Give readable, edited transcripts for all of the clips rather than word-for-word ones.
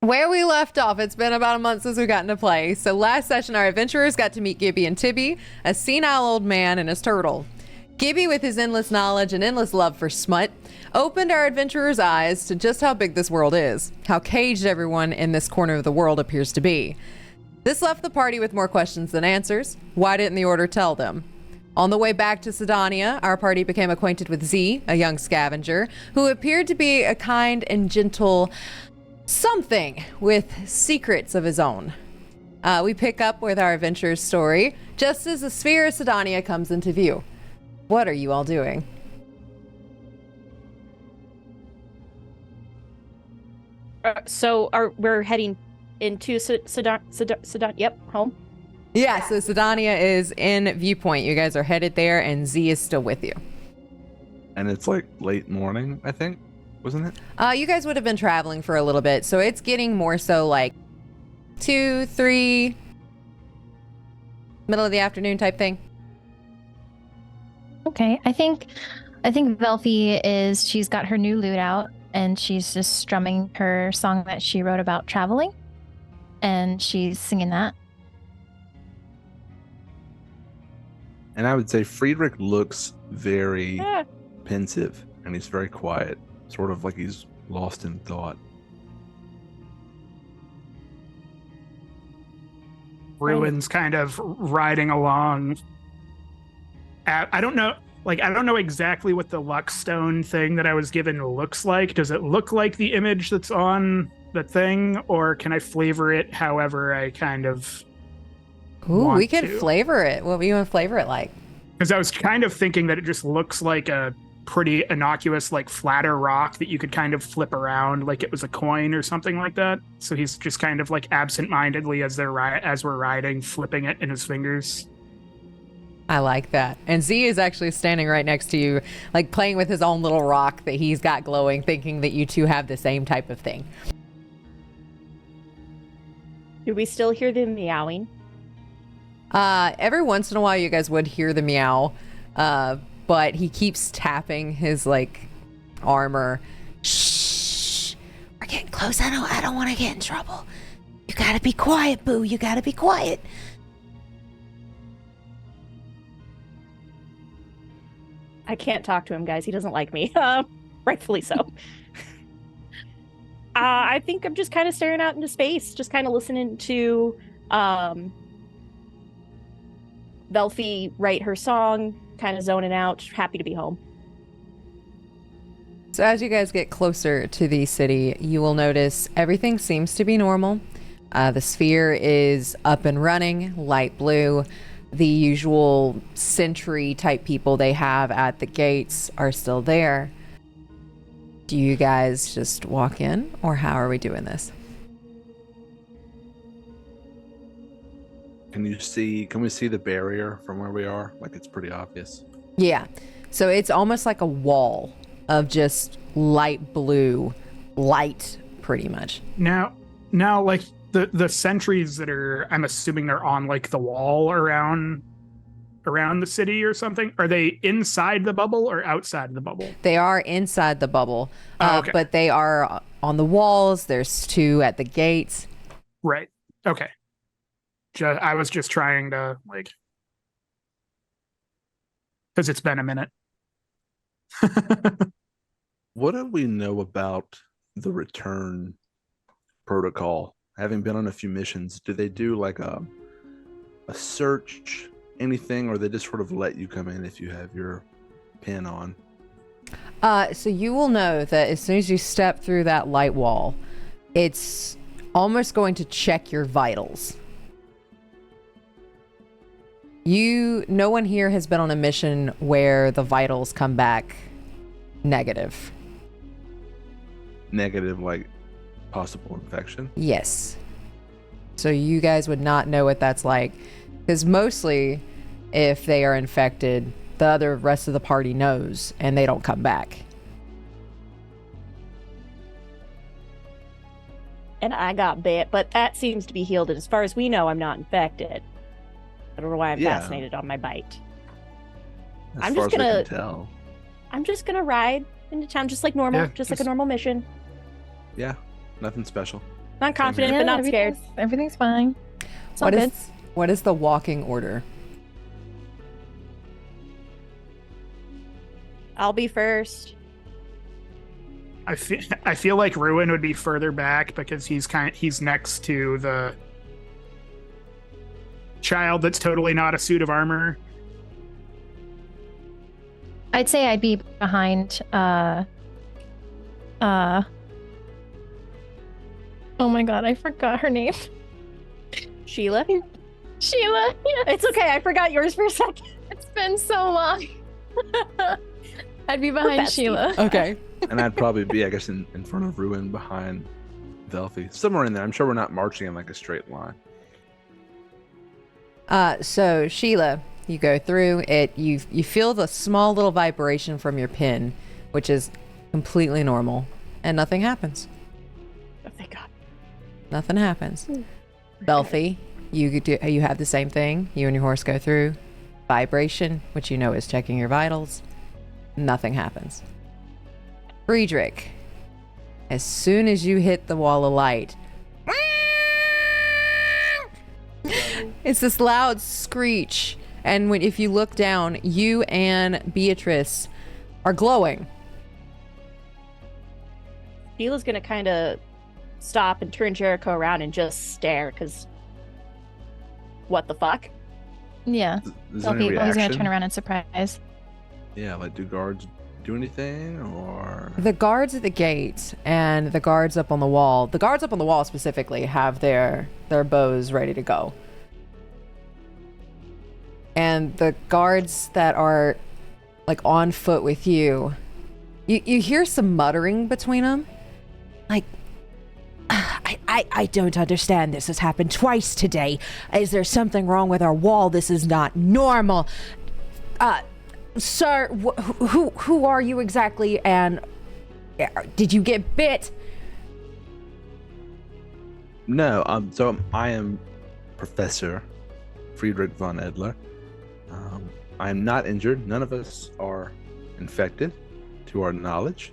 Where we left off, it's been about a month since we got into play. So last session, our adventurers got to meet Gibby and Tibby, a senile old man and his turtle. Gibby, with his endless knowledge and endless love for smut, opened our adventurers' eyes to just how big this world is, how caged everyone in this corner of the world appears to be. This left the party with more questions than answers. Why didn't the Order tell them? On the way back to Sydonea, our party became acquainted with Z, a young scavenger, who appeared to be a kind and gentle something with secrets of his own. We pick up with our adventurer's story just as the sphere of Sydonea comes into view. What are you all doing? We're heading into Sidon. Yep, home. Yeah, so Sydonea is in viewpoint. You guys are headed there, and Z is still with you. And it's like late morning, I think, wasn't it? You guys would have been traveling for a little bit, so it's getting more so like 2, 3, middle of the afternoon type thing. Okay, I think Velfie she's got her new lute out and she's just strumming her song that she wrote about traveling, and she's singing that. And I would say Friedrich looks very pensive, and he's very quiet, sort of like he's lost in thought. Ruin's kind of riding along. I don't know exactly what the Luckstone thing that I was given looks like. Does it look like the image that's on the thing, or can I flavor it however I kind of we could flavor it. What do you want to flavor it like? Because I was kind of thinking that it just looks like a pretty innocuous, like flatter rock that you could kind of flip around like it was a coin or something like that. So he's just kind of like absent-mindedly as we're riding, flipping it in his fingers. I like that. And Z is actually standing right next to you, like playing with his own little rock that he's got glowing, thinking that you two have the same type of thing. Do we still hear the meowing? Every once in a while you guys would hear the meow, but he keeps tapping his like armor. Shh, we're getting close. I don't want to get in trouble. You gotta be quiet, Boo. You gotta be quiet. I can't talk to him, guys. He doesn't like me. Rightfully so. I think I'm just kind of staring out into space, just kind of listening to Velfie write her song, kind of zoning out, happy to be home. So as you guys get closer to the city, you will notice everything seems to be normal. The sphere is up and running, light blue. The usual sentry type people they have at the gates are still there. Do you guys just walk in, or how are we doing this? Can we see the barrier from where we are? Like, it's pretty obvious. Yeah. So it's almost like a wall of just light blue light, pretty much. Now like the sentries that are, I'm assuming they're on like the wall around the city or something. Are they inside the bubble or outside the bubble? They are inside the bubble, okay. But they are on the walls. There's 2 at the gates. Right. Okay. I was just trying to like, because it's been a minute. What do we know about the return protocol? Having been on a few missions, do they do like a search, anything, or they just sort of let you come in if you have your pin on? So you will know that as soon as you step through that light wall, it's almost going to check your vitals. No one here has been on a mission where the vitals come back negative. Negative, like possible infection? Yes. So you guys would not know what that's like, because mostly if they are infected, the rest of the party knows and they don't come back. And I got bit, but that seems to be healed. And as far as we know, I'm not infected. I don't know why I'm fascinated on my bite. As far as I can tell. I'm just gonna ride into town just like normal, like a normal mission. Yeah, nothing special. Not confident, but not scared. Everything's fine. It's all good. What is the walking order? I'll be first. I feel like Ruin would be further back because he's next to the child that's totally not a suit of armor. I'd say I'd be behind oh my god, I forgot her name. Sheila? Sheila. Yes. It's okay, I forgot yours for a second. It's been so long. I'd be behind Sheila. Okay. And I'd probably be, I guess, in front of Ruin, behind Velphi. Somewhere in there. I'm sure we're not marching in like a straight line. So Sheila, you go through it. You feel the small little vibration from your pin, which is completely normal, and nothing happens. Oh, thank God. Nothing happens. Velphi, you have the same thing. You and your horse go through vibration, which you know is checking your vitals. Nothing happens. Friedrich, as soon as you hit the wall of light, it's this loud screech, and if you look down, you and Beatrice are glowing. Sheila's gonna kind of stop and turn Jericho around and just stare, because what the fuck? Yeah. Is there any He's gonna reaction? turn around in surprise. Yeah, like, do guards do anything, or? The guards at the gate and the guards up on the wall, the guards up on the wall specifically have their bows ready to go. And the guards that are like on foot with you hear some muttering between them. Like, I don't understand. This has happened twice today. Is there something wrong with our wall? This is not normal. Sir, who are you exactly? And did you get bit? No, so I am Professor Friedrich von Edler. I am not injured. None of us are infected, to our knowledge.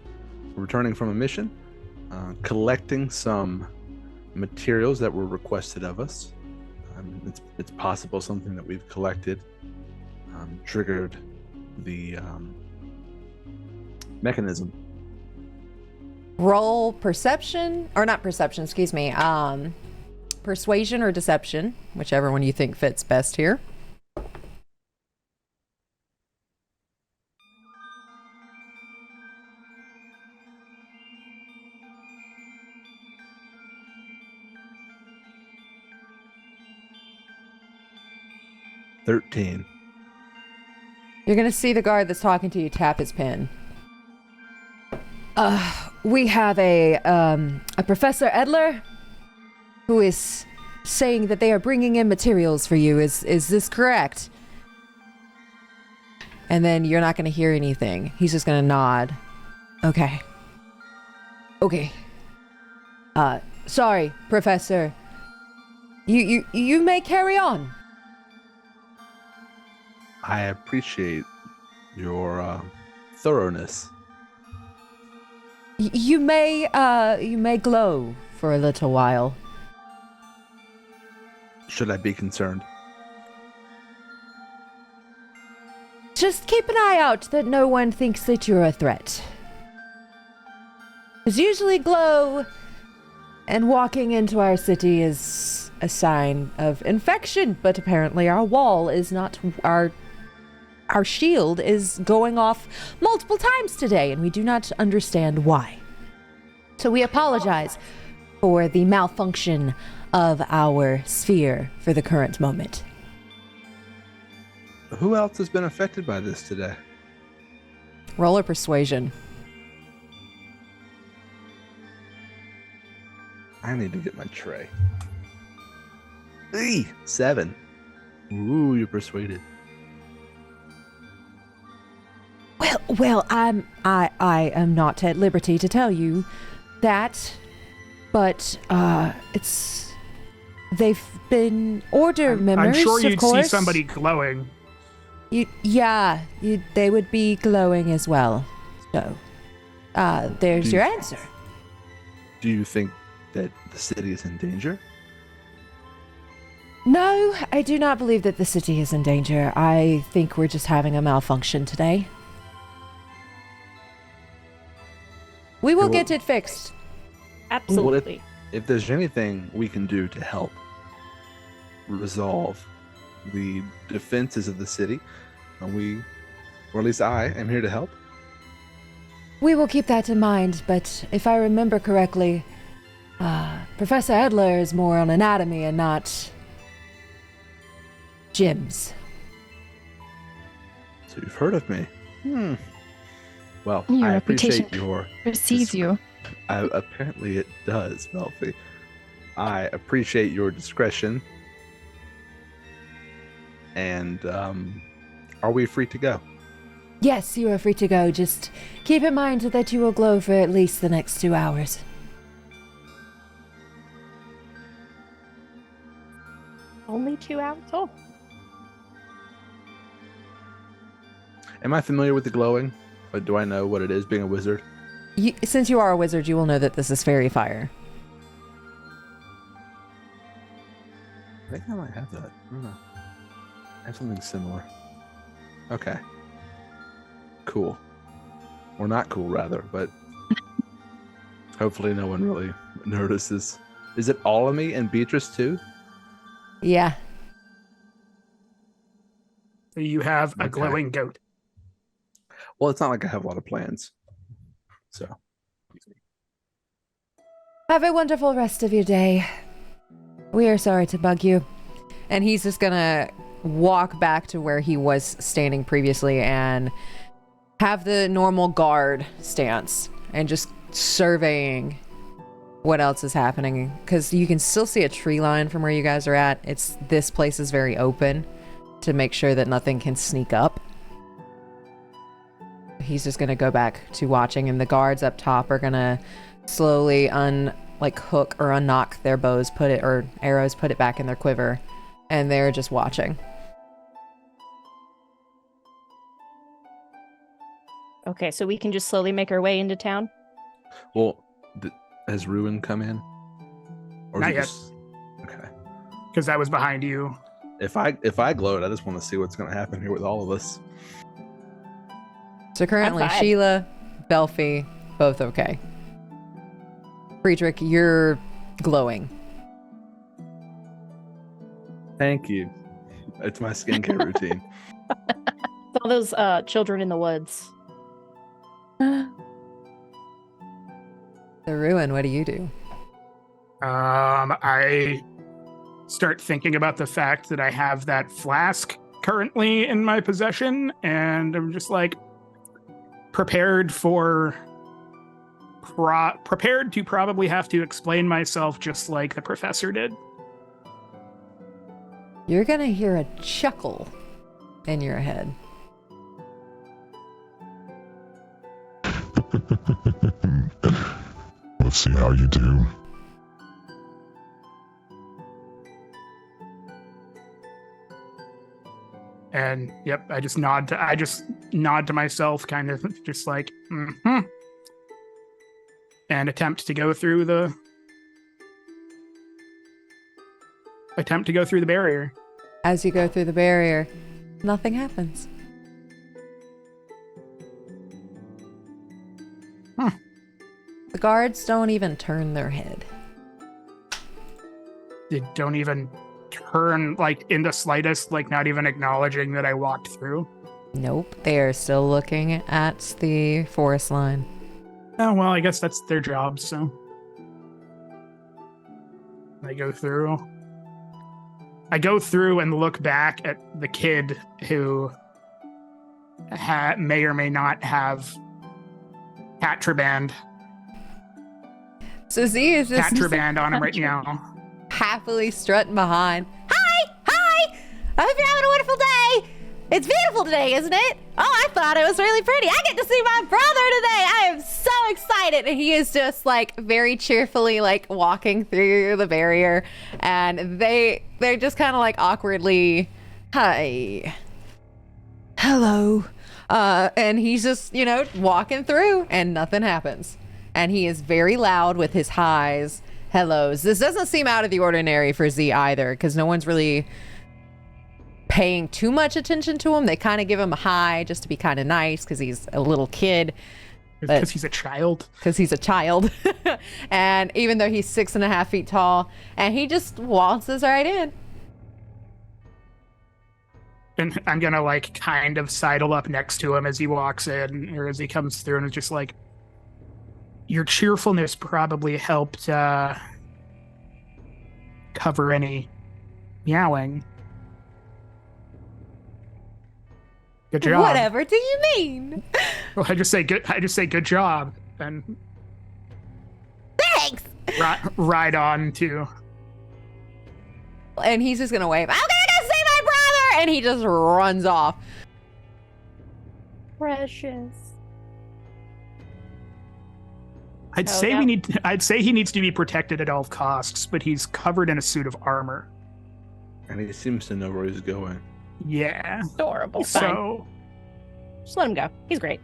We're returning from a mission, collecting some materials that were requested of us. It's possible something that we've collected triggered the mechanism. Roll perception, or not perception, excuse me. Persuasion or deception, whichever one you think fits best here. $13. You're gonna see the guard that's talking to you tap his pen. We have a Professor Edler who is saying that they are bringing in materials for you. Is this correct? And then you're not gonna hear anything. He's just gonna nod. Okay. Sorry, Professor. You may carry on. I appreciate your thoroughness. You may glow for a little while. Should I be concerned? Just keep an eye out that no one thinks that you're a threat. Because usually glow and walking into our city is a sign of infection, but apparently our wall is not. Our shield is going off multiple times today, and we do not understand why. So we apologize for the malfunction of our sphere for the current moment. Who else has been affected by this today? Roll a persuasion. I need to get my tray. 7. Ooh, you're persuaded. Well, I am not at liberty to tell you that, but they've been Order members. I'm sure you'd of course. see somebody glowing. They would be glowing as well. So, there's your answer. Do you think that the city is in danger? No, I do not believe that the city is in danger. I think we're just having a malfunction today. We will get it fixed. Absolutely. If there's anything we can do to help resolve the defenses of the city, or at least I am here to help. We will keep that in mind, but if I remember correctly, Professor Edler is more on anatomy and not gyms. So you've heard of me? Well, Your I reputation appreciate your... precedes you. Apparently it does, Melfi. I appreciate your discretion. And, are we free to go? Yes, you are free to go. Just keep in mind that you will glow for at least the next 2 hours. Only 2 hours? Oh. Am I familiar with the glowing? Or do I know what it is being a wizard? Since you are a wizard, you will know that this is fairy fire. I think I might have that. I don't know. I have something similar. Okay. Cool. Or not cool, rather, but hopefully no one really notices. Is it all of me and Beatrice too? Yeah. So you have a Okay. glowing goat. Well, it's not like I have a lot of plans. So. Have a wonderful rest of your day. We are sorry to bug you. And he's just gonna walk back to where he was standing previously and have the normal guard stance and just surveying what else is happening, because you can still see a tree line from where you guys are at. This place is very open to make sure that nothing can sneak up. He's just gonna go back to watching, and the guards up top are gonna slowly hook or unknock their bows, arrows, put it back in their quiver, and they're just watching. Okay, so we can just slowly make our way into town? Well, has Ruin come in? Or Not is it yet. just- Okay. Because that was behind you. If I glowed, I just want to see what's going to happen here with all of us. So currently, I'm fine. Sheila, Belfie, both okay. Friedrich, you're glowing. Thank you. It's my skincare routine. It's all those children in the woods. The Ruin, what do you do? I start thinking about the fact that I have that flask currently in my possession, and I'm just like prepared to probably have to explain myself just like the professor did. You're gonna hear a chuckle in your head. Let's see how you do. And yep, I just nod to myself, kind of just like, and attempt to go through the barrier. As you go through the barrier, nothing happens. The guards don't even turn their head. They don't even turn, like, in the slightest, like, not even acknowledging that I walked through. Nope, they are still looking at the forest line. Oh, well, I guess that's their job, so. I go through and look back at the kid who may or may not have Catraband So Z is just on him right now. happily strutting behind. Hi! Hi! I hope you're having a wonderful day! It's beautiful today, isn't it? Oh, I thought it was really pretty. I get to see my brother today. I am so excited. And he is just like very cheerfully like walking through the barrier. And they're just kind of like awkwardly, hi. Hello. And he's just, walking through and nothing happens. And he is very loud with his highs hellos. This doesn't seem out of the ordinary for Z either, because no one's really paying too much attention to him. They kind of give him a hi just to be kind of nice because he's a little kid. Because he's a child. Because he's a child. And even though he's 6.5 feet tall, and he just waltzes right in. And I'm going to like kind of sidle up next to him as he walks in or as he comes through, and it's just like, your cheerfulness probably helped cover any meowing. Good job. Whatever do you mean? Well, I just say good job, and Thanks. Ride on to. And he's just gonna wave. I'm gonna go see my brother, and he just runs off. Precious. I'd say he needs to be protected at all costs, but he's covered in a suit of armor. And he seems to know where he's going. Yeah. Adorable. So just let him go. He's great.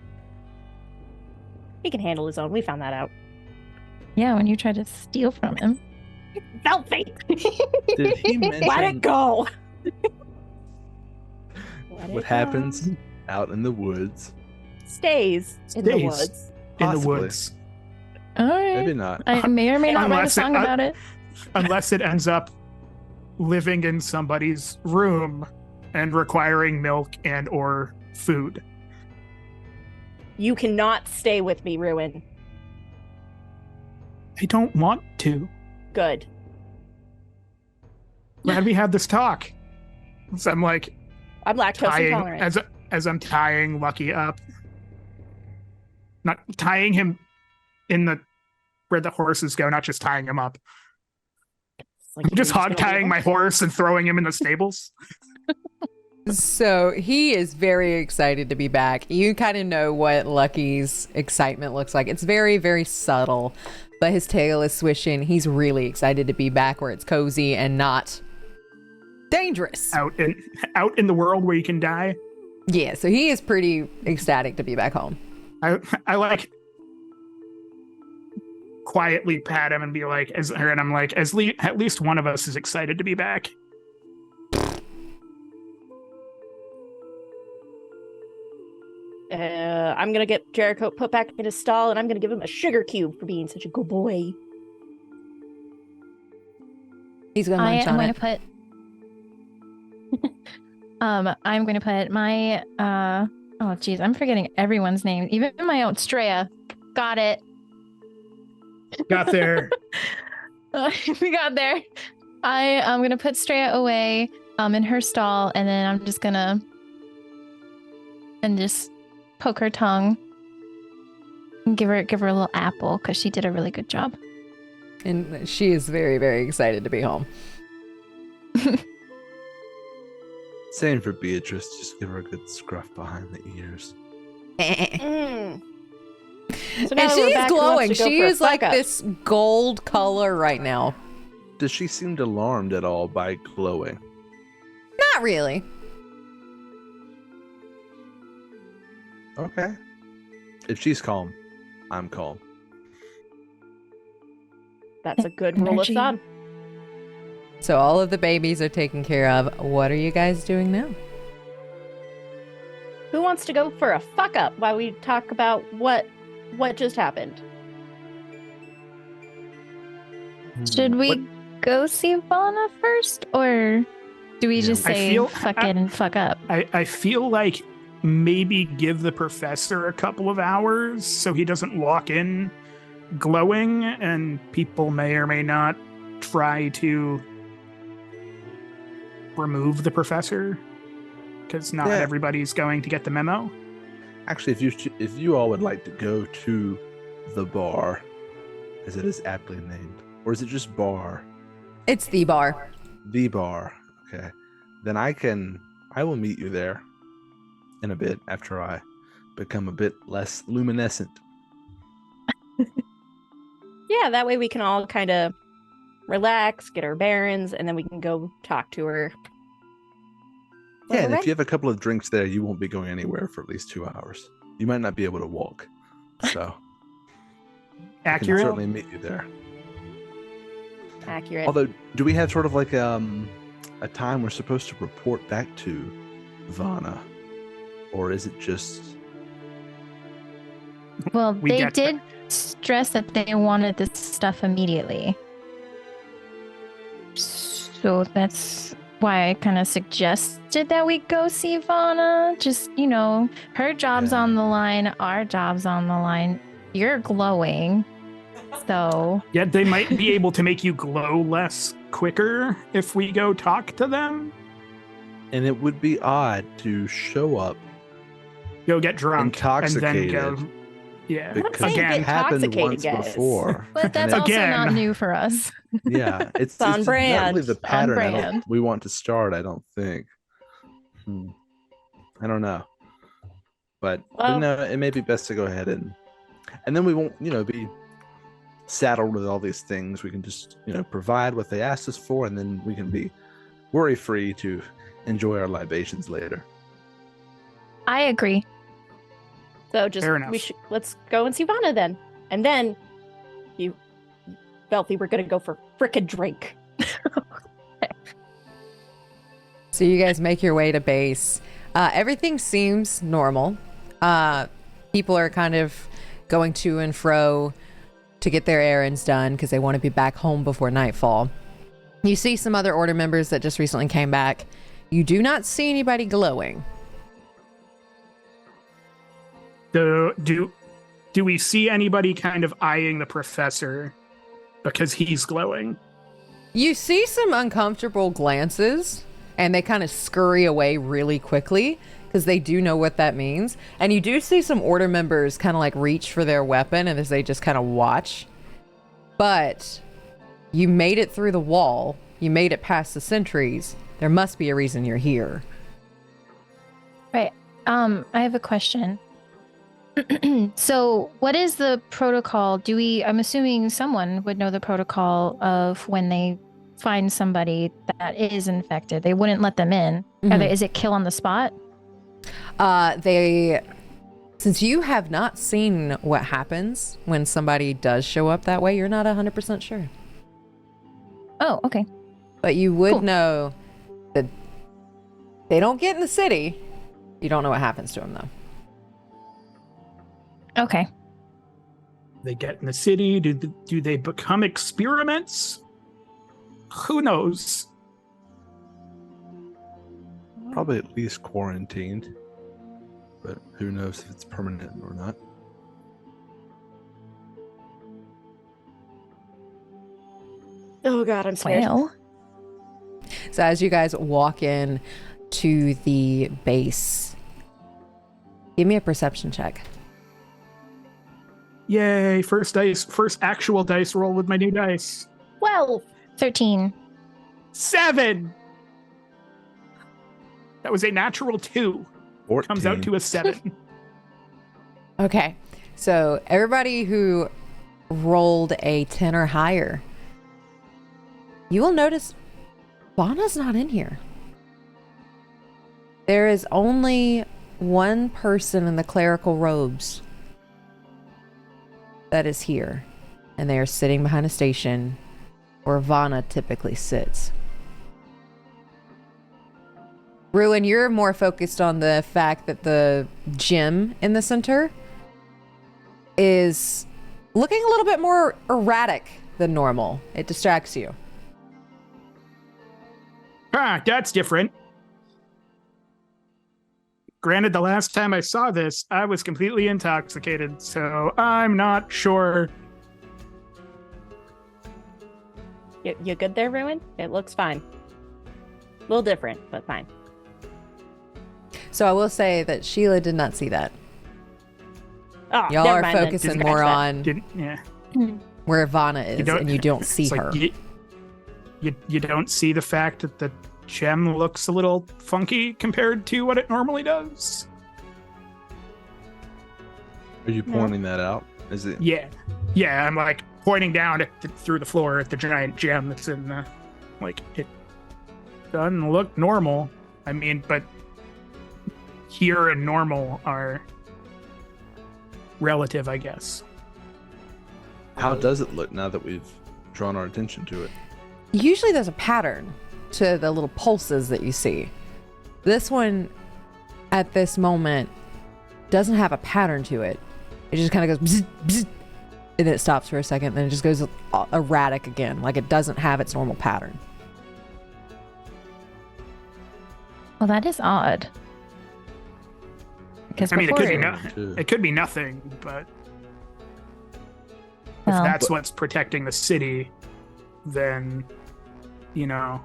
He can handle his own. We found that out. Yeah, when you try to steal from him. Selfie. Did he mention Let it go. what happens out in the woods? Stays in the woods. In the Possibly. woods. All right. Maybe not. I may or may not write a Unless song about it. Unless it ends up living in somebody's room and requiring milk and or food. You cannot stay with me, Ruin. I don't want to. Good. Glad we had this talk. So I'm like I'm lactose intolerant. as I'm tying Lucky up. Not tying him in the where the horses go, not just tying him up. Like, I'm just hog tying my horse and throwing him in the stables. So he is very excited to be back. You kind of know what Lucky's excitement looks like. It's very, very subtle, but his tail is swishing. He's really excited to be back where it's cozy and not dangerous. Out in the world where you can die. Yeah, so he is pretty ecstatic to be back home. I like quietly pat him and be like, and I'm like, at least one of us is excited to be back. I'm gonna get Jericho put back in his stall, and I'm gonna give him a sugar cube for being such a good boy. He's gonna munch on it. I'm going to put my oh geez, I'm forgetting everyone's name, even my own Straya. Got it. Got there. We got there. I'm going to put Straya away in her stall, and then I'm just gonna just poke her tongue and give her a little apple because she did a really good job. And she is very, very excited to be home. Same for Beatrice. Just give her a good scruff behind the ears. Mm. So And she's glowing. She is like this. this gold color right now. Does she seem alarmed at all by glowing? Not really. Okay. If she's calm, I'm calm. That's a good rule of Energy. thumb. So all of the babies are taken care of. What are you guys doing now? Who wants to go for a fuck up while we talk about what just happened? Should we What- go see Vana first, or do we just I say feel- fuck it and fuck up? I feel like maybe give the professor a couple of hours so he doesn't walk in glowing, and people may or may not try to remove the professor because not Yeah. everybody's going to get the memo. Actually, if you all would like to go to the bar, as it is aptly named, or is it just bar? It's the bar. The bar. Okay. Then I will meet you there in a bit after I become a bit less luminescent. Yeah, that way we can all kind of relax, get our bearings, and then we can go talk to her. Yeah, and if Alright. you have a couple of drinks there, you won't be going anywhere for at least 2 hours. You might not be able to walk. So I can Accurate. certainly meet you there. Accurate. Although, do we have sort of like a time we're supposed to report back to Vana? Or is it just... Well, We they get did stress that they wanted this stuff immediately. So that's why I kind of suggested that we go see Vana. Just, her job's on the line, our job's on the line. You're glowing. So. Yeah, they might be able to make you glow less quicker if we go talk to them. And it would be odd to show up Go get drunk intoxicated. and then go. Yeah, Because saying it get happened intoxicated, once guys. before. But that's And also Again. not new for us. yeah, it's on just brand. not really the pattern brand. we want to start, I don't think. I don't know. But Well- no, it may be best to go ahead and then we won't, be saddled with all these things. We can just, provide what they asked us for, and then we can be worry-free to enjoy our libations later. I agree. So just Fair enough. let's go and see Vana then. And then Belfie, we're gonna go for frickin' drink. So you guys make your way to base. Everything seems normal. People are kind of going to and fro to get their errands done because they want to be back home before nightfall. You see some other order members that just recently came back. You do not see anybody glowing. Do we see anybody kind of eyeing the professor because he's glowing? You see some uncomfortable glances, and they kind of scurry away really quickly because they do know what that means. And you do see some order members kind of like reach for their weapon and as they just kind of watch. But you made it through the wall. You made it past the sentries. There must be a reason you're here. Right. I have a question. So what is the protocol? I'm assuming someone would know the protocol of when they find somebody that is infected. They wouldn't let them in. Mhm. Is it kill on the spot? Since you have not seen what happens when somebody does show up that way, you're not 100% sure. Oh, okay. But you would Cool. know that they don't get in the city. You don't know what happens to them, though. Okay. They get in the city. Do they become experiments? Who knows? Probably at least quarantined. But who knows if it's permanent or not. Oh god, I'm scared. Well, So as you guys walk in to the base, give me a perception check. Yay! First actual dice roll with my new dice. 12. 13. 7. That was a natural 2. 14. Comes out to a 7. Okay. So everybody who rolled a 10 or higher, you will notice Vana's not in here. There is only one person in the clerical robes that is here, and they are sitting behind a station where Vana typically sits. Ruin, you're more focused on the fact that the gym in the center is looking a little bit more erratic than normal. It distracts you. That's different. Granted, the last time I saw this, I was completely intoxicated, so I'm not sure. You good there, Ruin? It looks fine. A little different, but fine. So I will say that Sheila did not see that. Oh, Y'all never are mind then. focusing Scratch more that. on Yeah. where Vana is, and you don't see It's like her. you don't see the fact that the gem looks a little funky compared to what it normally does. Are you pointing that out? Is it? Yeah. I'm like pointing down through the floor at the giant gem that's in the, like, it doesn't look normal. I mean, but here and normal are relative, I guess. How does it look now that we've drawn our attention to it? Usually there's a pattern to the little pulses that you see. This one, at this moment, doesn't have a pattern to it. It just kind of goes bzz, bzz, and it stops for a second, then it just goes erratic again, like it doesn't have its normal pattern. Well, that is odd. Because I mean, Too. it could be nothing, but if Well. that's what's protecting the city, then, you know,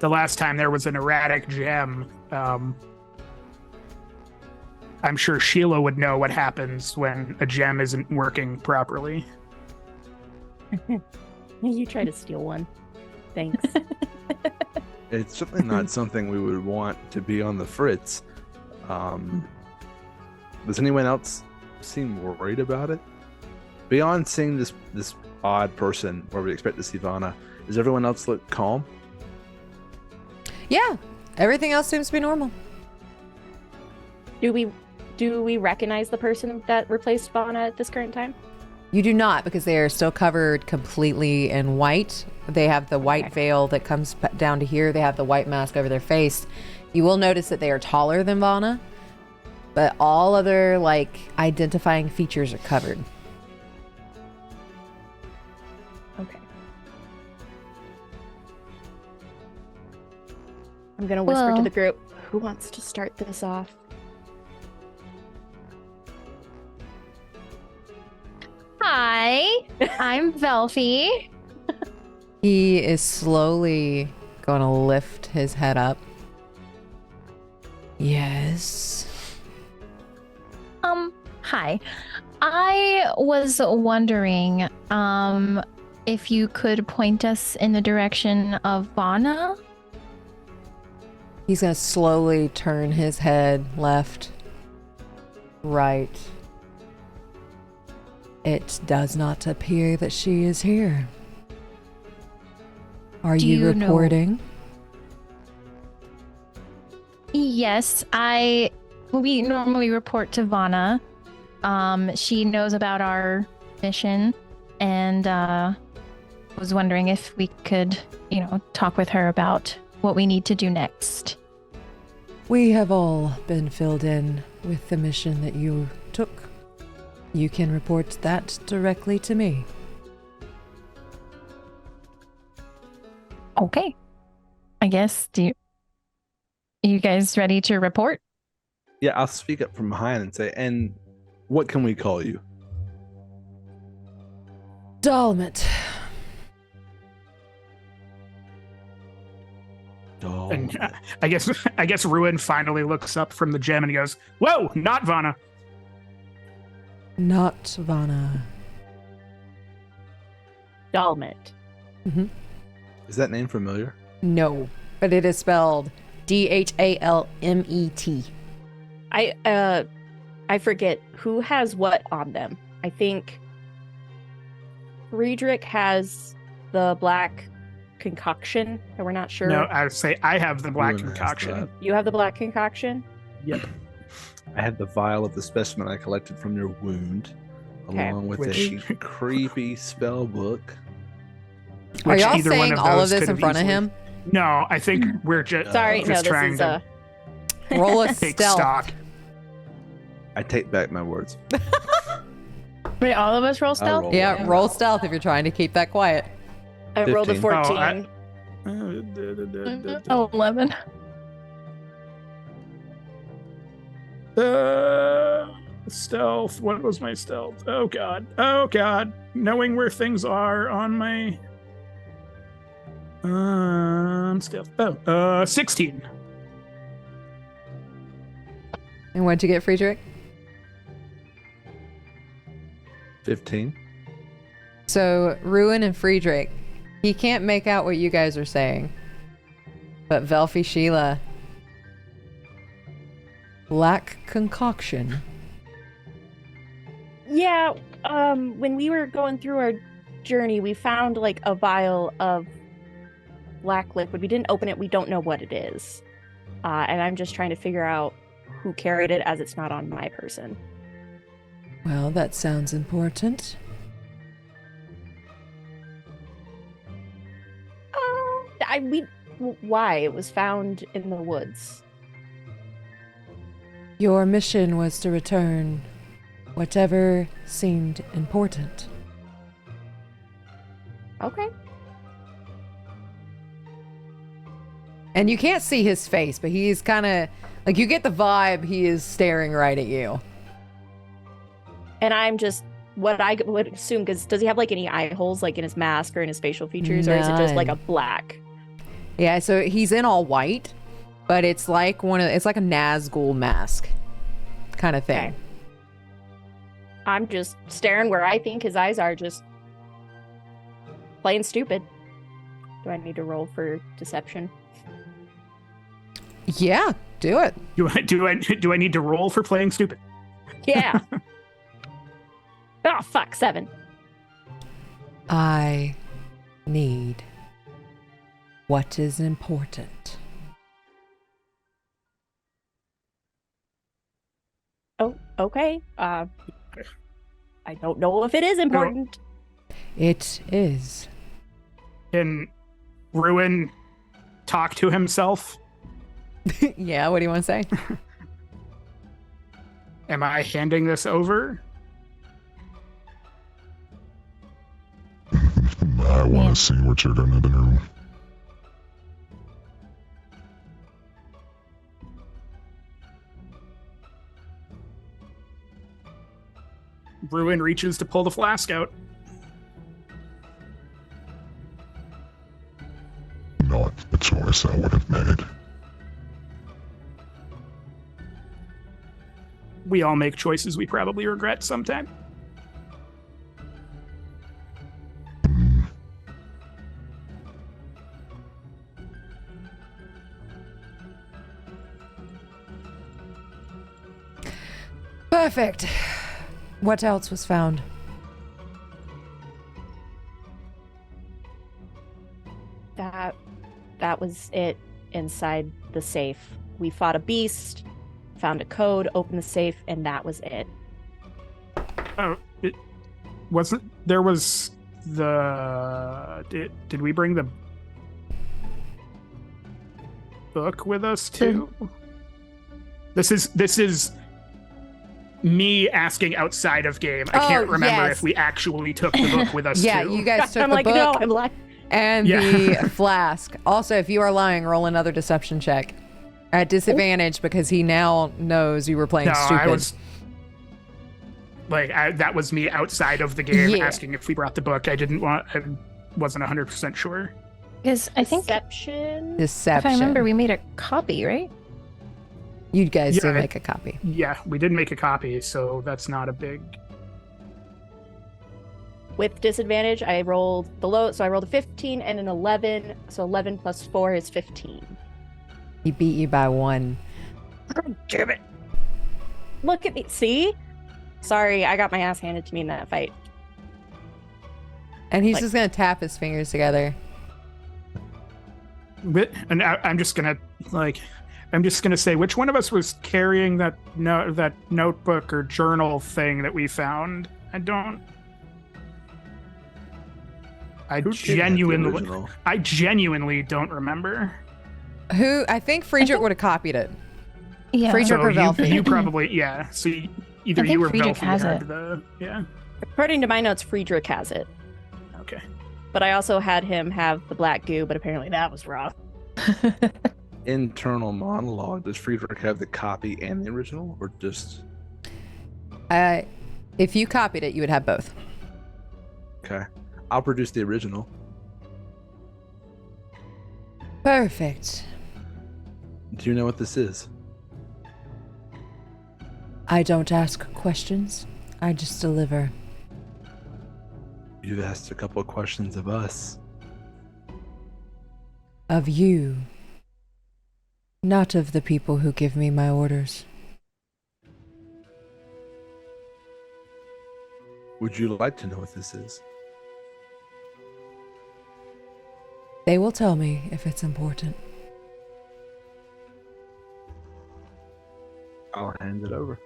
the last time there was an erratic gem, I'm sure Sheila would know what happens when a gem isn't working properly. You try to steal one. Thanks. It's certainly not something we would want to be on the fritz. Does anyone else seem worried about it? Beyond seeing this odd person where we expect to see Vanna, does everyone else look calm? Yeah, everything else seems to be normal. Do we recognize the person that replaced Vanna at this current time? You do not, because they are still covered completely in white. They have the white veil that comes down to here. They have the white mask over their face. You will notice that they are taller than Vanna, but all other like identifying features are covered. Okay. I'm gonna whisper to Well- the group, who wants to start this off? Hi, I'm Velfie. He is slowly going to lift his head up. Yes. Hi. I was wondering, if you could point us in the direction of Vanna. He's going to slowly turn his head left, right. It does not appear that she is here. Are Do you you know- reporting? Yes, we normally report to Vanna. She knows about our mission and was wondering if we could, talk with her about what we need to do next. We have all been filled in with the mission that you took. You can report that directly to me. Okay. I guess, you guys ready to report? Yeah, I'll speak up from behind and say, and what can we call you? Dalmet. And I guess Ruin finally looks up from the gem and he goes, "Whoa, not Vanna." Not Vanna. Dalmet. Is that name familiar? No, but it is spelled Dhalmet. I forget who has what on them. I think Friedrich has the black concoction, and we're not sure. No, I would say I have the black Ruin has concoction. that. You have the black concoction? Yep. I have the vial of the specimen I collected from your wound, Okay. along with Which- a creepy spell book. Are Which y'all either one saying of all of those this could in have front of easily- him? No, I think we're just Sorry, no, just this trying is to Roll a take stealth. stock. I take back my words. Wait, all of us roll I'll stealth? roll. Yeah, roll stealth if you're trying to keep that quiet. I rolled a 15. 14. Oh, 11. Stealth. What was my stealth? Oh god. Oh god. Knowing where things are on my stealth. 16. And what'd you get, Friedrich? 15. So, Ruin and Friedrich, he can't make out what you guys are saying. But Velfie Sheila, black concoction. Yeah, when we were going through our journey, we found like a vial of black liquid. We didn't open it. We don't know what it is. And I'm just trying to figure out who carried it, as it's not on my person. Well, that sounds important. Why? It was found in the woods. Your mission was to return whatever seemed important. Okay. And you can't see his face, but he's kind of like, you get the vibe he is staring right at you. And I'm just what I would assume, because does he have like any eye holes like in his mask or in his facial features, or is it just like a black? Yeah, so he's in all white, but it's like it's like a Nazgul mask kind of thing. Okay. I'm just staring where I think his eyes are, just plain stupid. Do I need to roll for deception? Yeah, do it. Do I need to roll for playing stupid? Yeah. Oh, fuck, 7. I need what is important. Oh, okay. I don't know if it is important. It is. Can Ruin talk to himself? Yeah, what do you want to say? Am I handing this over? I want to see what you're gonna do. Ruin reaches to pull the flask out. Not the choice I would have made. We all make choices we probably regret sometime. Perfect. What else was found? That was it inside the safe. We fought a beast, found a code, opened the safe, and that was it. Oh, it wasn't. There was the. Did we bring the book with us too? This is me asking outside of game. I can't remember if we actually took the book with us. Yeah, too. you guys took I'm the like, book no, I'm like, and the flask. Also, if you are lying, roll another deception check at disadvantage because he now knows you were playing stupid. I was like, that was me outside of the game asking if we brought the book. I wasn't 100% sure. Because I think, deception. if I remember, we made a copy, right? You guys did make a copy. Yeah, we did make a copy, so that's not a big. With disadvantage, I rolled below, so I rolled a 15 and an 11. So 11 plus 4 is 15. He beat you by 1. Damn it! Look at me. See? Sorry, I got my ass handed to me in that fight. And he's just gonna tap his fingers together. And I'm just gonna say, which one of us was carrying that notebook or journal thing that we found? I genuinely don't remember. Who? I think Friedrich would have copied it. Yeah. Friedrich or Velfi. You probably, yeah. So either you or Friedrich Velfi has had it. yeah. According to my notes, Friedrich has it. Okay. But I also had him have the black goo, but apparently that was wrong. Internal monologue. Does Friedrich have the copy and the original, or just? If you copied it, you would have both. Okay, I'll produce the original. Perfect. Do you know what this is? I don't ask questions. I just deliver. You've asked a couple of questions of us. Of you. Not of the people who give me my orders. Would you like to know what this is? They will tell me if it's important. I'll hand it over.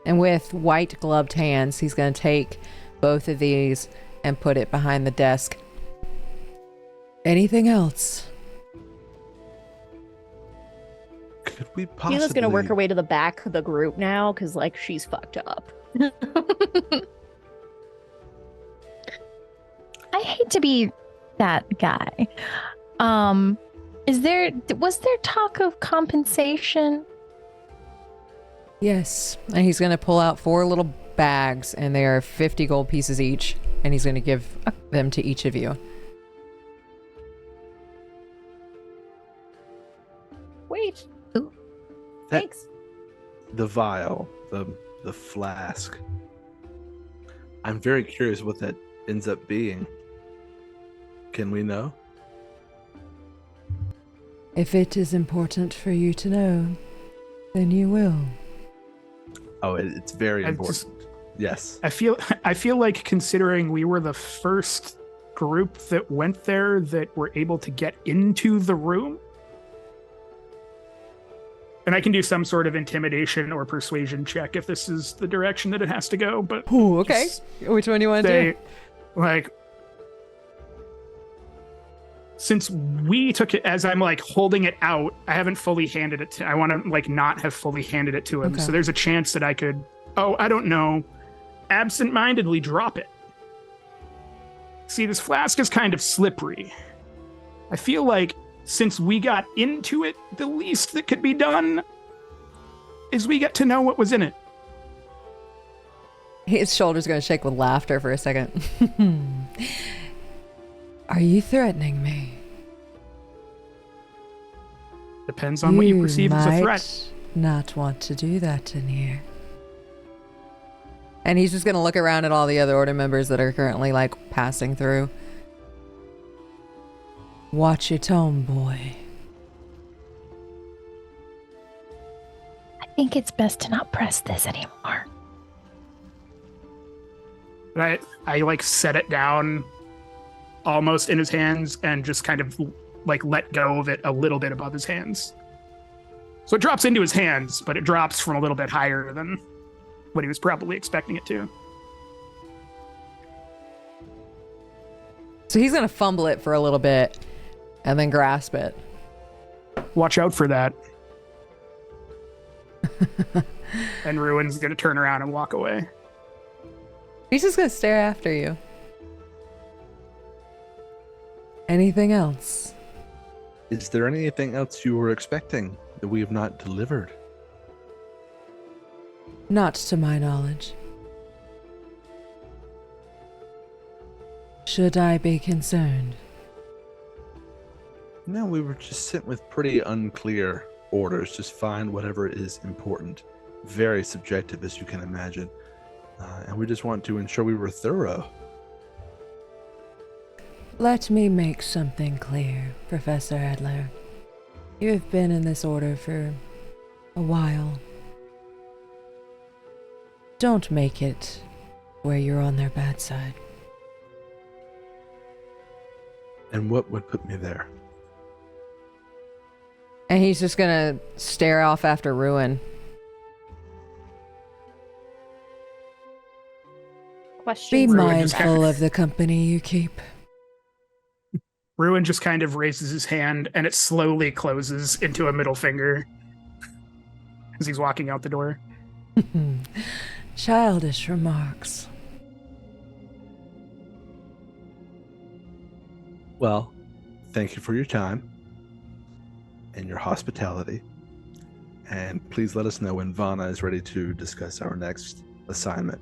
And with white gloved hands, he's going to take both of these and put it behind the desk. Anything else? Could we possibly? Tila's gonna work her way to the back of the group now, because like she's fucked up. I hate to be that guy. Was there talk of compensation? Yes. And he's going to pull out 4 little bags, and they are 50 gold pieces each, and he's going to give them to each of you. Wait. Ooh. That- Thanks. The vial, the flask. I'm very curious what that ends up being. Can we know? If it is important for you to know, then you will. Oh, it's very I important. Yes. I feel like, considering we were the first group that went there that were able to get into the room, and I can do some sort of intimidation or persuasion check if this is the direction that it has to go. But Ooh, okay. just Which one do you want to say, do? like, since we took it, as I'm like holding it out, I haven't fully handed it to, I want to like not have fully handed it to him. Okay. So there's a chance that I could, I don't know, absent-mindedly drop it. See, this flask is kind of slippery. I feel like since we got into it, the least that could be done is we get to know what was in it. His shoulder's going to shake with laughter for a second. Are you threatening me? Depends on what you perceive as a threat. might not want to do that in here. And he's just going to look around at all the other order members that are currently like passing through. Watch your tone, boy. I think it's best to not press this anymore. But I like set it down almost in his hands and just kind of like let go of it a little bit above his hands. So it drops into his hands, but it drops from a little bit higher than what he was probably expecting it to. So he's going to fumble it for a little bit and then grasp it. Watch out for that. And Ruin's gonna turn around and walk away. He's just going to stare after you. Anything else? Is there anything else you were expecting that we have not delivered? Not to my knowledge. Should I be concerned? No, we were just sent with pretty unclear orders. Just find whatever is important. Very subjective, as you can imagine. And we just want to ensure we were thorough. Let me make something clear, Professor Adler. You have been in this order for a while. Don't make it where you're on their bad side. And what would put me there? And he's just gonna stare off after Ruin. Question. Be Ruin just mindful of the company you keep. Ruin just kind of raises his hand and it slowly closes into a middle finger as he's walking out the door. Childish remarks. Well, thank you for your time and your hospitality. And please let us know when Vana is ready to discuss our next assignment.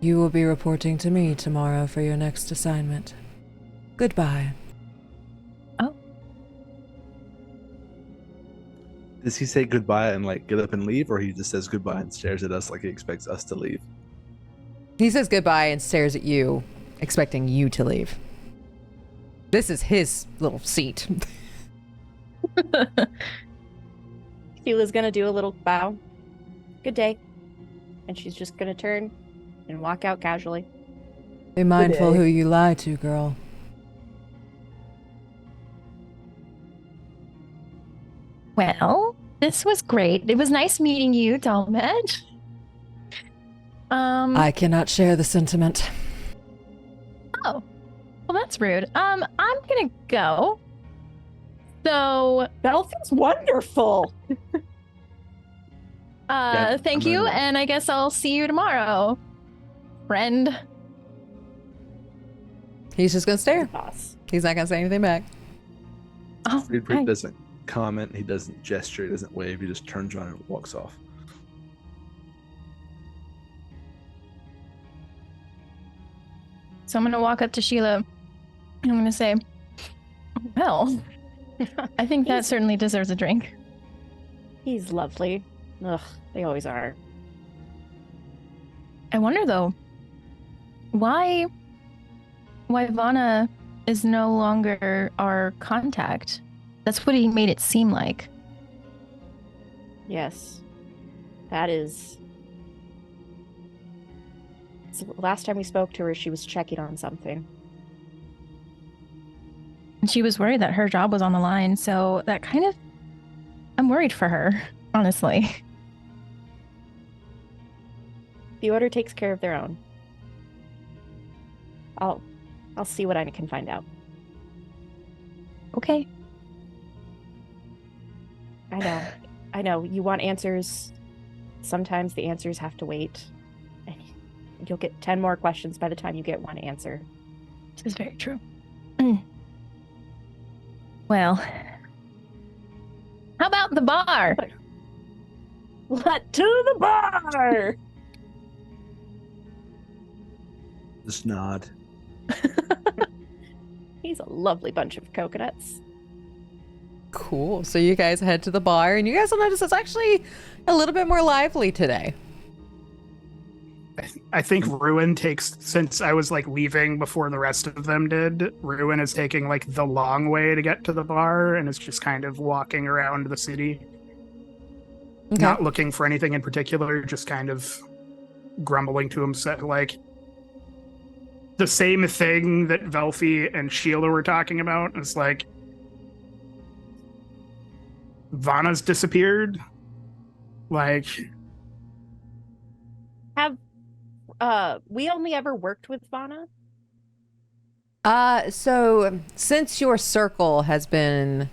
You will be reporting to me tomorrow for your next assignment. Goodbye. Does he say goodbye and like get up and leave, or he just says goodbye and stares at us like he expects us to leave? He says goodbye and stares at you, expecting you to leave. This is his little seat. Tila's gonna do a little bow. Good day. And she's just gonna turn and walk out casually. Be mindful who you lie to, girl. Well, this was great. It was nice meeting you, Dalmed. I cannot share the sentiment. Oh, well, that's rude. I'm gonna go. So, Belfie's wonderful. thank I'm you, in. and I guess I'll see you tomorrow, friend. He's just gonna stare. Boss. He's not gonna say anything back. Oh, Friedrich hi. doesn't comment. He doesn't gesture. He doesn't wave. He just turns around and walks off. So I'm gonna walk up to Sheila, and I'm gonna say, "Well, I think that certainly deserves a drink." He's lovely. Ugh, they always are. I wonder though, why Vana is no longer our contact. That's what he made it seem like. Yes. That is. So last time we spoke to her, she was checking on something. And she was worried that her job was on the line, so that kind of, I'm worried for her, honestly. The Order takes care of their own. I'll see what I can find out. Okay. I know. You want answers. Sometimes the answers have to wait. And you'll get 10 more questions by the time you get one answer. This is very true. Well, how about the bar? Let to the bar! Just nod. He's a lovely bunch of coconuts. Cool. So you guys head to the bar, and you guys will notice it's actually a little bit more lively today. I think Ruin takes, since I was like leaving before the rest of them did, Ruin is taking like the long way to get to the bar and is just kind of walking around the city. Okay. Not looking for anything in particular, just kind of grumbling to himself, like the same thing that Velfie and Sheila were talking about. It's like, Vana's disappeared. Like, Have we only ever worked with Vana? So since your circle has been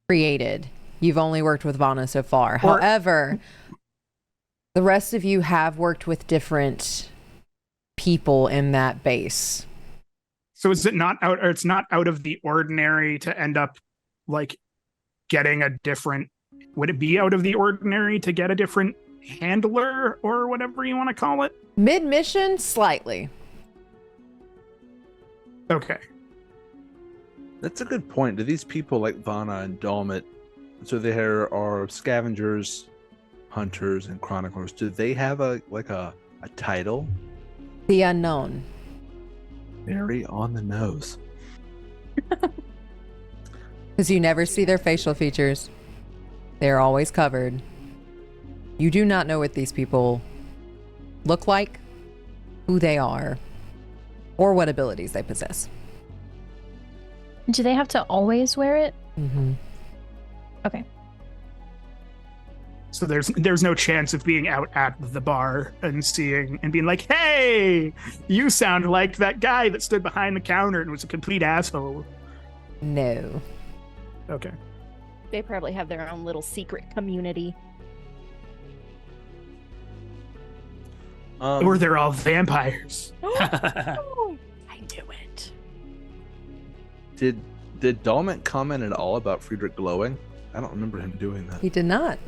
created, you've only worked with Vana so far. However, the rest of you have worked with different people in that base. so is it not out, or it's not out of the ordinary to end up like getting a different, would it be out of the ordinary to get a different handler or whatever you want to call it? Mid-mission, slightly. Okay. That's a good point. Do these people like Vana and Dalmit, so there are scavengers, hunters, and chroniclers, do they have a title? The unknown. Very on the nose. Because you never see their facial features. They're always covered. You do not know what these people look like, who they are, or what abilities they possess. Do they have to always wear it? Mm-hmm. Okay. So there's no chance of being out at the bar and seeing and being like, hey, you sound like that guy that stood behind the counter and was a complete asshole. No. Okay. They probably have their own little secret community. Or they're all vampires. I knew it. Did Dalmit comment at all about Friedrich glowing? I don't remember him doing that. He did not.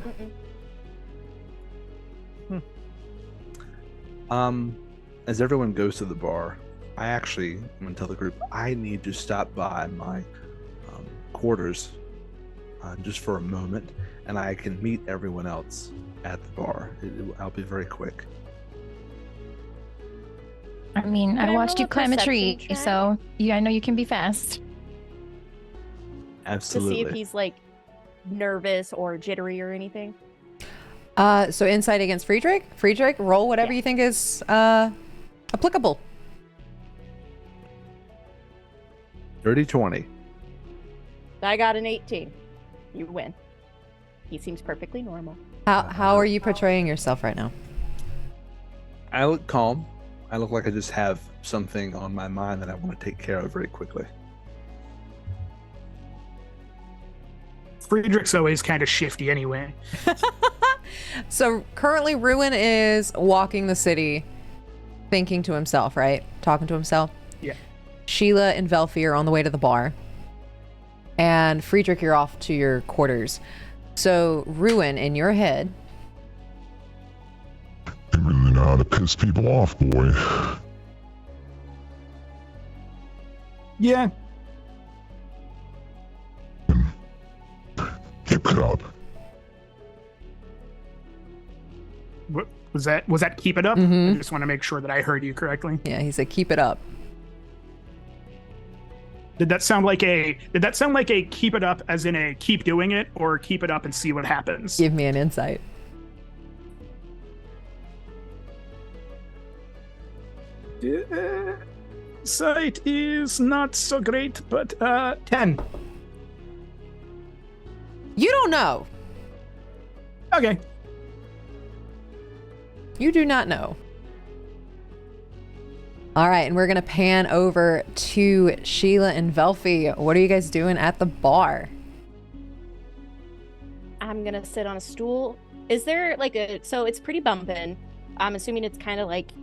As everyone goes to the bar, I actually am going to tell the group I need to stop by my quarters just for a moment, and I can meet everyone else at the bar. I'll be very quick. I mean, Can I I watched roll you a climb a perception tree, check? so I know you can be fast. Absolutely. To see if he's like nervous or jittery or anything. So insight against Friedrich. Friedrich, roll whatever you think is applicable. Dirty 20. I got an 18. You win. He seems perfectly normal. How are you portraying yourself right now? I look calm. I look like I just have something on my mind that I want to take care of very quickly. Friedrich's always kind of shifty anyway. So currently Ruin is walking the city, thinking to himself, right? Talking to himself. Yeah. Sheila and Velfi are on the way to the bar. And Friedrich, you're off to your quarters. So Ruin, in your head. You really know how to piss people off, boy. Yeah. Keep it up. What, was that keep it up? Mhm. I just want to make sure that I heard you correctly. Yeah, he said, keep it up. Did that sound like a keep it up as in a keep doing it, or keep it up and see what happens? Give me an insight. Sight is not so great, but 10. You don't know. Okay. You do not know. All right, and we're going to pan over to Sheila and Velfi. What are you guys doing at the bar? I'm gonna sit on a stool. Is there like so it's pretty bumping. I'm assuming it's kind of like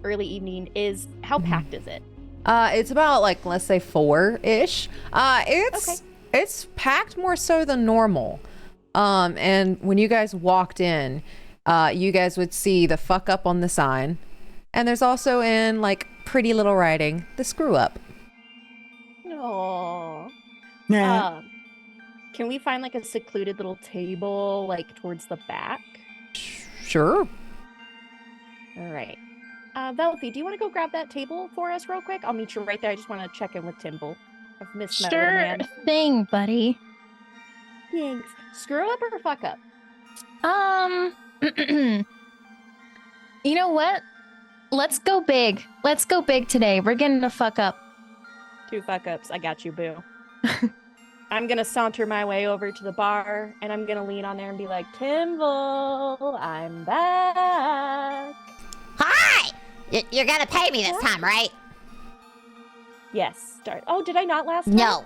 early evening. How packed is it? It's about like, let's say 4-ish. Okay. It's packed more so than normal. And when you guys walked in, you guys would see the fuck up on the sign. And there's also in like pretty little writing, the screw up. No. Yeah. Can we find like a secluded little table like towards the back? Sure. All right. Velfi, do you want to go grab that table for us real quick? I'll meet you right there. I just want to check in with Timble. I've missed my little Sure man. thing, buddy. Thanks. Screw up or fuck up? You know what? Let's go big. Let's go big today. We're getting to fuck up. 2 fuck ups. I got you, boo. I'm gonna saunter my way over to the bar and I'm gonna lean on there and be like, Timble, I'm back. Hi! You're gonna pay me this time, right? Yes. Start. Oh, did I not last time? No.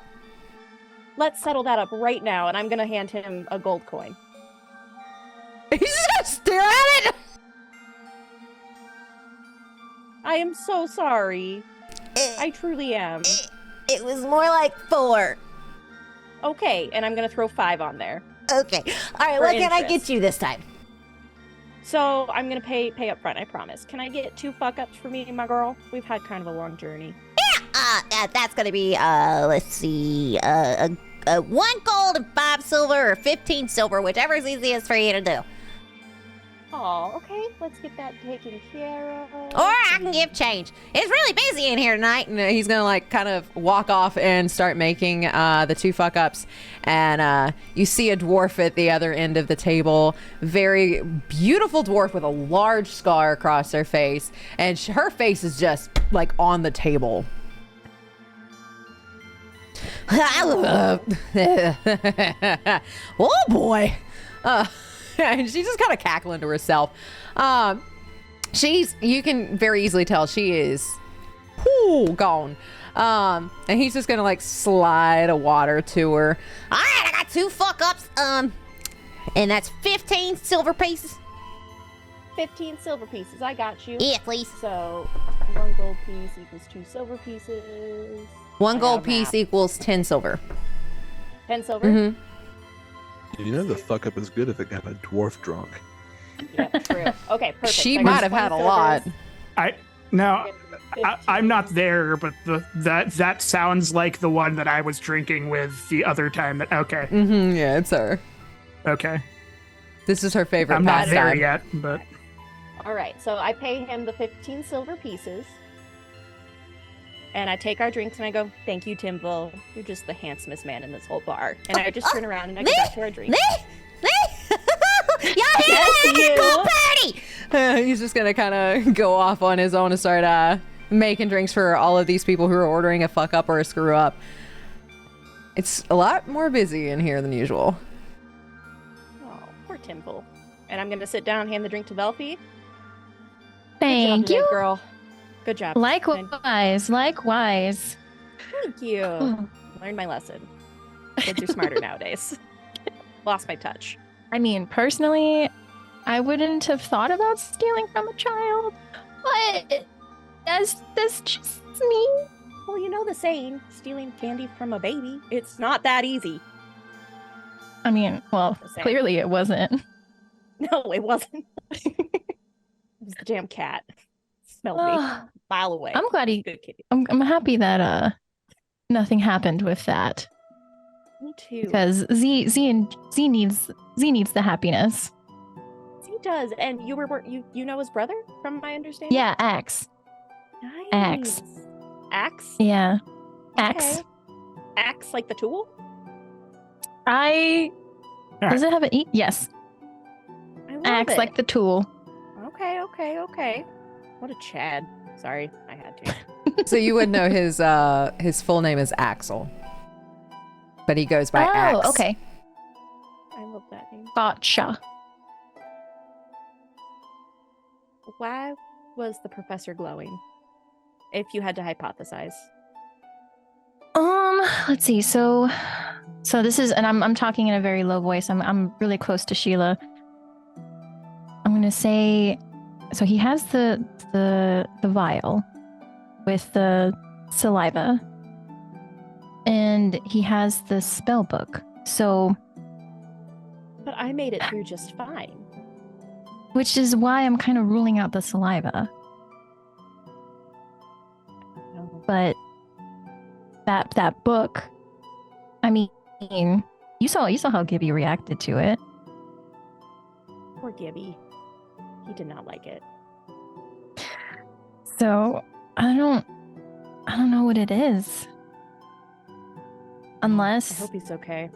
Let's settle that up right now, and I'm gonna hand him a gold coin. He's just gonna stare at it. I am so sorry. I truly am. It was more like 4. Okay, and I'm gonna throw 5 on there. Okay. All right, For what can I interest. get you this time? So I'm gonna pay up front, I promise. Can I get 2 fuck ups for me and my girl? We've had kind of a long journey. That's gonna be, let's see, 1 gold and 5 silver, or 15 silver, whichever is easiest for you to do. Oh, okay. Let's get that taken care of. Or I can give change. It's really busy in here tonight. And he's gonna like kind of walk off and start making the 2 fuck ups. And you see a dwarf at the other end of the table. Very beautiful dwarf with a large scar across her face. And her face is just like on the table. Oh boy. And she's just kind of cackling to herself. You can very easily tell she is gone. And he's just gonna like slide a water to her. All right, I got 2 fuck ups. And that's 15 silver pieces. 15 silver pieces. I got you. Yeah, please. So 1 gold piece equals 2 silver pieces. 1 I gold got piece math. equals 10 silver. 10 silver? Mm-hmm. You know the fuck up is good if it got a dwarf drunk. Yeah, true. Okay, perfect. She I got might have 20 had a lot. silvers. I'm not there, but that sounds like the one that I was drinking with the other time. Okay. Mm-hmm, yeah, it's her. Okay. This is her favorite I'm not there pastime. yet, but All right, so I pay him the 15 silver pieces. And I take our drinks and I go, thank you, Timble. You're just the handsomest man in this whole bar. And I just turn around and I go back to our drinks. Y'all Yes, here you. go party! He's just gonna kind of go off on his own and start making drinks for all of these people who are ordering a fuck up or a screw up. It's a lot more busy in here than usual. Oh, poor Timble. And I'm going to sit down, hand the drink to Velfi. Thank Good job you. today, girl. Good job. Likewise. Thank you. Oh. Learned my lesson. Kids are smarter nowadays. Lost my touch. I mean, personally, I wouldn't have thought about stealing from a child, but that's just me. Well, you know the saying, stealing candy from a baby. It's not that easy. I mean, well, Just saying. clearly it wasn't. No, it wasn't. It was the damn cat. Smelled me a mile away. I'm glad he. Good kitty. I'm happy that nothing happened with that, Me too. because Z needs the happiness. He does, and you know his brother, from my understanding. Yeah, Axe. Nice. Axe. Axe. Yeah, Axe. Okay. Axe, like the tool. Does it have an E? Yes. I love Axe it. like the tool. Okay. What a Chad. Sorry, I had to. So you would know his full name is Axel, but he goes by Axe. Oh, okay. I love that name. Gotcha. Why was the professor glowing? If you had to hypothesize. Let's see. So this is, and I'm talking in a very low voice. I'm really close to Sheila. I'm gonna say, so he has the vial with the saliva, and he has the spell book. So, But I made it through just fine. which is why I'm kind of ruling out the saliva. No. But that book, I mean, you saw how Gibby reacted to it. Poor Gibby. He did not like it. So I don't know what it is. I Unless hope he's okay.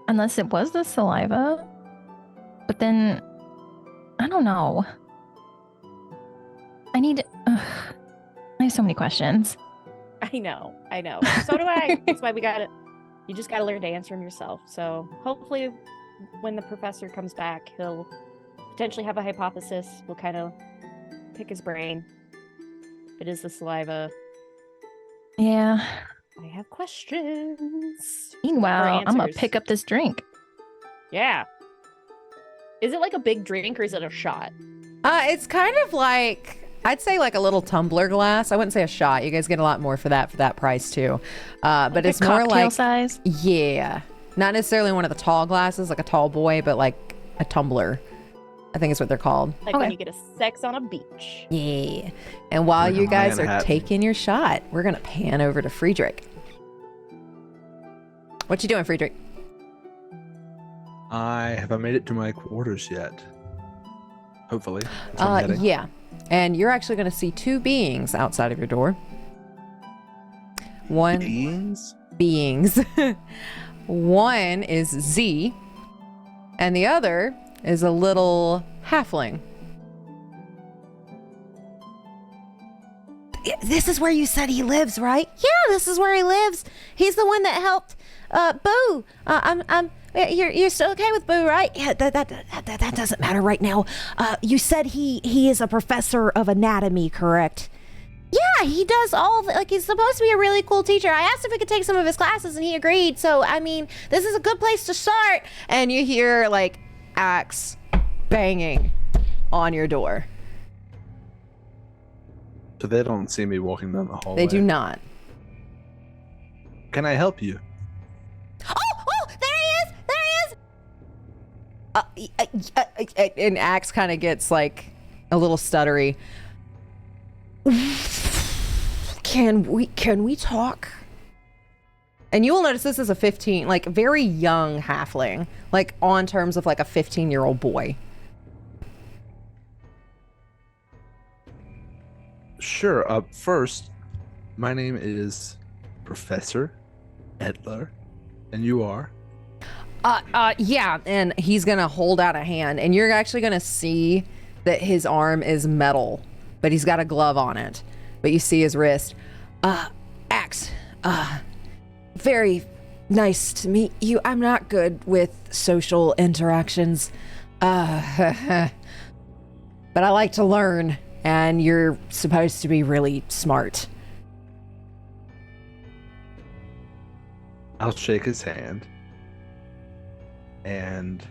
it was the saliva. But then I don't know. I have so many questions. I know. So do I. That's why you just gotta learn to answer them yourself. So hopefully when the professor comes back, he'll potentially have a hypothesis. We'll kind of pick his brain. If it is the saliva, Yeah. I have questions. Meanwhile, I'm gonna answers. pick up this drink. Yeah. Is it like a big drink or is it a shot? It's kind of like, I'd say like a little tumbler glass. I wouldn't say a shot. You guys get a lot more for that price too. But Like it's a more cocktail like, size. yeah, not necessarily one of the tall glasses, like a tall boy, but like a tumbler. I think is what they're called. Like Okay. when you get a sex on a beach. Yeah. And while Like a you guys man are hat. taking your shot, we're gonna pan over to Friedrich. What you doing, Friedrich? Have I made it to my quarters yet? Hopefully. That's where I'm heading. Yeah. And you're actually gonna see two beings outside of your door. One beings. One is Z, and the other is a little halfling. This is where you said he lives, right? Yeah, this is where he lives. He's the one that helped Boo. You're still okay with Boo, right? Yeah, that doesn't matter right now. You said he is a professor of anatomy, correct? Yeah, he does like he's supposed to be a really cool teacher. I asked if we could take some of his classes and he agreed. So, I mean, this is a good place to start. And you hear like axe banging on your door. So they don't see me walking down the hallway. They do not. Can I help you? Oh, there he is. And Axe kind of gets like a little stuttery. Can we talk? And you will notice this is a 15, like very young halfling, like on terms of like a 15-year-old boy. Sure. First, my name is Professor Edler, and you are? Yeah, and he's gonna hold out a hand, and you're actually gonna see that his arm is metal, but he's got a glove on it. But you see his wrist. Axe, very nice to meet you. I'm not good with social interactions, but I like to learn, and you're supposed to be really smart. I'll shake his hand and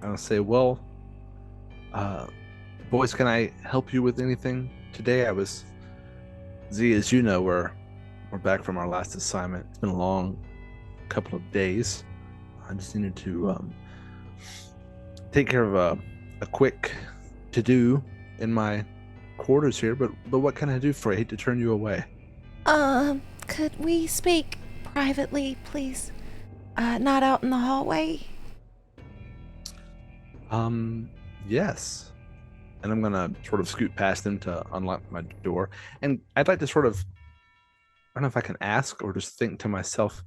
I'll say, well, boys, can I help you with anything today? Z, as you know, we're back from our last assignment. It's been a long couple of days. I just needed to take care of a quick to-do in my quarters here, but what can I do for you? I hate to turn you away. Could we speak privately, please? Not out in the hallway? Yes. And I'm gonna sort of scoot past him to unlock my door. And I'd like to sort of, I don't know if I can ask or just think to myself,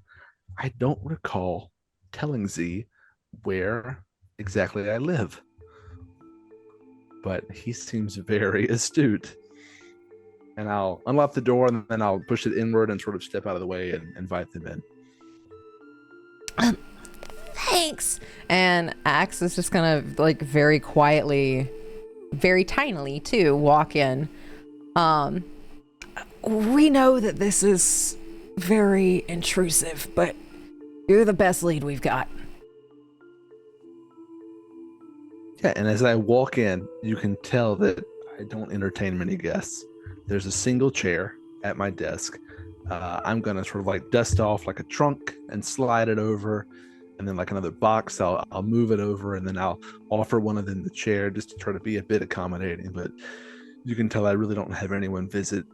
I don't recall telling Z where exactly I live. But he seems very astute. And I'll unlock the door and then I'll push it inward and sort of step out of the way and invite them in. Thanks. And Axe is just gonna like very quietly, very tinily too, walk in. We know that this is very intrusive, but you're the best lead we've got. Yeah, and as I walk in, you can tell that I don't entertain many guests. There's a single chair at my desk. I'm gonna sort of like dust off like a trunk and slide it over, and then like another box, I'll move it over, and then I'll offer one of them the chair just to try to be a bit accommodating. But you can tell I really don't have anyone visit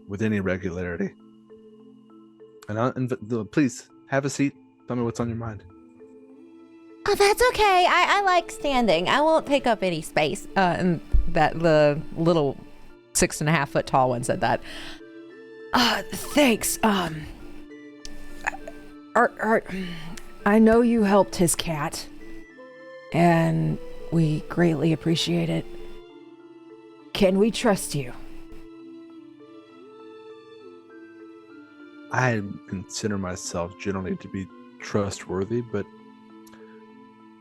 with any regularity. And please have a seat. Tell me what's on your mind. Oh, that's okay. I like standing. I won't take up any space. And that the little 6.5 foot tall one said that. Thanks. I know you helped his cat, and we greatly appreciate it. Can we trust you? I consider myself generally to be trustworthy, but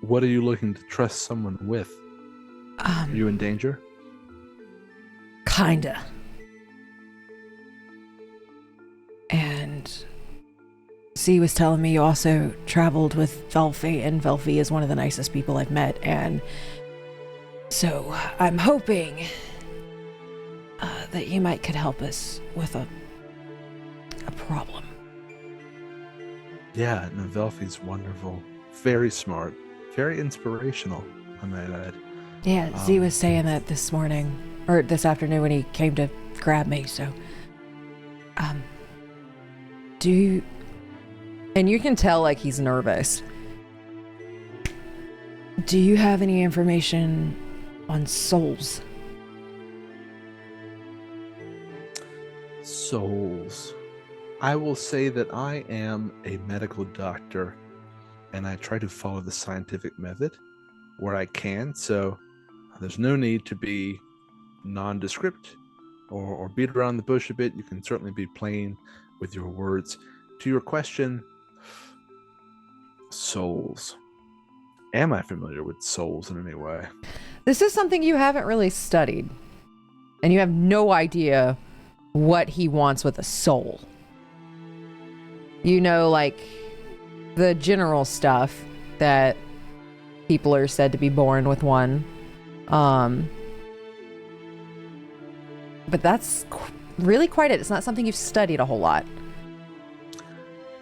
what are you looking to trust someone with? Are you in danger? Kinda. And Z was telling me you also traveled with Velfie, and Velfie is one of the nicest people I've met, and so I'm hoping that you could help us with a problem. Yeah, no, Velfie's wonderful. Very smart. Very inspirational, I might add. Yeah, Z was saying that this morning, or this afternoon when he came to grab me, so... Do you... And you can tell like he's nervous. Do you have any information on souls? Souls. I will say that I am a medical doctor and I try to follow the scientific method where I can, so there's no need to be nondescript or beat around the bush a bit. You can certainly be plain with your words. To your question, souls. Am I familiar with souls in any way? This is something you haven't really studied, and you have no idea what he wants with a soul. You know, like the general stuff that people are said to be born with one. But that's really quite it. It's not something you've studied a whole lot.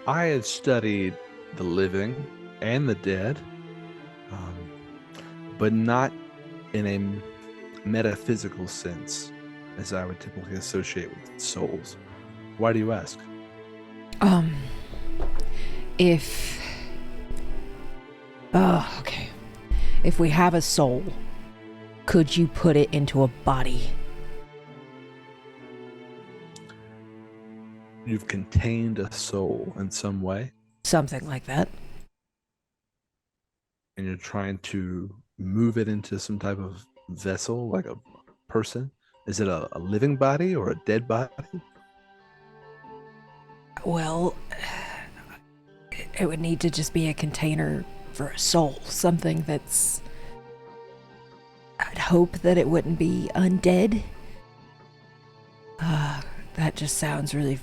I had studied the living and the dead, but not in a metaphysical sense as I would typically associate with souls. Why do you ask? Okay. If we have a soul, could you put it into a body? You've contained a soul in some way, Something like that. and you're trying to move it into some type of vessel, like a person. Is it a living body or a dead body? Well, it would need to just be a container for a soul. Something that's... I'd hope that it wouldn't be undead. That just sounds really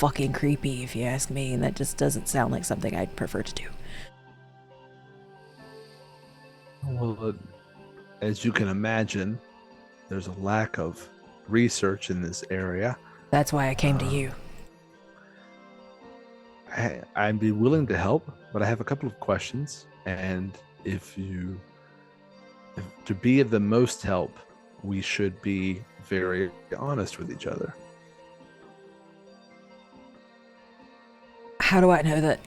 fucking creepy, if you ask me, and that just doesn't sound like something I'd prefer to do. Well, as you can imagine, there's a lack of research in this area. That's why I came to you. I'd be willing to help, but I have a couple of questions. And if to be of the most help, we should be very honest with each other. How do I know that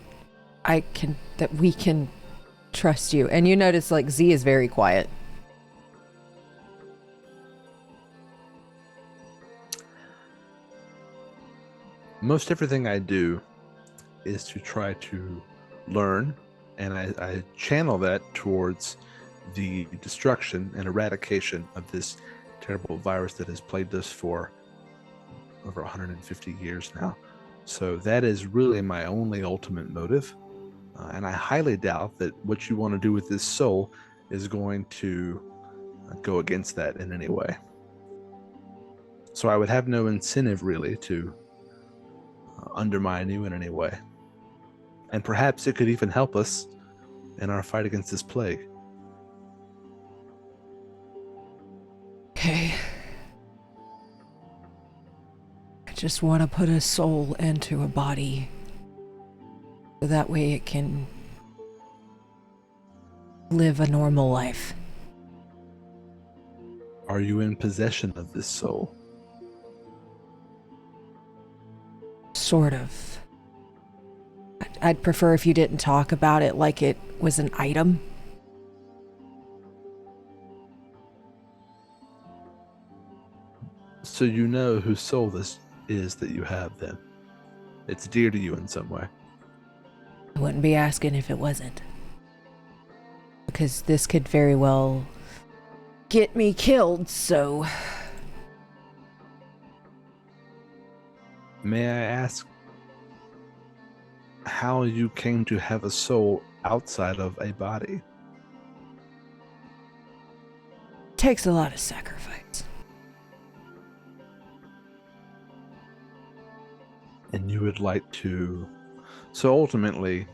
we can trust you? And you notice like Z is very quiet. Most everything I do is to try to learn, and I channel that towards the destruction and eradication of this terrible virus that has plagued us for over 150 years now. So that is really my only ultimate motive. And I highly doubt that what you want to do with this soul is going to go against that in any way. So I would have no incentive really to undermine you in any way. And perhaps it could even help us in our fight against this plague. Okay. I just want to put a soul into a body so that way it can live a normal life. Are you in possession of this soul? Sort of. I'd prefer if you didn't talk about it like it was an item. So you know whose soul this is that you have then. It's dear to you in some way. I wouldn't be asking if it wasn't. Because this could very well get me killed, so... May I ask how you came to have a soul outside of a body? Takes a lot of sacrifice. And you would like to... So ultimately,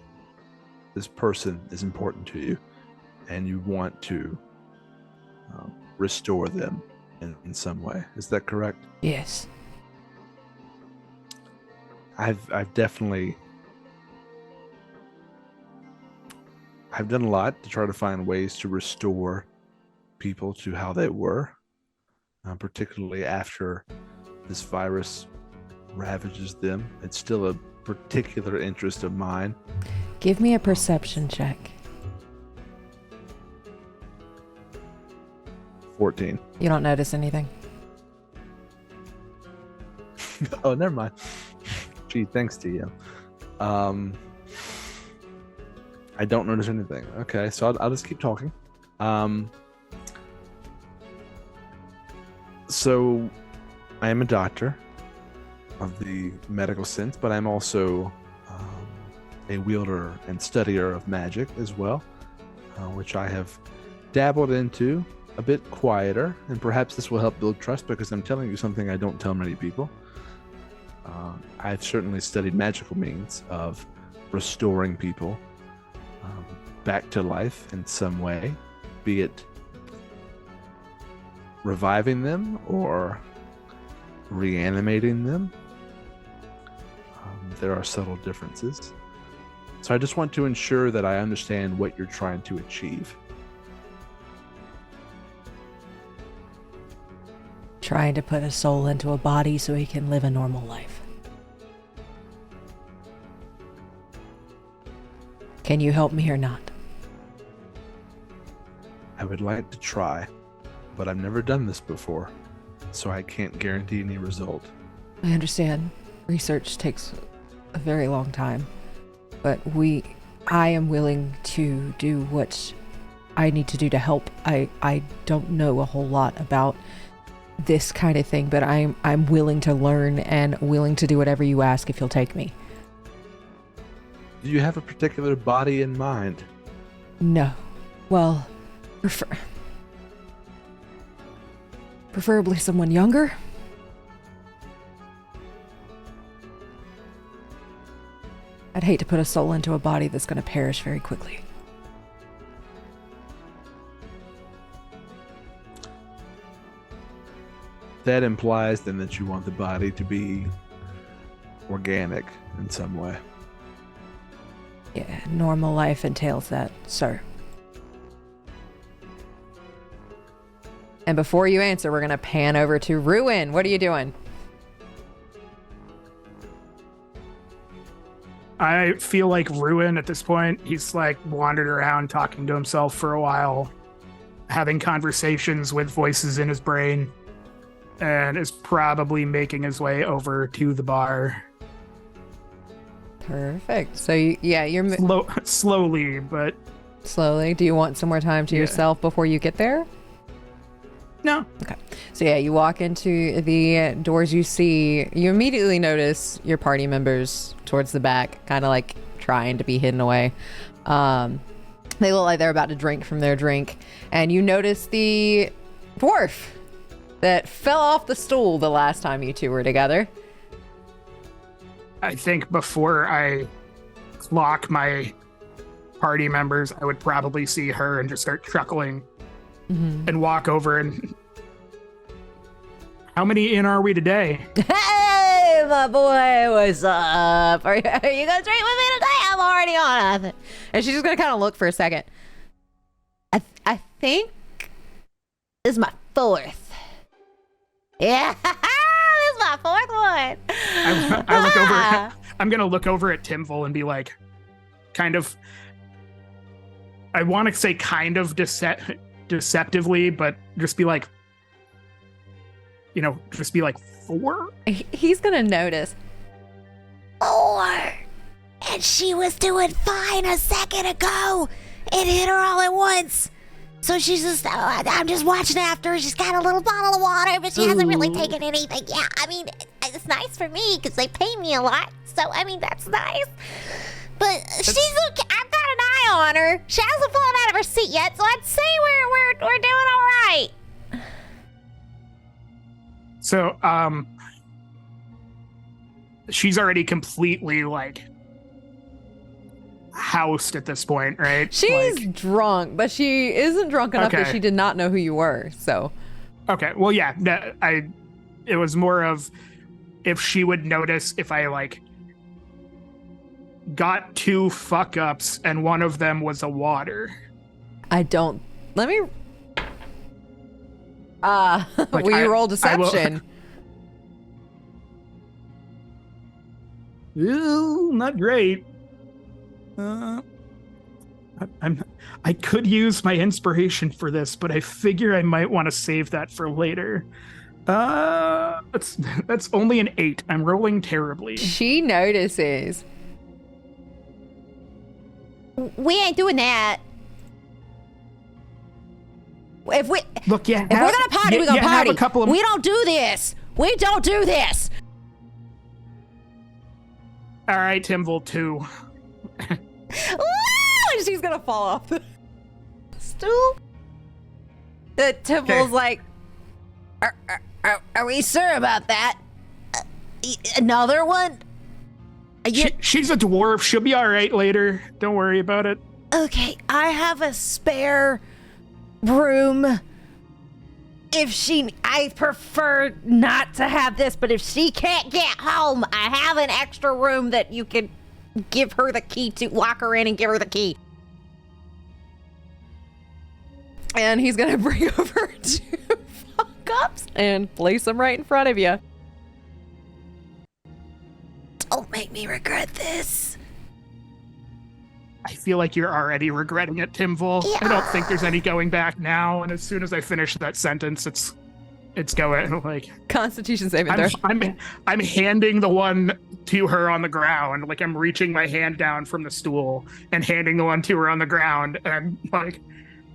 this person is important to you, and you want to restore them in some way. Is that correct? Yes. I've definitely... I've done a lot to try to find ways to restore people to how they were, particularly after this virus ravages them. It's still a particular interest of mine. Give me a perception check. 14. You don't notice anything? Oh, never mind. Gee, thanks to you. I don't notice anything. Okay, so I'll just keep talking. So I am a doctor of the medical sense, but I'm also a wielder and studier of magic as well, which I have dabbled into a bit quieter, and perhaps this will help build trust because I'm telling you something I don't tell many people. I've certainly studied magical means of restoring people back to life in some way, be it reviving them or reanimating them. There are subtle differences. So I just want to ensure that I understand what you're trying to achieve. Trying to put a soul into a body so he can live a normal life. Can you help me or not? I would like to try, but I've never done this before, so I can't guarantee any result. I understand. Research takes a very long time, but I am willing to do what I need to do to help. I don't know a whole lot about this kind of thing, but I'm willing to learn and willing to do whatever you ask if you'll take me. Do you have a particular body in mind? No. Well, preferably someone younger. I'd hate to put a soul into a body that's going to perish very quickly. That implies then that you want the body to be organic in some way. Yeah, normal life entails that, sir. And before you answer, we're going to pan over to Ruin. What are you doing? I feel like Ruin at this point. He's like wandered around talking to himself for a while, having conversations with voices in his brain, and is probably making his way over to the bar. Perfect. So, you're Slowly, but... Slowly. Do you want some more time to yourself before you get there? No. Okay. So, you walk into the doors. You immediately notice your party members towards the back, kind of like trying to be hidden away. They look like they're about to drink from their drink. And you notice the dwarf that fell off the stool the last time you two were together. I think before I clock my party members, I would probably see her and just start chuckling and walk over and... How many in are we today? Hey, my boy, what's up? Are you gonna drink with me today? I'm already on it. And she's just going to kind of look for a second. I think this is my fourth. Yeah, this is my fourth one. I look over. I'm gonna look over at Timvol and be like, kind of. I want to say kind of deceptively, but just be like, just be like 4. He's going to notice. 4. And she was doing fine a second ago. It hit her all at once. So she's just, I'm just watching after her. She's got a little bottle of water, but she hasn't really taken anything. Yeah, I mean, it's nice for me because they pay me a lot. So, I mean, that's nice. But she's okay. I've got an eye on her. She hasn't fallen out of her seat yet, so I'd say we're doing all right. So, she's already completely like housed at this point, right? She's drunk, but she isn't drunk enough that she did not know who you were. So, okay, well, yeah, it was more of if she would notice if I like got 2 fuck ups and one of them was a water. Let me. Will you roll deception? Ooh, not great. I could use my inspiration for this, but I figure I might want to save that for later. That's only an 8. I'm rolling terribly. She notices. We ain't doing that. If we're gonna party, we're gonna party. We don't do this. We don't do this. All right, Timvol 2. And she's gonna fall off the stool. The Timvol's like, are we sure about that? Another one? She's a dwarf. She'll be all right later. Don't worry about it. Okay, I have a spare room. I prefer not to have this, but if she can't get home, I have an extra room that you can give her the key to, lock her in and give her the key. and he's gonna bring over 2 fuck-ups and place them right in front of you. Don't make me regret this. I feel like you're already regretting it, Timvol. Yeah. I don't think there's any going back now. And as soon as I finish that sentence, it's going like Constitution saving throw. I'm handing the one to her on the ground. Like I'm reaching my hand down from the stool and handing the one to her on the ground, and I'm like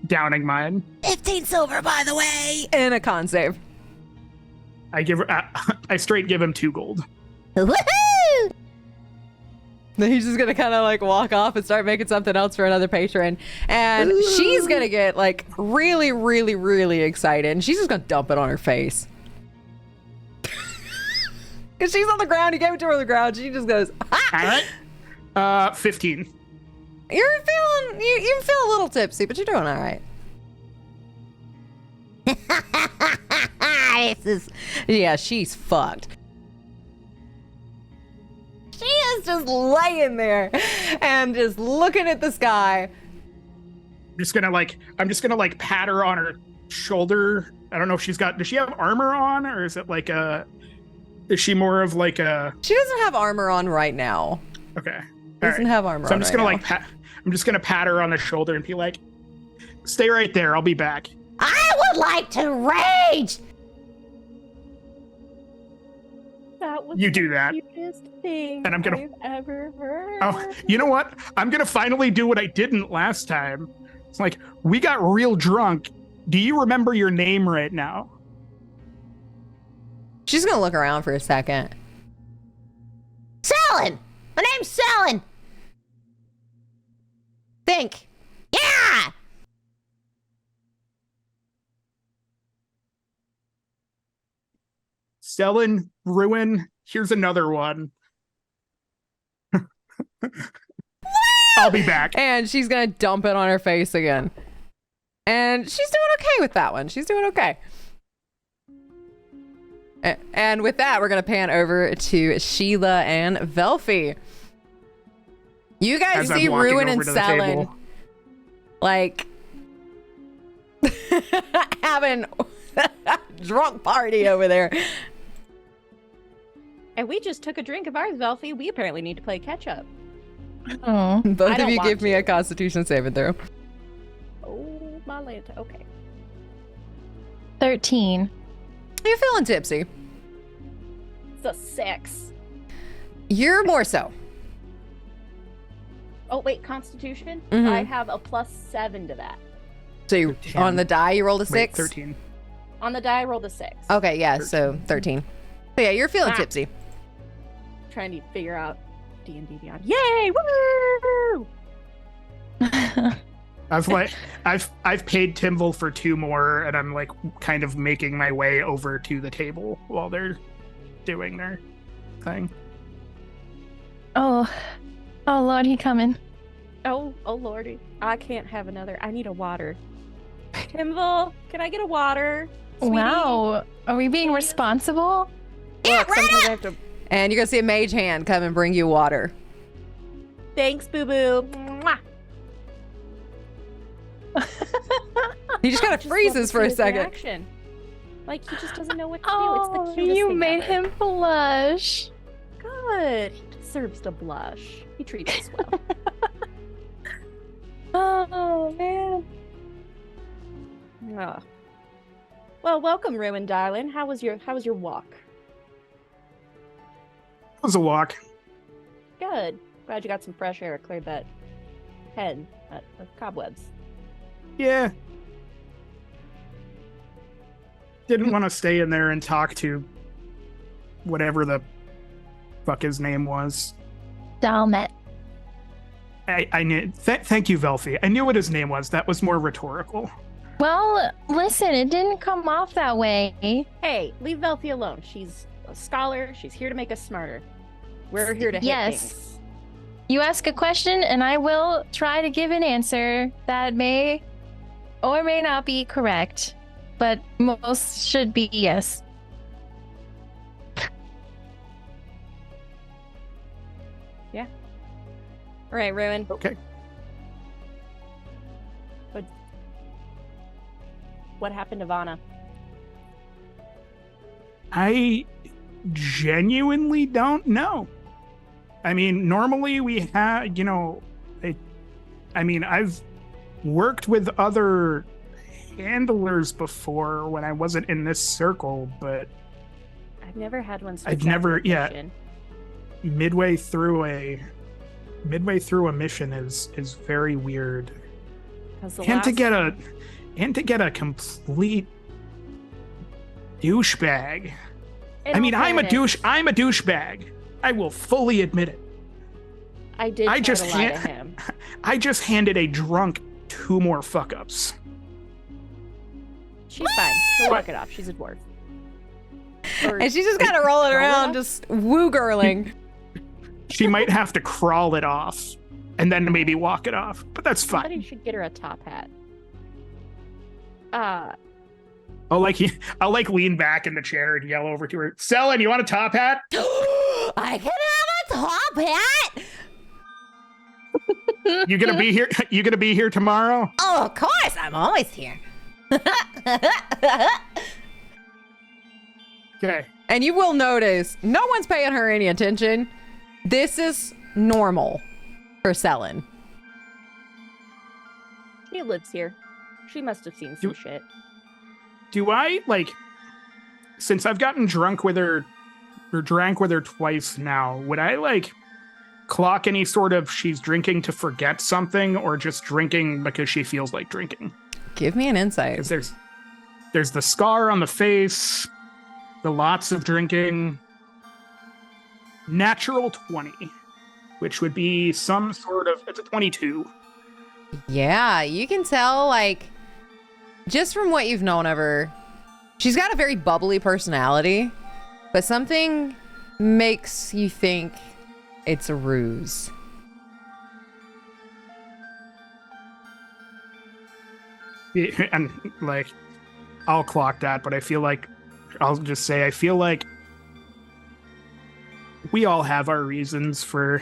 downing mine. 15 silver, by the way. And a con save. I straight give him 2 gold. Woohoo! Then he's just gonna kind of like walk off and start making something else for another patron, and she's gonna get like really, really, really excited, and she's just gonna dump it on her face. Because she's on the ground, he gave it to her on the ground, she just goes, All right. 15. You're feeling you feel a little tipsy, but you're doing all right. Yeah, she's fucked. She is just laying there and just looking at the sky. I'm just gonna pat her on her shoulder. I don't know if does she have armor on, or is it is she more of like a? She doesn't have armor on right now. Okay. Doesn't have armor on. So I'm just gonna pat her on the shoulder and be like, "Stay right there. I'll be back." I would like to rage. That was You do the that. cutest thing And I'm gonna- I've ever heard. Oh, you know what? I'm gonna finally do what I didn't last time. It's like, we got real drunk. Do you remember your name right now? She's gonna look around for a second. Selin. My name's Selin. Think. Yeah. Stellan, Ruin, here's another one. I'll be back. And she's gonna dump it on her face again. And she's doing okay with that one. She's doing okay. And with that, we're gonna pan over to Sheila and Velfie. You guys As I'm see walking Ruin and over to the Selin table. like having drunk party over there. And we just took a drink of ours, Velfie. We apparently need to play catch up. Oh. Both I of don't you want give me to. a Constitution saving throw. Oh, my Lanta. Okay. 13. You're feeling tipsy. It's a 6. You're more so. Oh, wait, Constitution? Mhm. I have a +7 to that. So you, 10. on the die, you rolled a Wait, 6? 13. On the die, I rolled a 6. Okay, yeah, so 13. So yeah, you're feeling Ah. tipsy. Trying to figure out D&D Beyond. Yay! Woo! I've paid Timble for 2 more, and I'm like kind of making my way over to the table while they're doing their thing. Oh Lord, he coming. Oh lordy. I can't have another. I need a water. Timble, can I get a water? Sweetie? Wow, are we being responsible? Look, sometimes I have to. And you're gonna see a mage hand come and bring you water. Thanks, boo boo. Mwah. He just kind of Just love to freezes see for a his second. reaction. Like he just doesn't know what to do. Oh, It's the cutest you thing made ever. him blush. Good. He deserves to blush. He treats us well. Oh man. Ah. Well, welcome, Ruin, darling. How was your walk? It was a walk. Good. Glad you got some fresh air. Cleared that head of cobwebs. Yeah. Didn't want to stay in there and talk to whatever the fuck his name was. Dalmet. I knew. Thank you, Velfie. I knew what his name was. That was more rhetorical. Well, listen, it didn't come off that way. Hey, leave Velfie alone. She's a scholar. She's here to make us smarter. We're here to hit Yes. things. You ask a question, and I will try to give an answer that may or may not be correct, but most should be yes. All right, Ruin. Okay. What happened to Vanna? I genuinely don't know. I mean, normally we have, I've worked with other handlers before when I wasn't in this circle, but I've never had one. I've never- yeah. midway through a mission is very weird. And to get a complete douchebag. I'm a douchebag. I will fully admit it. I did. I try just to lie to can't- him. I just handed a drunk 2 more fuck ups. She's fine. She'll walk it off. She's a dwarf. Or- And she's just kind of rolling Roll it around, up? just woo girling. She might have to crawl it off and then maybe walk it off, but that's Somebody fine. should get her a top hat. I'll lean back in the chair and yell over to her, Selen, you want a top hat? I can have a top hat. You gonna be here? You gonna be here tomorrow? Oh, of course, I'm always here. Okay. And you will notice no one's paying her any attention. This is normal for Selen. She lives here. She must have seen some shit. Do I, since I've gotten drunk with her, or drank with her twice now, would I, clock any sort of she's drinking to forget something or just drinking because she feels like drinking? Give me an insight. 'Cause there's the scar on the face, the lots of drinking. Natural 20, which would be some sort of, it's a 22. Yeah, you can tell, just from what you've known of her, she's got a very bubbly personality, but something makes you think it's a ruse. And, I'll clock that, but I'll just say, I feel like we all have our reasons for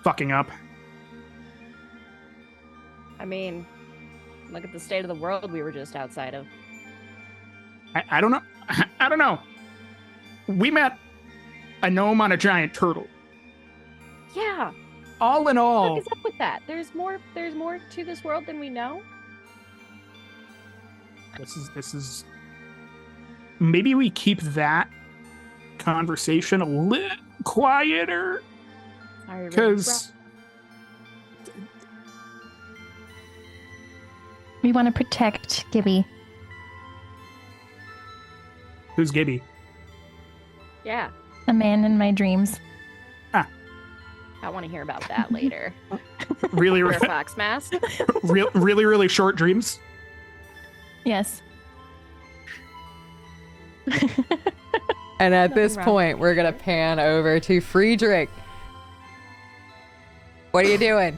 fucking up. I mean, look at the state of the world we were just outside of. I don't know. I don't know. We met a gnome on a giant turtle. Yeah. All in all, What is up with that? There's more to this world than we know. this is maybe we keep that conversation a little quieter, Sorry, because We want to protect Gibby. who's Gibby? Yeah, A man in my dreams. I want to hear about that later. Really, Wear a fox mask. really short dreams. Yes. And at this Nothing wrong. point, we're going to pan over to Friedrich. What are you doing?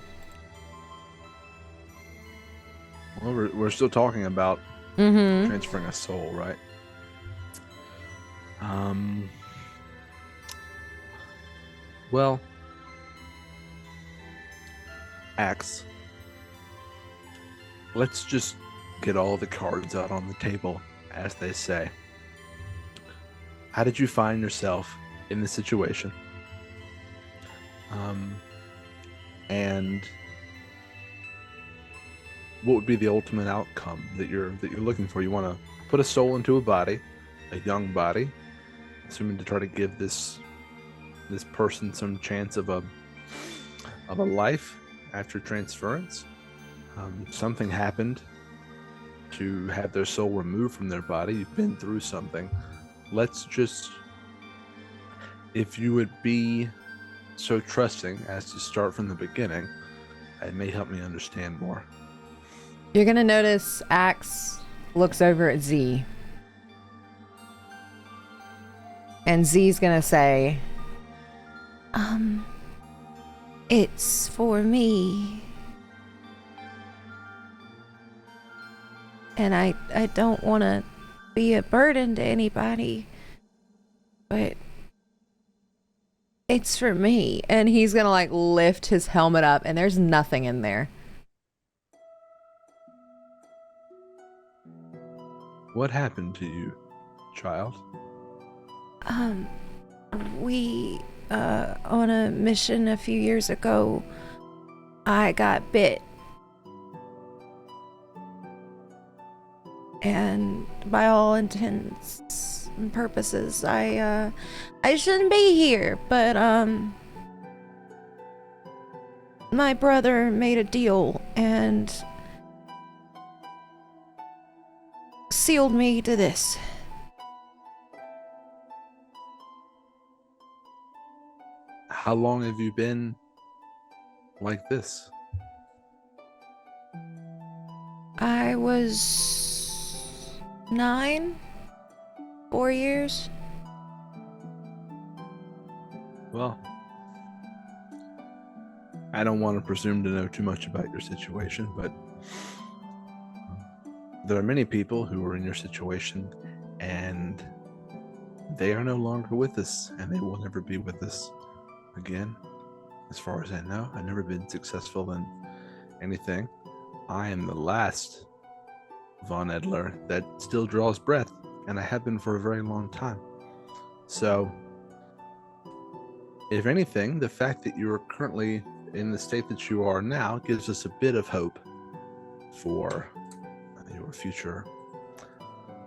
Well, we're still talking about Mm-hmm. transferring a soul, right? Well, Axe. Let's just get all the cards out on the table, as they say. How did you find yourself in this situation? And what would be the ultimate outcome that you're looking for? You want to put a soul into a body, a young body, assuming to try to give this person some chance of a life after transference. Something happened to have their soul removed from their body. You've been through something. Let's just, if you would be so trusting as to start from the beginning, it may help me understand more. You're going to notice Axe looks over at Z. And Z's going to say, It's for me. And I don't want to be a burden to anybody, but it's for me. and he's going to lift his helmet up, and there's nothing in there. What happened to you, child? We, on a mission a few years ago, I got bit. And by all intents and purposes, I shouldn't be here, but, my brother made a deal and sealed me to this. How long have you been like this? I was 9, 4 years. Well, I don't want to presume to know too much about your situation, but there are many people who are in your situation, and they are no longer with us, and they will never be with us again. As far as I know, I've never been successful in anything. I am the last Von Edler that still draws breath, and I have been for a very long time. So, if anything, the fact that you're currently in the state that you are now gives us a bit of hope for your future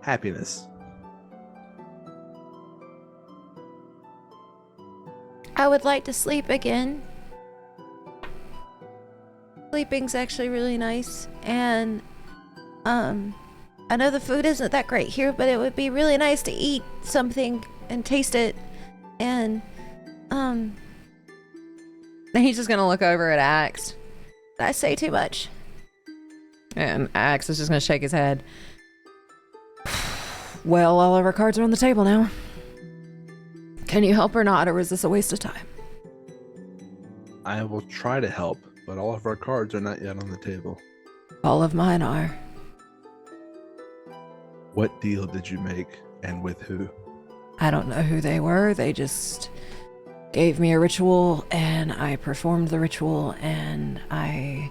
happiness. I would like to sleep again. Sleeping's actually really nice, and I know the food isn't that great here, but it would be really nice to eat something and taste it, and Then he's just gonna look over at Axe. did I say too much? And Axe is just gonna shake his head. Well, all of our cards are on the table now. Can you help or not, or is this a waste of time? I will try to help, but all of our cards are not yet on the table. All of mine are. What deal did you make, and with who? I don't know who they were. They just gave me a ritual, and I performed the ritual, and I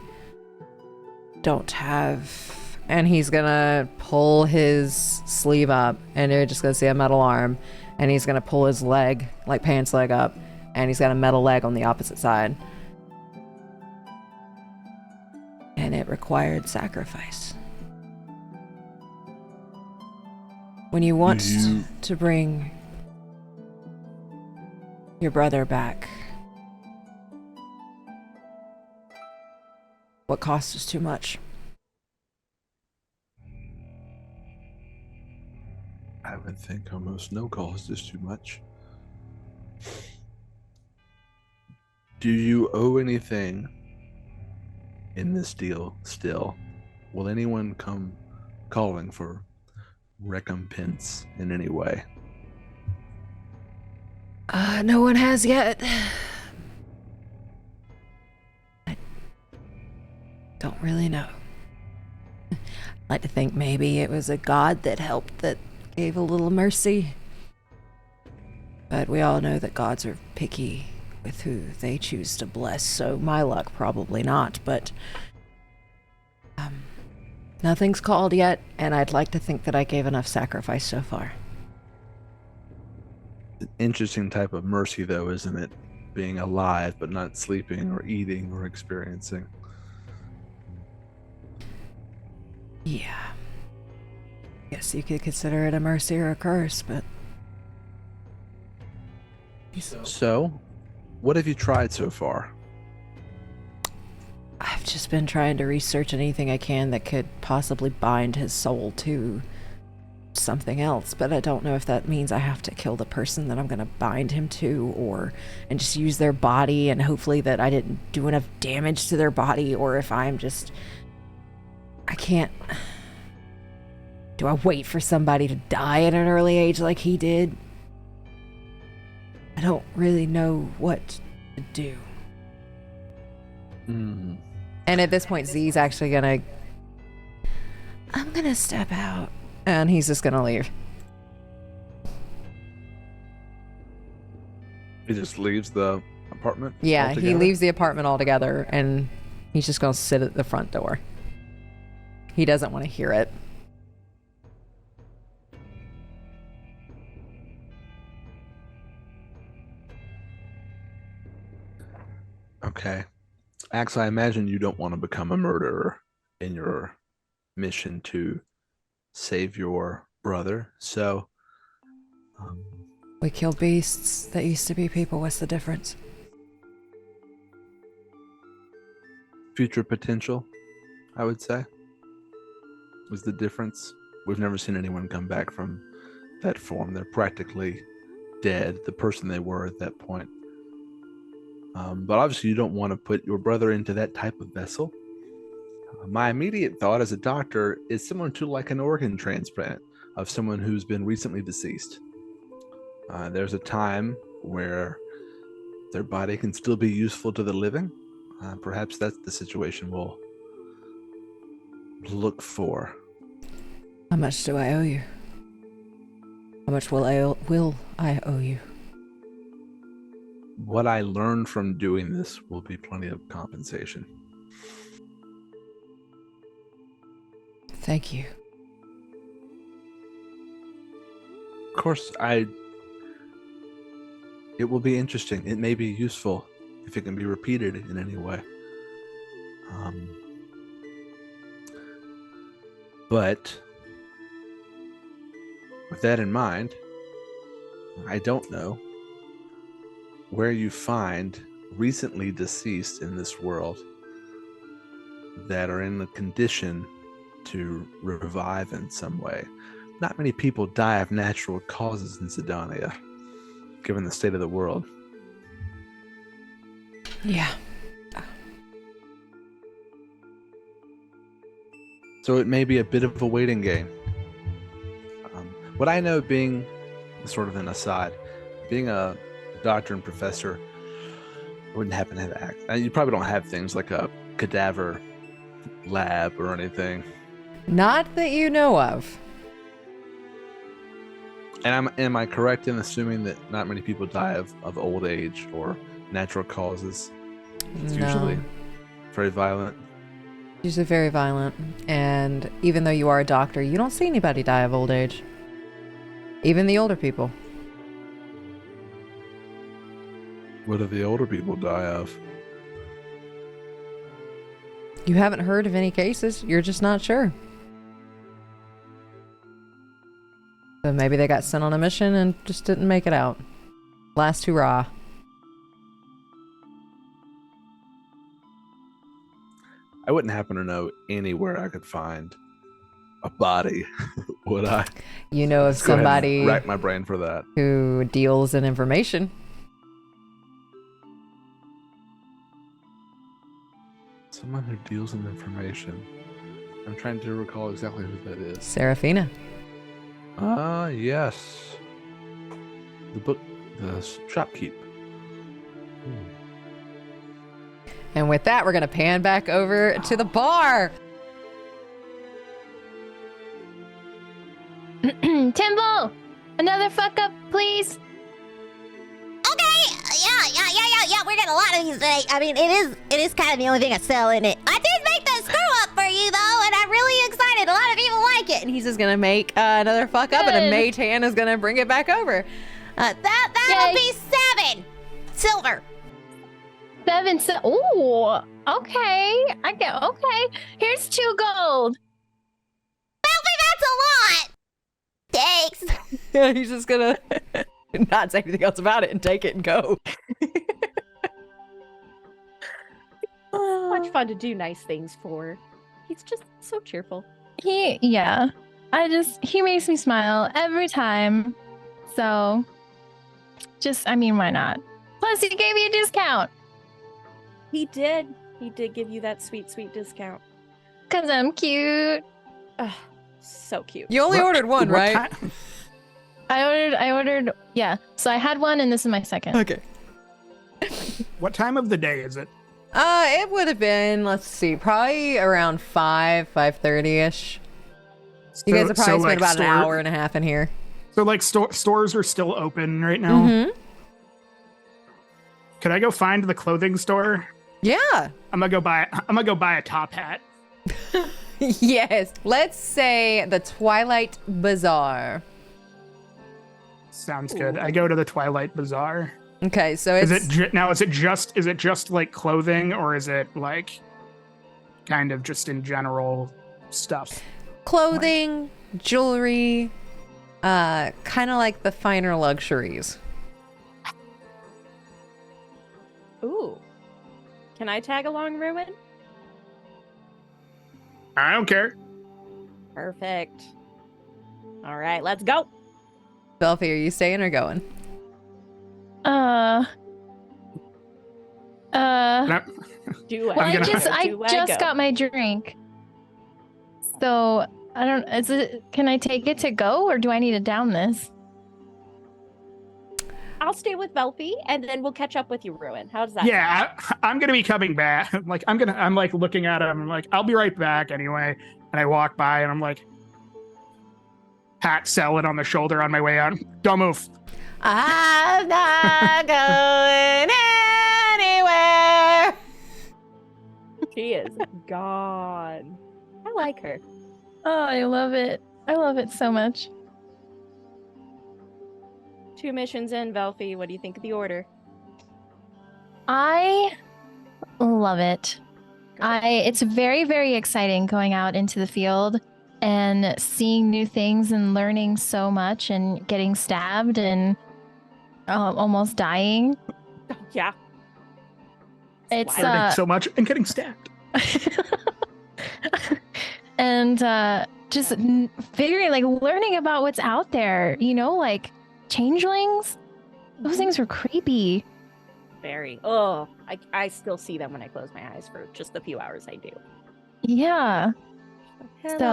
don't have... And he's gonna pull his sleeve up, and you're just gonna see a metal arm, and he's gonna pull his leg, like pants leg up, and he's got a metal leg on the opposite side. And it required sacrifice. When you want to bring your brother back, what cost is too much? I would think almost no cost is too much. Do you owe anything in this deal still? Will anyone come calling for recompense in any way? No one has yet. I don't really know. I'd like to think maybe it was a god that helped, that gave a little mercy. But we all know that gods are picky with who they choose to bless, so my luck probably not, but nothing's called yet, and I'd like to think that I gave enough sacrifice so far. An interesting type of mercy, though, isn't it? Being alive but not sleeping or eating or experiencing. Yeah. Guess you could consider it a mercy or a curse, but... So, what have you tried so far? I've just been trying to research anything I can that could possibly bind his soul to something else, but I don't know if that means I have to kill the person that I'm going to bind him to, and just use their body, and hopefully that I didn't do enough damage to their body, or if I'm just... I can't... Do I wait for somebody to die at an early age like he did? I don't really know what to do. And at this point, Z's actually gonna... I'm gonna step out. And he's just gonna leave. He just leaves the apartment? Yeah, altogether? he leaves the apartment altogether, and he's just gonna sit at the front door. He doesn't want to hear it. Okay. Ax, I imagine you don't want to become a murderer in your mission to save your brother, so... We kill beasts that used to be people. What's the difference? Future potential, I would say, was the difference. We've never seen anyone come back from that form. They're practically dead, the person they were at that point. But obviously you don't want to put your brother into that type of vessel. My immediate thought as a doctor is similar to like an organ transplant of someone who's been recently deceased. There's a time where their body can still be useful to the living. Perhaps that's the situation we'll look for. How much do I owe you? How much will I owe you? What I learned from doing this will be plenty of compensation. Thank you. Of course, it will be interesting. It may be useful if it can be repeated in any way. But with that in mind, I don't know where you find recently deceased in this world that are in a condition to revive in some way. Not many people die of natural causes in Sydonea, given the state of the world. Yeah. So it may be a bit of a waiting game. What I know, being sort of an aside, being a doctor and professor, I wouldn't happen to have you probably don't have things like a cadaver lab or anything. Not that you know of. And am I correct in assuming that not many people die of old age or natural causes? It's usually very violent. Usually very violent. And even though you are a doctor, you don't see anybody die of old age. Even the older people. What do the older people die of? You haven't heard of any cases. You're just not sure. So maybe they got sent on a mission and just didn't make it out. Last hurrah. I wouldn't happen to know anywhere I could find a body, would I? You know of Let's go ahead and somebody rack my brain for that. who deals in information. Someone who deals in information. I'm trying to recall exactly who that is. Serafina. Ah, yes. The shopkeep. And with that, we're going to pan back over to the bar. Timbo, another fuck up, please. Okay, yeah. We're getting a lot of these today. I mean, it is kind of the only thing I sell, isn't it? I did make the screw up for you though, and I'm really excited. A lot of people like it. And he's just going to make another fuck up, and a mage hand is going to bring it back over. That'll be 7 silver. 7. Ooh, okay. Okay. Here's 2 gold. That's a lot. Thanks. Yeah, he's just going to not say anything else about it and take it and go. Much fun to do nice things for. He's just so cheerful. He makes me smile every time. So, why not? Plus, he gave me a discount. He did. He did give you that sweet, sweet discount. 'Cause I'm cute. Ugh, so cute. You only ordered one, right? I ordered, yeah. So I had one and this is my second. Okay. What time of the day is it? It would have been, let's see, probably around 5:30ish. You guys have probably spent about an hour and a half in here. So like stores are still open right now. Mm-hmm. Could I go find the clothing store? Yeah. I'm gonna go buy a top hat. Yes. Let's say the Twilight Bazaar. Sounds good. I go to the Twilight Bazaar. Okay, so it's Is it just like clothing, or is it like kind of just in general stuff? clothing, jewelry, kind of like the finer luxuries. Ooh. Can I tag along, Ruin? I don't care. Perfect. All right, let's go. Belfie, are you staying or going? Do Well, I I go? just got my drink. So I don't. Can I take it to go, or do I need to down this? I'll stay with Velpy, and then we'll catch up with you, Ruin. How does that? Yeah, I'm gonna be coming back. Like I'm like looking at him. I'm like, I'll be right back anyway. And I walk by, and I'm like, pat Salad on the shoulder on my way out. Don't move. I'm not going anywhere. She is gone. I like her. Oh, I love it. I love it so much. 2 missions in, Velpy. What do you think of the order? I love it. It's very, very exciting going out into the field and seeing new things and learning so much and getting stabbed and almost dying. Oh, yeah. It's Learning so much and getting stabbed. and just figuring, like, learning about what's out there, you know, like changelings. Those things were creepy. Very. Oh, I still see them when I close my eyes for just the few hours I do. Yeah. Hello. So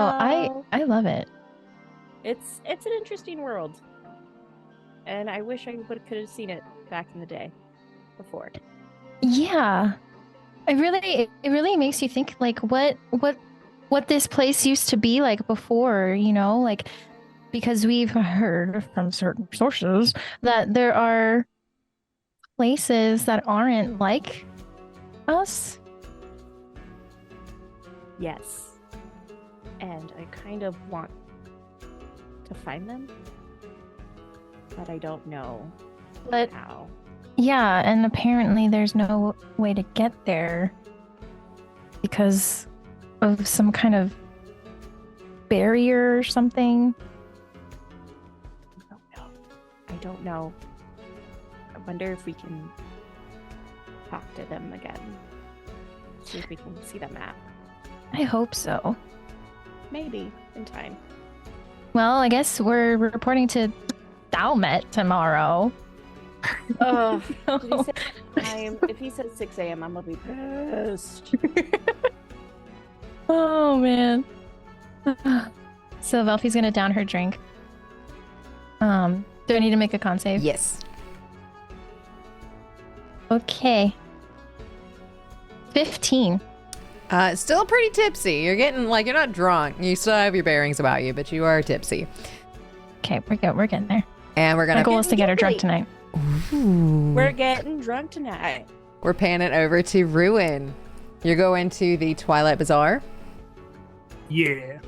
I love it. It's an interesting world, and I wish I could have seen it back in the day, before. Yeah. It really makes you think, like, what this place used to be like before, you know, like, because we've heard from certain sources that there are places that aren't like us. Yes. And I kind of want to find them, but I don't know But how. yeah, and apparently there's no way to get there because of some kind of barrier or something. I don't know. I wonder if we can talk to them again. See if we can see the map. I hope so. Maybe in time. Well, I guess we're reporting to Dalmet tomorrow. Oh, did he say time? If he says 6 a.m., I'm gonna be pissed. Oh man. So Velpy's gonna down her drink. Do I need to make a con save? Yes. Okay. 15. Still pretty tipsy. You're getting, like, you're not drunk. You still have your bearings about you, but you are tipsy. Okay, we're getting there. And we're My gonna goal is to get her drunk giggly. tonight. We're getting drunk tonight. we're panning over to Ruin. You're going to the Twilight Bazaar. Yeah.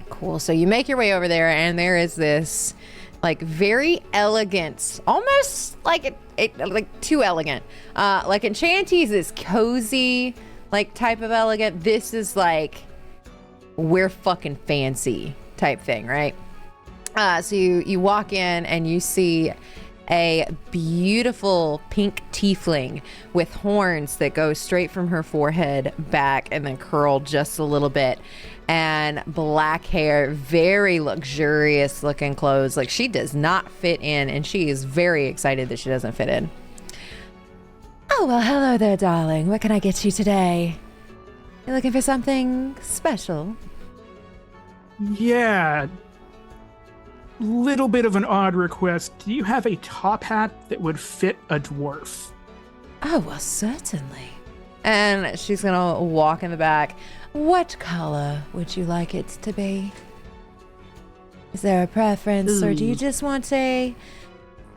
Cool. So you make your way over there, and there is this, like, very elegant, almost like like too elegant. Like Enchanties is cozy, like, type of elegant. This is like, we're fucking fancy type thing, right? So you walk in and you see a beautiful pink tiefling with horns that go straight from her forehead back and then curl just a little bit, and black hair, very luxurious looking clothes. Like, she does not fit in, and she is very excited that she doesn't fit in. Oh, well, hello there, darling. What can I get you today? You looking for something special? Yeah. Little bit of an odd request. Do you have a top hat that would fit a dwarf? Oh, well, certainly. And she's gonna walk in the back. What color would you like it to be? Is there a preference, or do you just want a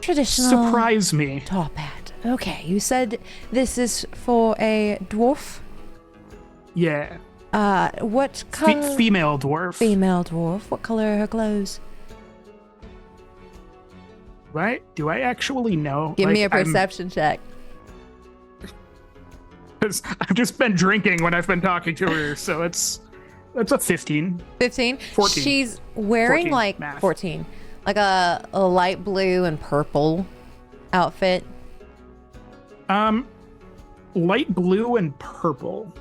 traditional Surprise me. top hat? Okay, you said this is for a dwarf? Yeah. What color? Female dwarf. Female dwarf. What color are her clothes? Right? Do I actually know? Give me a I'm- perception check. 'cause I've just been drinking when I've been talking to her, so that's a 15. 15? 14. She's wearing 14, like math. 14. Like a light blue and purple outfit. Light blue and purple.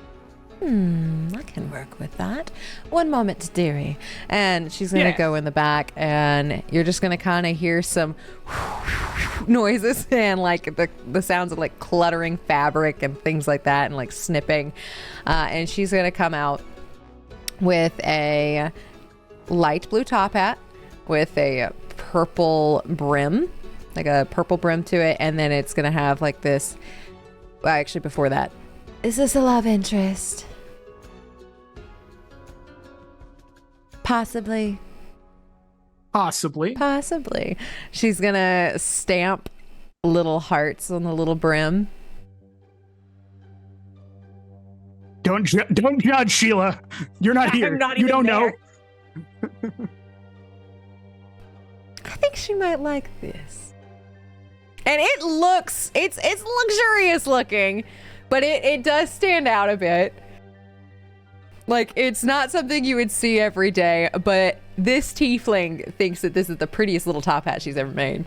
I can work with that. One moment, dearie. And she's going to Yeah. go in the back, and you're just going to kind of hear some noises and like the sounds of like cluttering fabric and things like that, and like snipping. And she's going to come out with a light blue top hat with a purple brim like a purple brim to it, and then it's gonna have like this. Well, actually, before that, Is this a love interest? Possibly. Possibly. She's gonna stamp little hearts on the little brim. Don't judge, Sheila. You're not here. I'm not you even don't know. there. I think she might like this. And it's luxurious looking, but it does stand out a bit. Like, it's not something you would see every day, but this tiefling thinks that this is the prettiest little top hat she's ever made.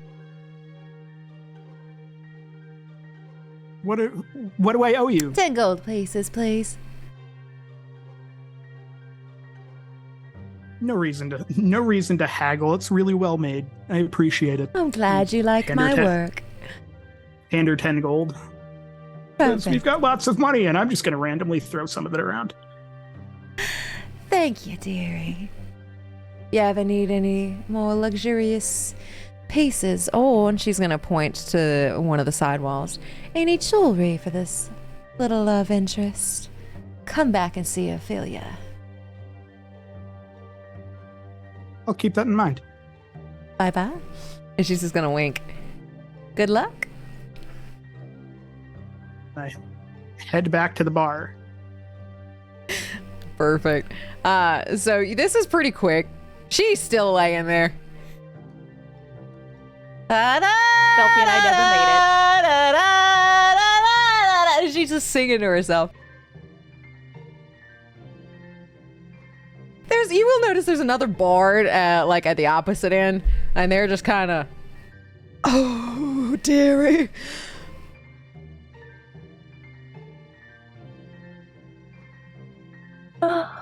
What do I owe you? 10 gold pieces, please. No reason to haggle. It's really well made. I appreciate it. I'm glad you like my work. Hand her 10 gold. Because Perfect. we've got lots of money, and I'm just going to randomly throw some of it around. Thank you, dearie. You ever need any more luxurious pieces? Oh, and she's gonna point to one of the side walls. Any jewelry for this little love interest? Come back and see Ophelia. I'll keep that in mind. Bye-bye. And she's just gonna wink. Good luck. I head back to the bar. Perfect. So this is pretty quick. She's still laying there. Belfie and I never made it. She's just singing to herself. You will notice there's another bard like at the opposite end, and they're just kind of, oh dearie.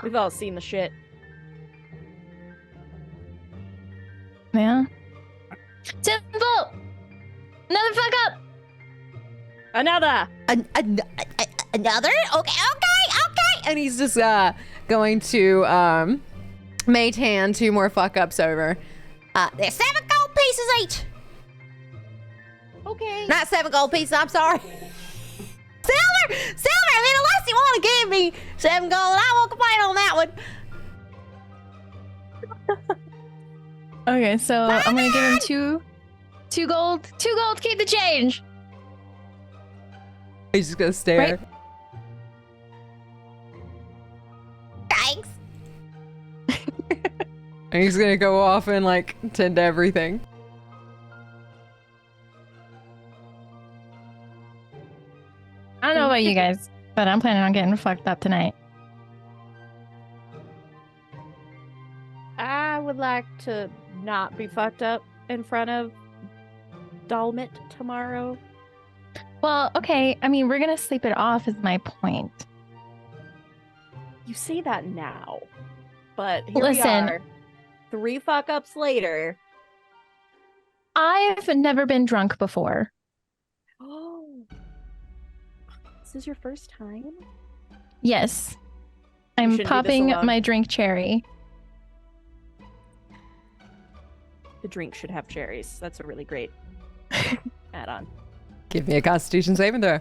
We've all seen the shit. Yeah. Simple! Another fuck up! Another! Another? Okay. And he's just going to mage hand 2 more fuck ups over. There's 7 gold pieces each. Okay. Not 7 gold pieces, I'm sorry. Silver! I mean, unless you want to give me 7 gold, I won't complain on that one. Okay, so I'm gonna give him two gold, keep the change. He's just gonna stare. Right. Thanks. And he's gonna go off and like tend to everything. I don't know about you guys, but I'm planning on getting fucked up tonight. I would like to not be fucked up in front of Dalmit tomorrow. Well, okay, I mean, we're gonna sleep it off is my point. You say that now, but here Listen. we are, 3 fuck ups later. I've never been drunk before. Oh, this is your first time? Yes. You I'm shouldn't do this popping alone. my drink cherry. The drink should have cherries. That's a really great add-on. Give me a Constitution saving throw.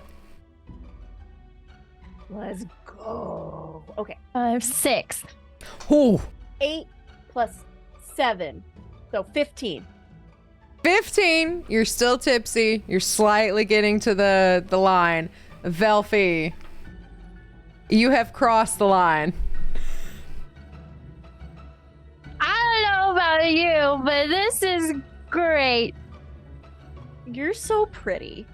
Let's go. Okay, 6. Ooh, 8 plus 7, so 15. 15. You're still tipsy. You're slightly getting to the line. Velfie, you have crossed the line. I don't know about you, but this is great. You're so pretty.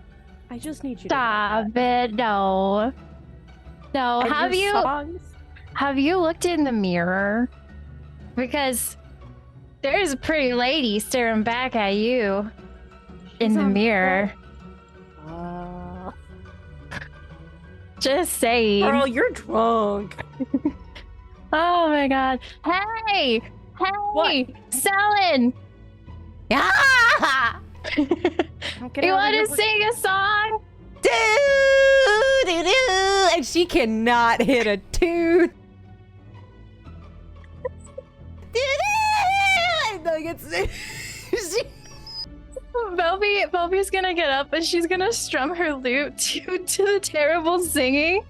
I just need you Stop to know it. No. No, that. And have your you songs? have you looked in the mirror? Because there's a pretty lady staring back at you in She's the on mirror. Just saying. Girl, you're drunk. Oh my god. Hey! What? Selin! Yeah. Get You over want here to with- sing a song? Do. And she cannot hit a tune. And like it's Velvet Phoebe's gonna get up and she's gonna strum her lute to the terrible singing.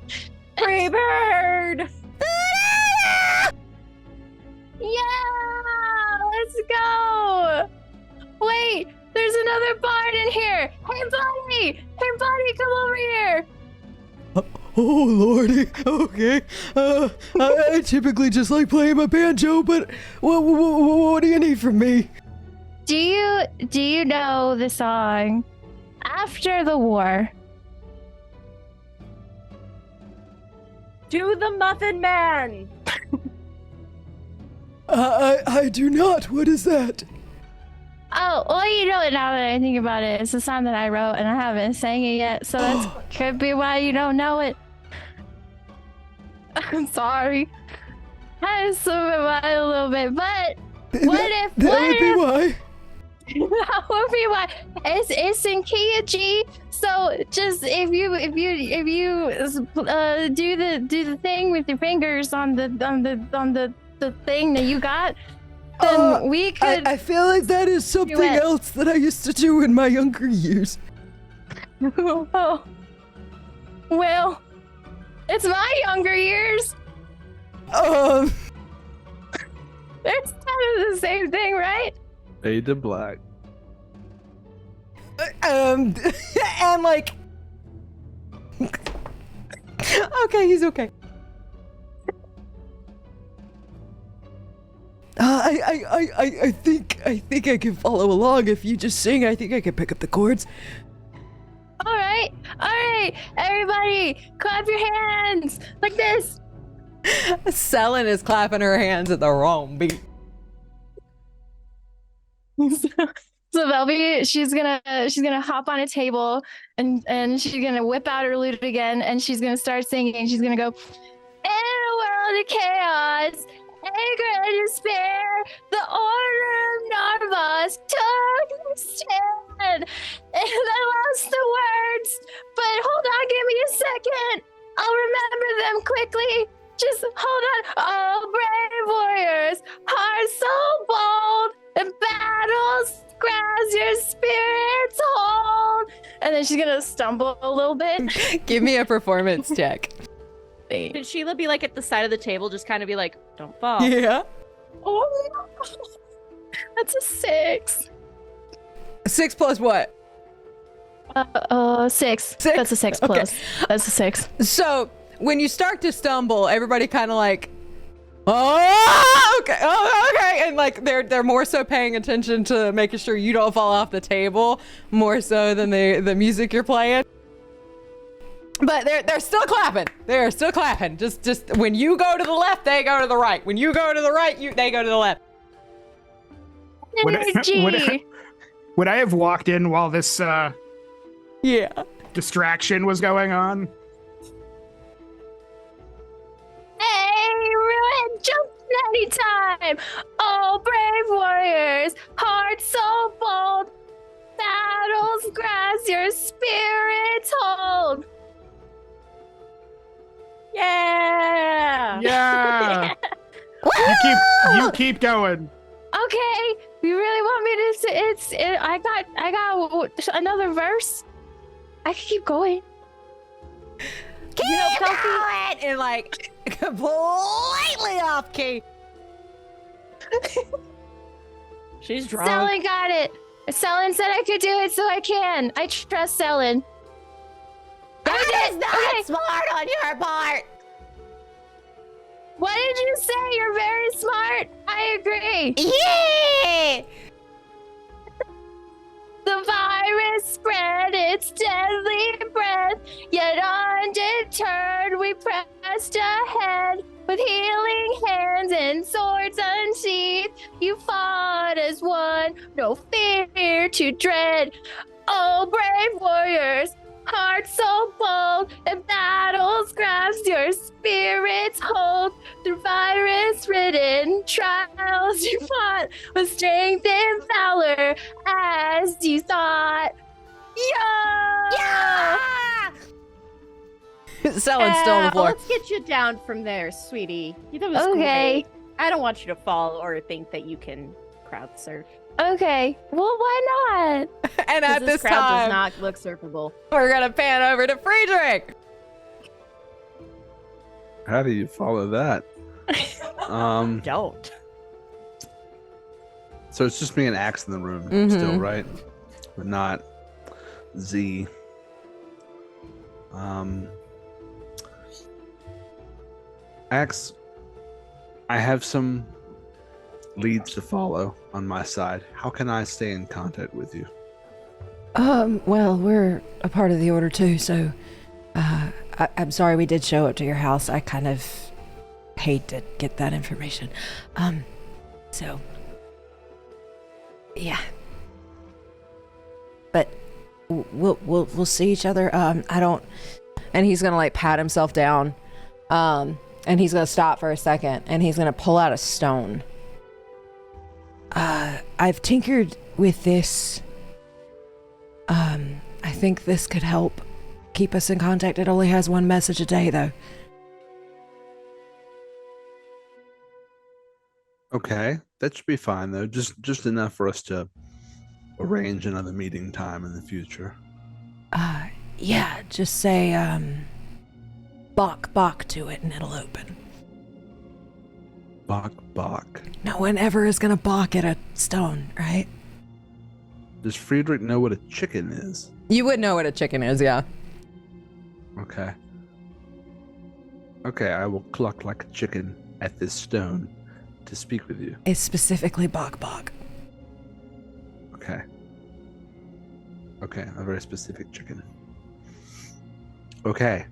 Free bird! Yeah, let's go. Wait, there's another bard in here. Hey, buddy, come over here. Oh lordy, okay. I typically just like playing my banjo, but what do you need from me? Do you know the song After the War? Do the Muffin Man! I do not. What is that? Oh, well, you know it now that I think about it. It's a song that I wrote and I haven't sang it yet, so that could be why you don't know it. I'm sorry. I assume it might a little bit, but what That would be why. that would be why. It's in key of G. So just if you do the thing with your fingers on the thing that you got, then we could. I feel like that is something else that I used to do in my younger years. Oh, well, it's my younger years. It's kind of the same thing, right? Fade to black. And like, okay, he's okay. I think I can follow along if you just sing. I think I can pick up the chords. All right, everybody, clap your hands like this. Selin is clapping her hands at the wrong beat. So Velby, she's gonna hop on a table and she's gonna whip out her lute again and she's gonna start singing. She's gonna go, in a world of chaos, anger and despair, the Order of Narvosc took a stand. And I lost the words, but hold on, give me a second. I'll remember them quickly. Just hold on. Oh, brave warriors, hearts so bold, and battles grasp your spirits hold. And then she's gonna stumble a little bit. Give me a performance check. Should Sheila be like at the side of the table, just kind of be like, don't fall? Yeah. Oh, no. That's a 6. 6 plus what? 6. 6? That's a 6 plus. Okay. That's a 6. So when you start to stumble, everybody kind of like, oh, okay, oh, okay, and like they're more so paying attention to making sure you don't fall off the table, more so than the music you're playing. But they're still clapping. They're still clapping. Just when you go to the left, they go to the right. When you go to the right, they go to the left. Would I have walked in while this Yeah. distraction was going on? Hey, ruin, jump anytime. Oh, brave warriors, hearts so bold, battles grasp your spirits hold. Yeah! Yeah. You keep going. Okay, you really want me to? I got another verse. I can keep going. Keep going! And like completely off key. She's drunk. Selin got it. Selin said I could do it, so I can. I trust Selin. That is not smart on your part. What did you say? You're very smart. I agree. Yeah! The virus spread its deadly breath, yet undeterred we pressed ahead. With healing hands and swords unsheathed, you fought as one, no fear to dread. Oh, brave warriors, hearts so bold, and battles grasp your spirits hold. Through virus-ridden trials you fought with strength and valor as you thought. Yeah! Selling still on the floor. Let's get you down from there, sweetie. That was Okay. great. I don't want you to fall or think that you can crowd surf. Okay, well, why not? And at 'Cause this crowd time, does not look surfable. we're going to pan over to Friedrich. How do you follow that? Don't. So it's just me and Axe in the room still, right? But not Z. Axe, I have some leads to follow on my side. How can I stay in contact with you? Well, we're a part of the Order too, so I'm sorry we did show up to your house. I kind of hate to get that information. So yeah. But we'll see each other. I don't. And he's going to like pat himself down. And he's going to stop for a second and he's going to pull out a stone. I've tinkered with this. I think this could help keep us in contact. It only has one message a day, though. Okay, that should be fine though. Just enough for us to arrange another meeting time in the future. Yeah, just say, bok to it and it'll open. Bok. No one ever is gonna balk at a stone, right? Does Friedrich know what a chicken is? You would know what a chicken is, yeah. Okay. Okay, I will cluck like a chicken at this stone to speak with you. It's specifically bok. Okay. Okay, a very specific chicken. Okay.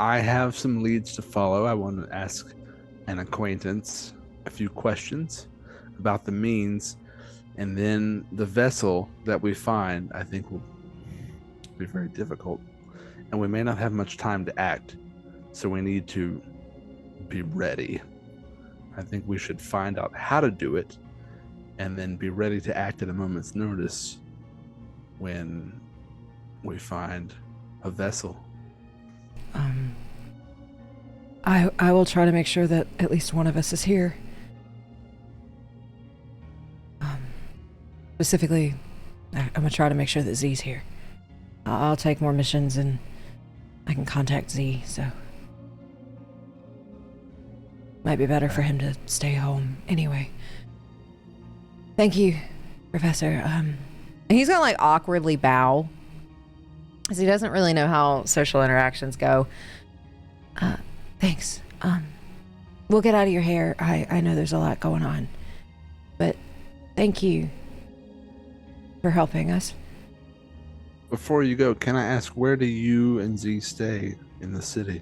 I have some leads to follow. I want to ask an acquaintance a few questions about the means, and then the vessel that we find, I think, will be very difficult, and we may not have much time to act, so we need to be ready. I think we should find out how to do it, and then be ready to act at a moment's notice when we find a vessel. I will try to make sure that at least one of us is here. Specifically, I'm gonna try to make sure that Z's here. I'll take more missions and I can contact Z, so might be better for him to stay home anyway. Thank you, Professor. He's gonna like awkwardly bow because he doesn't really know how social interactions go. Thanks. We'll get out of your hair. I know there's a lot going on, but thank you for helping us. Before you go, can I ask, where do you and Z stay in the city?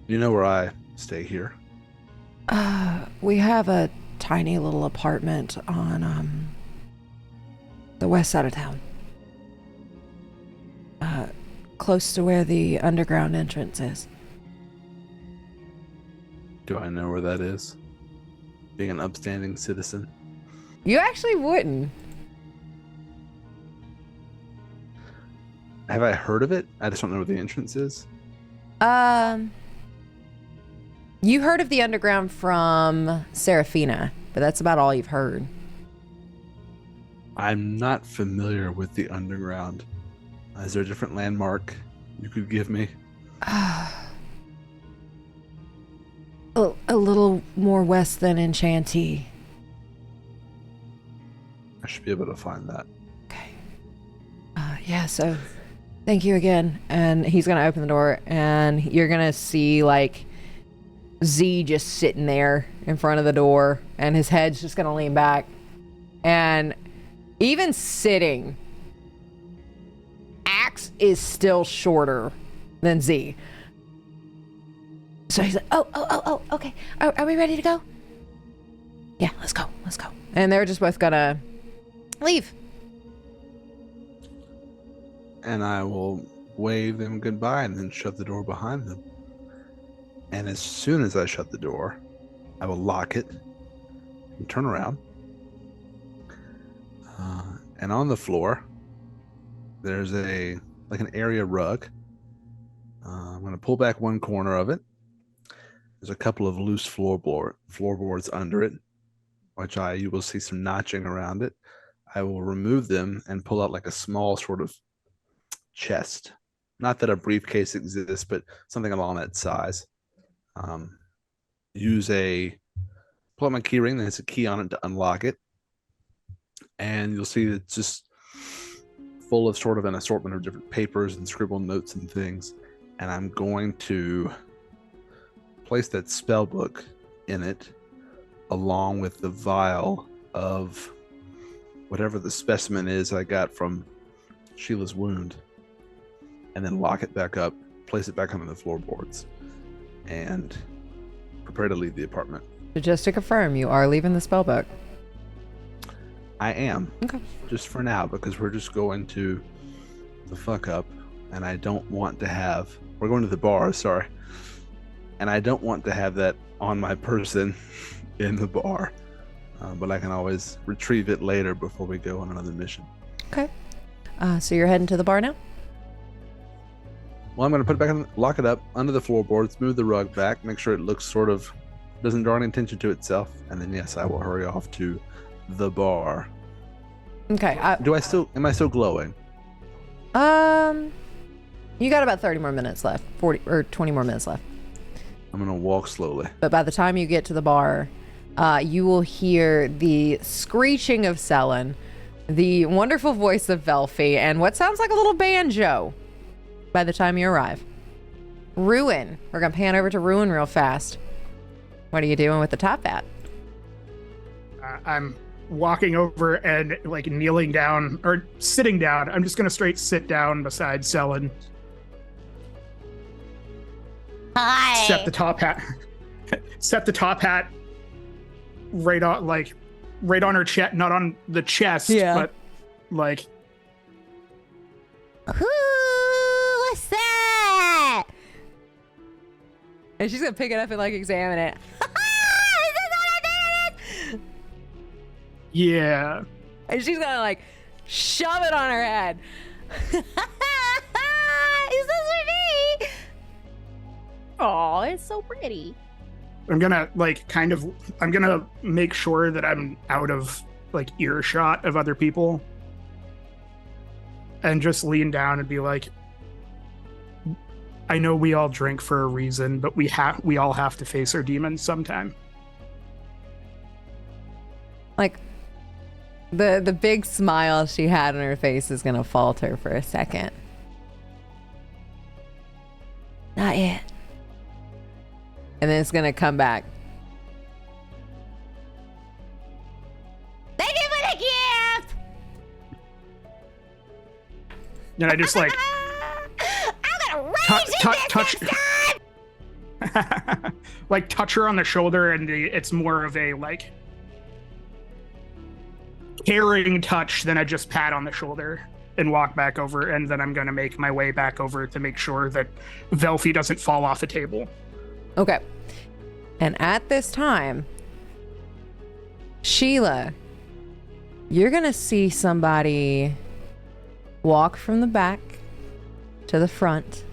You know where I stay here. We have a tiny little apartment on the west side of town. Close to where the underground entrance is. Do I know where that is? Being an upstanding citizen. You actually wouldn't. Have I heard of it? I just don't know where the entrance is. You heard of the underground from Seraphina, but that's about all you've heard. I'm not familiar with the underground. Is there a different landmark you could give me? A little more west than Enchantee. I should be able to find that. Okay. Yeah, so thank you again. And he's gonna open the door and you're gonna see like Z just sitting there in front of the door and his head's just gonna lean back. And even sitting, Axe is still shorter than Z. So he's like, oh, okay. Are we ready to go? Yeah, let's go. And they're just both gonna leave. And I will wave them goodbye and then shut the door behind them. And as soon as I shut the door, I will lock it and turn around. And on the floor, there's an area rug. I'm going to pull back one corner of it. There's a couple of loose floorboards under it. you will see some notching around it. I will remove them and pull out like a small sort of chest. Not that a briefcase exists, but something along that size. Pull out my key ring, there's a key on it to unlock it. And you'll see it's just full of sort of an assortment of different papers and scribbled notes and things. And I'm going to place that spell book in it along with the vial of whatever the specimen is I got from Sheila's wound, and then lock it back up, place it back under the floorboards, and prepare to leave the apartment. So just to confirm, you are leaving the spell book. I am. Okay. Just for now, because we're just going to the fuck up, and I don't want to have... We're going to the bar, sorry. And I don't want to have that on my person in the bar. But I can always retrieve it later before we go on another mission. Okay. So you're heading to the bar now? Well, I'm going to put it back, lock it up under the floorboards, move the rug back, make sure it looks sort of... doesn't draw any attention to itself. And then, yes, I will hurry off to the bar. Okay. Am I still glowing? You got about 30 more minutes left. 40 or 20 more minutes left. I'm going to walk slowly. But by the time you get to the bar, you will hear the screeching of Selen, the wonderful voice of Velfie, and what sounds like a little banjo by the time you arrive. Ruin. We're going to pan over to Ruin real fast. What are you doing with the top hat? I'm walking over and like kneeling down or sitting down. I'm just going to straight sit down beside Selen. Hi. Set the top hat. Set the top hat right on her chest, not on the chest, but like. Ooh, what's that? And she's gonna pick it up and like examine it. Yeah. And she's gonna like shove it on her head. Is this for me? Oh, it's so pretty. I'm gonna make sure that I'm out of like earshot of other people and just lean down and be like, I know we all drink for a reason, but we all have to face our demons sometime. Like the big smile she had on her face is gonna falter for a second. Not yet. And then it's gonna come back. Thank you for the gift! And I just like I'm gonna raise touch like touch her on the shoulder, and it's more of a like caring touch than I just pat on the shoulder and walk back over, and then I'm gonna make my way back over to make sure that Velfie doesn't fall off a table. Okay. And at this time, Sheila, you're gonna see somebody walk from the back to the front,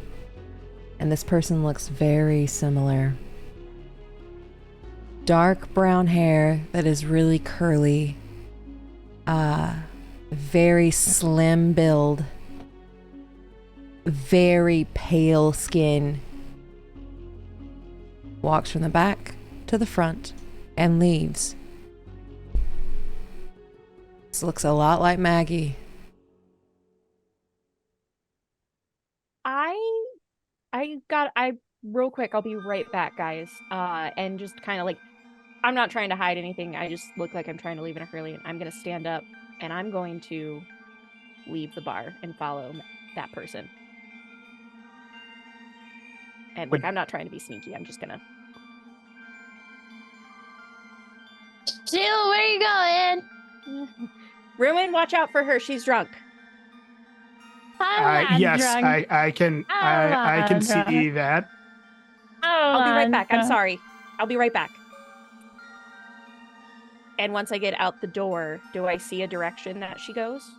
and this person looks very similar. Dark brown hair that is really curly, very slim build, very pale skin. Walks from the back to the front and leaves. This looks a lot like Maggie. I real quick, I'll be right back, guys. And just kind of like, I'm not trying to hide anything. I just look like I'm trying to leave in a hurry, and I'm going to stand up and I'm going to leave the bar and follow that person. And like, I'm not trying to be sneaky. I'm just gonna. Jill, where are you going? Ruin, watch out for her. She's drunk. Yes, Drunk. I can see that. I'll be right back. I'm sorry. I'll be right back. And once I get out the door, do I see a direction that she goes?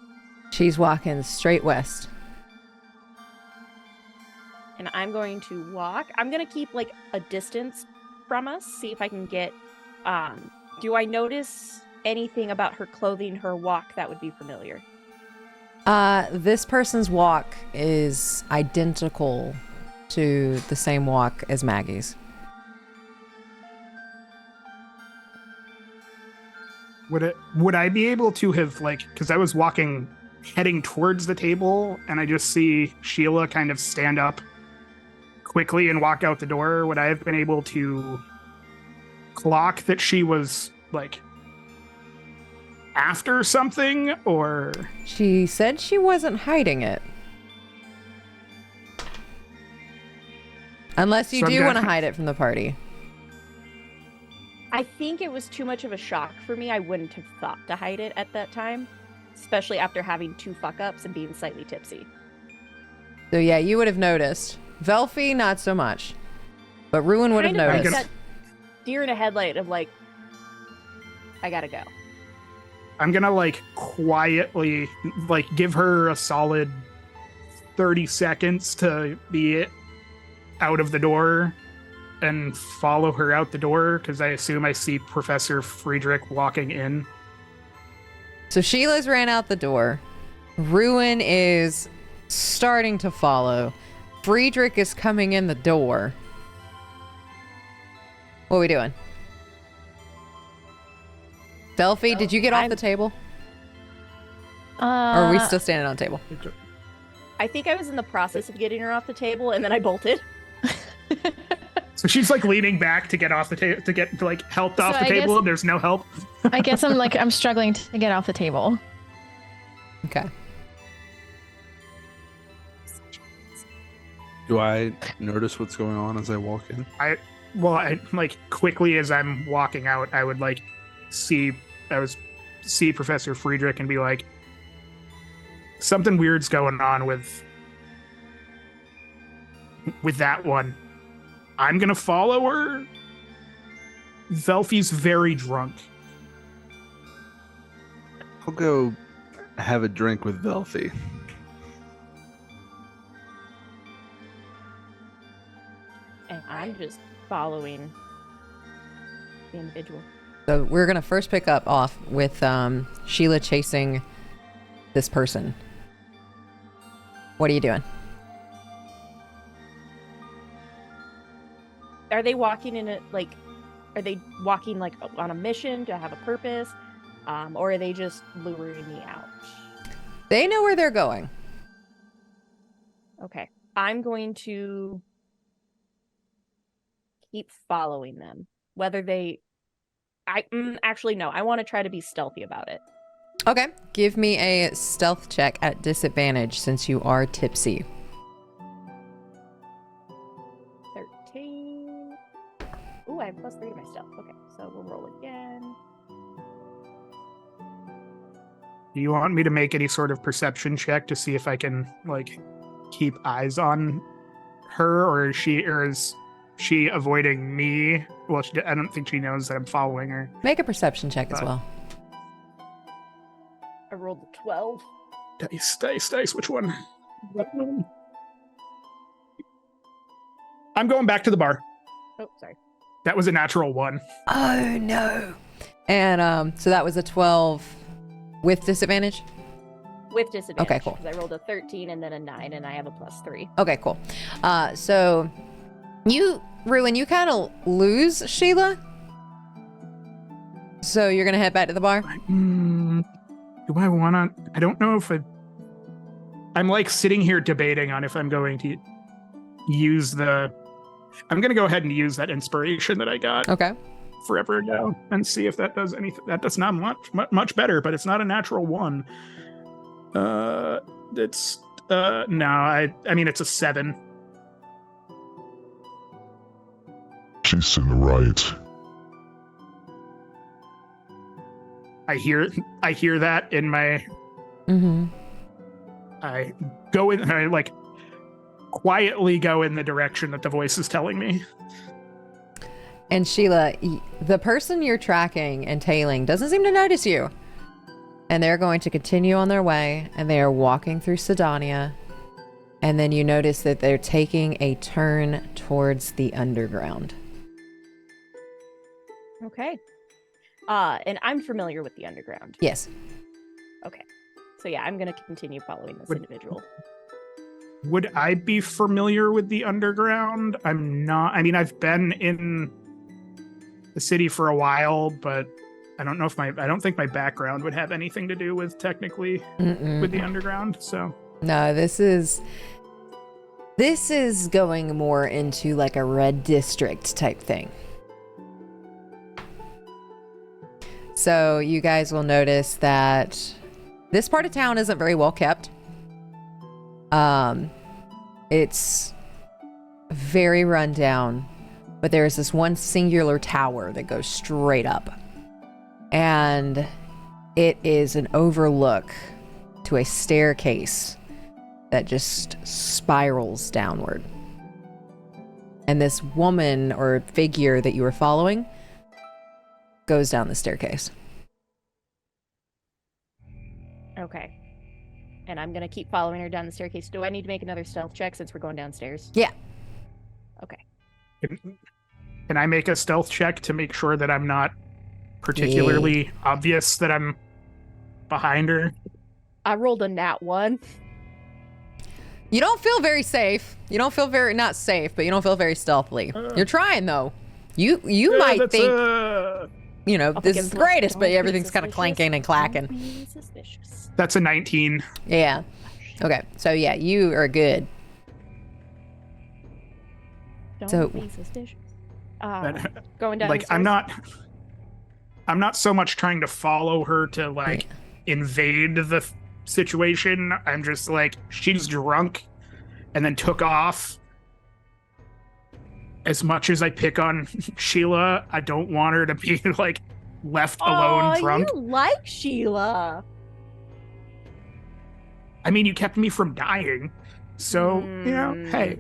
She's walking straight west. And I'm going to walk. I'm going to keep like a distance from us, see if I can get Do I notice anything about her clothing, her walk that would be familiar? This person's walk is identical to the same walk as Maggie's. Would I be able to have, like, because I was heading towards the table, and I just see Sheila kind of stand up quickly and walk out the door. Would I have been able to clock that she was, like, after something, or... She said she wasn't hiding it. Unless you So I'm do gonna- want to hide it from the party. I think it was too much of a shock for me. I wouldn't have thought to hide it at that time, especially after having 2 fuck-ups and being slightly tipsy. So yeah, you would have noticed. Velfie, not so much. But Ruin would have Kind of like noticed. that deer in a headlight of like, I gotta go. I'm gonna, like, quietly, like, give her a solid 30 seconds to be out of the door and follow her out the door, because I assume I see Professor Friedrich walking in. So Sheila's ran out the door. Ruin is starting to follow. Friedrich is coming in the door. What are we doing? Velfie, did you get off the table? Or are we still standing on the table? I think I was in the process of getting her off the table, and then I bolted. So she's, like, leaning back to get off the table, to get, like, helped off So the I table, guess- and there's no help. I guess I'm struggling to get off the table. Okay. Do I notice what's going on as I walk in? Well, I, like, quickly as I'm walking out, I would, like, see Professor Friedrich and be like, something weird's going on with that one. I'm gonna follow her. Velfie's very drunk. I'll go have a drink with Velfie. And I'm just following the individual. So we're going to first pick up off with Sheila chasing this person. What are you doing? Are they walking in a, like, are they walking, like, on a mission to have a purpose? Or are they just luring me out? They know where they're going. Okay. I'm going to keep following them. Whether they... actually, no. I want to try to be stealthy about it. Okay. Give me a stealth check at disadvantage since you are tipsy. 13. Ooh, I have +3 to my stealth. Okay, so we'll roll again. Do you want me to make any sort of perception check to see if I can, like, keep eyes on her, or is she avoiding me? Well, I don't think she knows that I'm following her. Make a perception check as well. I rolled a 12. Dice. Which one? I'm going back to the bar. Oh, sorry. That was a natural 1. Oh, no. And so that was a 12 with disadvantage? With disadvantage. Okay, cool. Because I rolled a 13 and then a 9, and I have a +3. Okay, cool. So Ruin, you kind of lose Sheila. So you're going to head back to the bar? Do I want to? I don't know if I'm, like, sitting here debating on if I'm going to use I'm going to go ahead and use that inspiration that I got Okay. forever ago and see if that does anything. That does not much better, but it's not a natural 1. It's no, I mean, it's a 7. She's in the right. I hear that in my. Mm-hmm. I go in. I, like, quietly go in the direction that the voice is telling me. And Sheila, the person you're tracking and tailing doesn't seem to notice you. And they're going to continue on their way, and they are walking through Sydonea. And then you notice that they're taking a turn towards the underground. Okay. And I'm familiar with the underground. Yes. Okay. So yeah, I'm gonna continue following this individual. Would I be familiar with the underground? I'm not. I mean, I've been in the city for a while, but I don't know if I don't think my background would have anything to do with technically with the underground. So No, this is going more into like a red district type thing. So you guys will notice that this part of town isn't very well kept. It's very run down, but there's this one singular tower that goes straight up. And it is an overlook to a staircase that just spirals downward. And this woman or figure that you were following goes down the staircase. Okay. And I'm gonna keep following her down the staircase. Do I need to make another stealth check since we're going downstairs? Yeah. Okay. can I make a stealth check to make sure that I'm not particularly obvious that I'm behind her? I rolled a nat 1. You don't feel very safe. You don't feel very, not safe, but you don't feel very stealthily. You're trying though. You might think, you know, this is the greatest, but everything's kind of clanking and clacking. That's a 19. Yeah. Okay. So yeah, you are good. Don't be suspicious. Going down. Like I'm not so much trying to follow her to like invade the situation. I'm just like, she's drunk and then took off. As much as I pick on Sheila, I don't want her to be like left alone drunk. You like Sheila. I mean, you kept me from dying. So, you know, hey.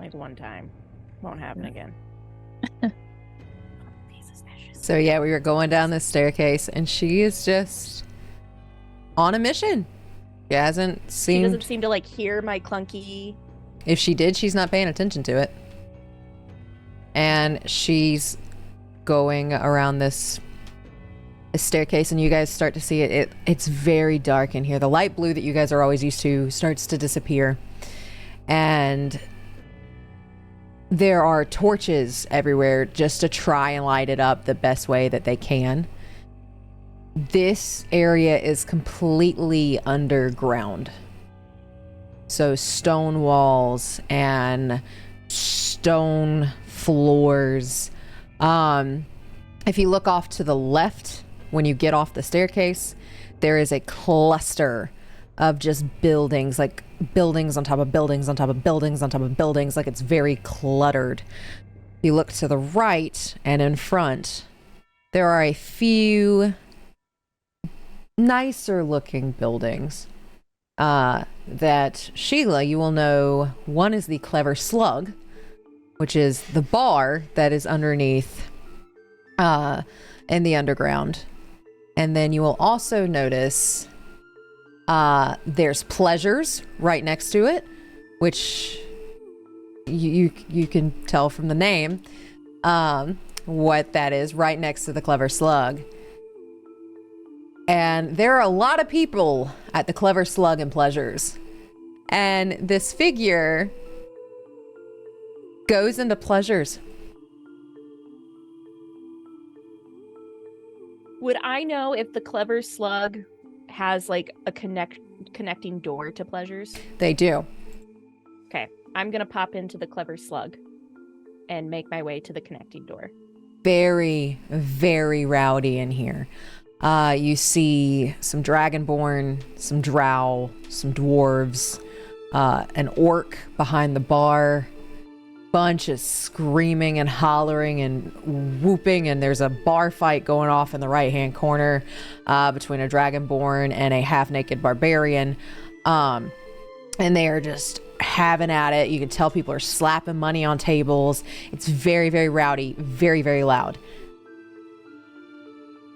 Like one time. Won't happen again. So yeah, we were going down this staircase and she is just on a mission. She doesn't seem to like hear my clunky. If she did, she's not paying attention to it. And she's going around this staircase and you guys start to see it. It's very dark in here. The light blue that you guys are always used to starts to disappear. And there are torches everywhere just to try and light it up the best way that they can. This area is completely underground. So stone walls and stone floors. If you look off to the left, when you get off the staircase, there is a cluster of just buildings, like buildings on top of buildings on top of buildings on top of buildings, like it's very cluttered. You look to the right and in front, there are a few nicer looking buildings that Sheila, you will know. One is the Clever Slug, which is the bar that is underneath in the underground. And then you will also notice there's Pleasures right next to it, which you can tell from the name what that is, right next to the Clever Slug. And there are a lot of people at the Clever Slug and Pleasures. And this figure goes into Pleasures. Would I know if the Clever Slug has like a connecting door to Pleasures? They do. Okay, I'm gonna pop into the Clever Slug and make my way to the connecting door. Very, very rowdy in here. You see some dragonborn, some drow, some dwarves, an orc behind the bar, bunch of screaming and hollering and whooping, and there's a bar fight going off in the right hand corner between a dragonborn and a half-naked barbarian, and they are just having at it. You can tell people are slapping money on tables. It's very, very rowdy, very, very loud.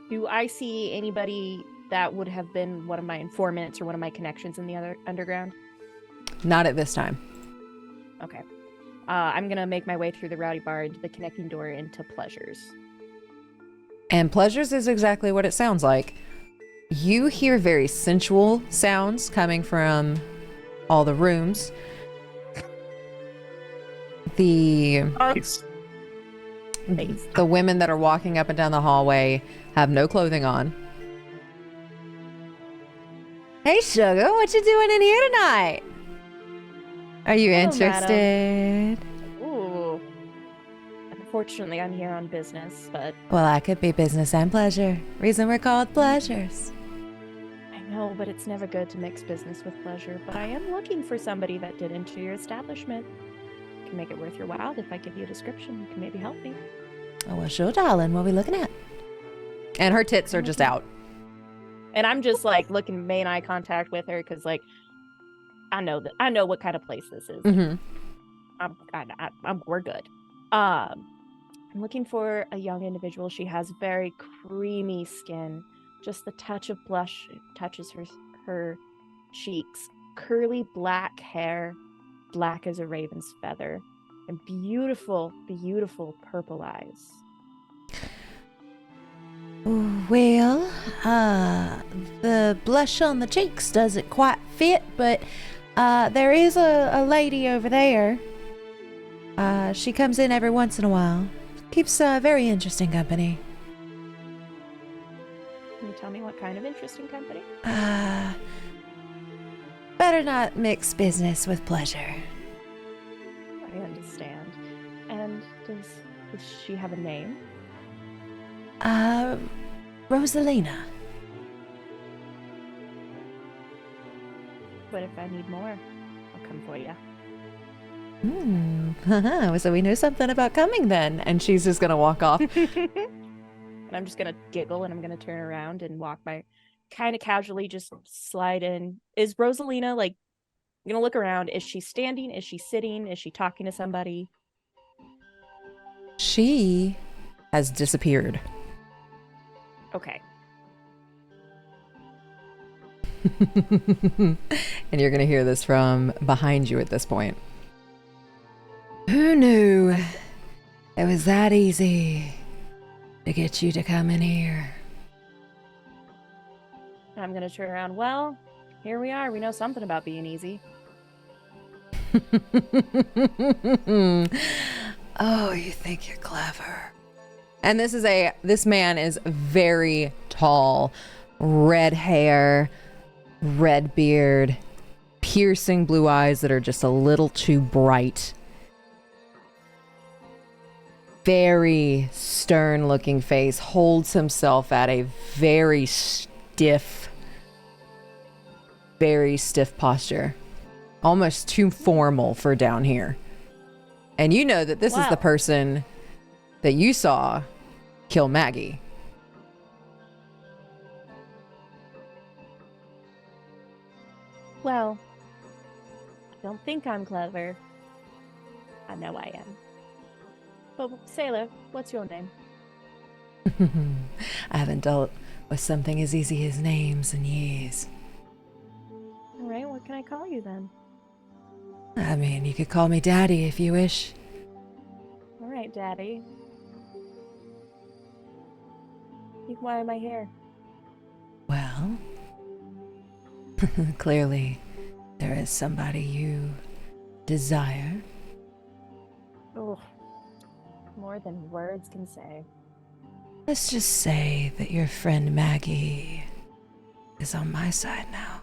Do I see anybody that would have been one of my informants or one of my connections in the other underground? Not at this time. Okay. I'm gonna make my way through the rowdy bar into the connecting door into Pleasures. And pleasures is exactly what it sounds like. You hear very sensual sounds coming from all the rooms. The women that are walking up and down the hallway have no clothing on. Hey, sugar, what you doing in here tonight? Are you Hello, interested? Ooh. Unfortunately, I'm here on business, but Well, I could be business and pleasure. Reason we're called pleasures. I know, but it's never good to mix business with pleasure. But I am looking for somebody that did into your establishment. Can make it worth your while if I give you a description. You can maybe help me. Oh, well, sure, darling. What are we looking at? And her tits are just out. And I'm just like looking main eye contact with her because like I know what kind of place this is. Mm-hmm. We're good. I'm looking for a young individual. She has very creamy skin. Just the touch of blush touches her cheeks. Curly black hair, black as a raven's feather, and beautiful, beautiful purple eyes. Well, the blush on the cheeks doesn't quite fit, but there is a lady over there. She comes in every once in a while. Keeps very interesting company. Can you tell me what kind of interesting company? Better not mix business with pleasure. I understand. And does she have a name? Rosalina. But if I need more, I'll come for you. So we know something about coming then. And she's just going to walk off. And I'm just gonna giggle and I'm gonna turn around and walk by, kind of casually, just slide in. Is Rosalina like? I'm gonna look around. Is she standing? Is she sitting? Is she talking to somebody? She has disappeared. Okay. And you're going to hear this from behind you at this point. Who knew it was that easy to get you to come in here? I'm gonna turn around. Well, here we are. We know something about being easy. Oh, you think you're clever. And this man is very tall, red hair, red beard, piercing blue eyes that are just a little too bright. Very stern looking face, holds himself at a very stiff posture. Almost too formal for down here. And you know that this is the person that you saw kill Maggie. Well, I don't think I'm clever. I know I am. But Sailor, what's your name? I haven't dealt with something as easy as names in years. All right, what can I call you then? I mean, you could call me Daddy if you wish. All right, Daddy. Why am I here? Well, clearly there is somebody you desire. Oh, more than words can say. Let's just say that your friend Maggie is on my side now.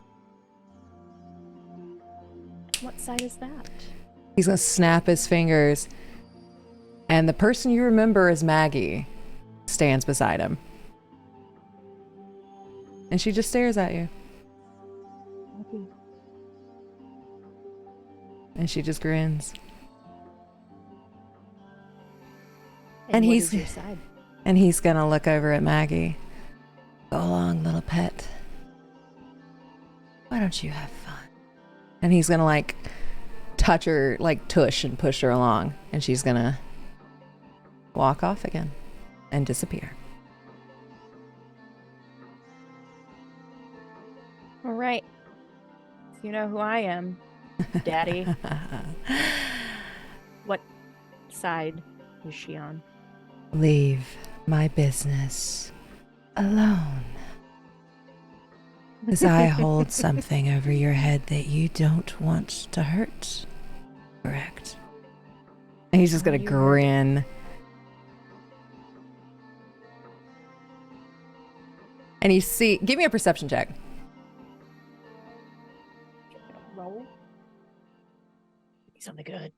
What side is that? He's gonna snap his fingers, and the person you remember as Maggie stands beside him. And she just stares at you. Okay. And she just grins. And And what he's- is your side? And he's gonna look over at Maggie. Go along, little pet. Why don't you have fun? And he's gonna like touch her, like tush and push her along. And she's gonna walk off again and disappear. All right. So you know who I am, Daddy. What side is she on? Leave my business alone. Because I hold something over your head that you don't want to hurt. Correct. And he's just gonna grin. And you see, give me a perception check. Roll. Something good.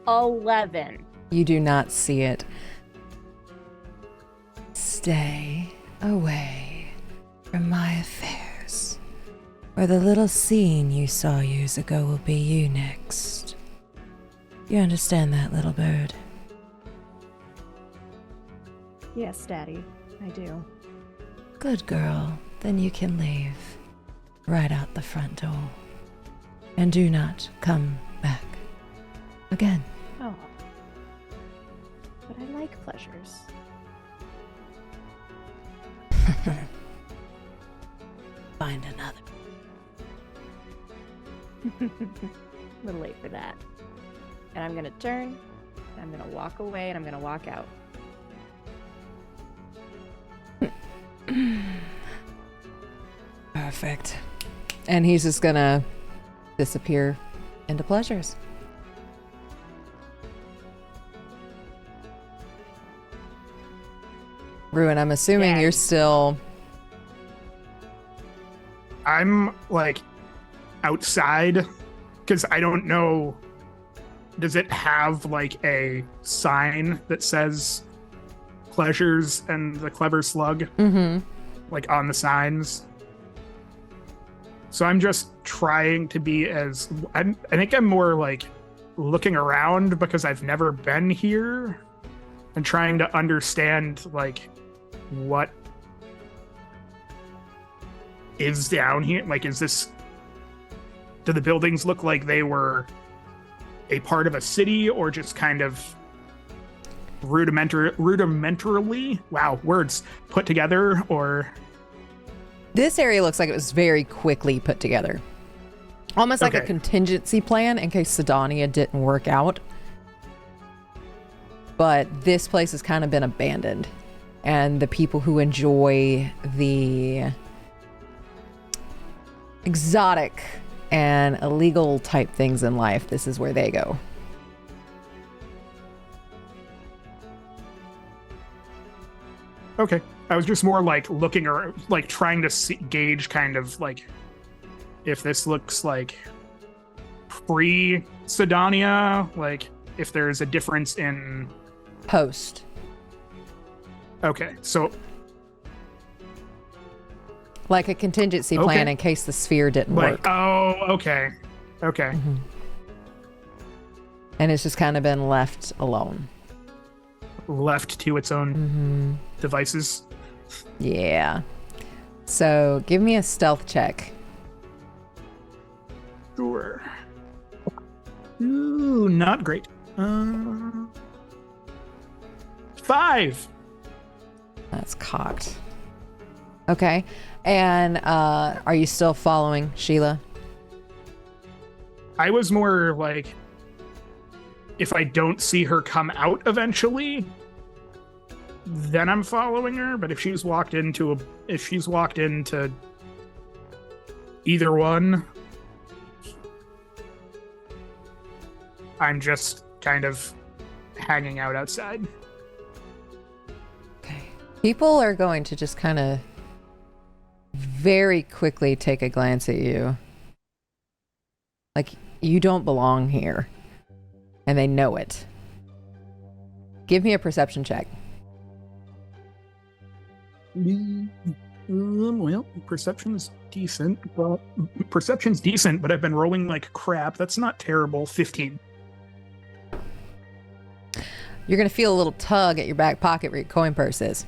11. You do not see it. Stay away from my affairs, or the little scene you saw years ago will be you next. You understand that, little bird? Yes, Daddy, I do. Good girl. Then you can leave. Right out the front door. And do not come back again. Oh. But I like pleasures. Find another. A little late for that. And I'm gonna turn, and I'm gonna walk away, and I'm gonna walk out. Perfect. And he's just gonna disappear into pleasures. Ruin, I'm assuming Yeah. you're still... I'm like outside because I don't know. Does it have like a sign that says pleasures and the clever slug like on the signs? So I'm just trying to be as I think I'm more like looking around because I've never been here and trying to understand like what is down here. Like, is this, do the buildings look like they were a part of a city or just kind of rudimentarily, wow, words, put together? Or This area looks like it was very quickly put together. Almost like a Okay. contingency plan in case Sydonea didn't work out. But this place has kind of been abandoned. And the people who enjoy the exotic and illegal type things in life, this is where they go. okay, I was just more like looking or like trying to gauge kind of like if this looks like pre Sydonea, like if there's a difference in Post. okay, so Like a contingency plan Okay. in case the sphere didn't like work. okay. And it's just kind of been left alone. Left to its own devices. Yeah. So give me a stealth check. Sure. Ooh, not great. 5. That's cocked. Okay. And are you still following Sheila? I was more like, if I don't see her come out eventually, then I'm following her. But if she's walked into either one, I'm just kind of hanging out outside. Okay. People are going to just kind of very quickly take a glance at you. Like, you don't belong here. And they know it. Give me a perception check. Well, perception's decent, but I've been rolling like crap. That's not terrible. 15. You're going to feel a little tug at your back pocket where your coin purse is.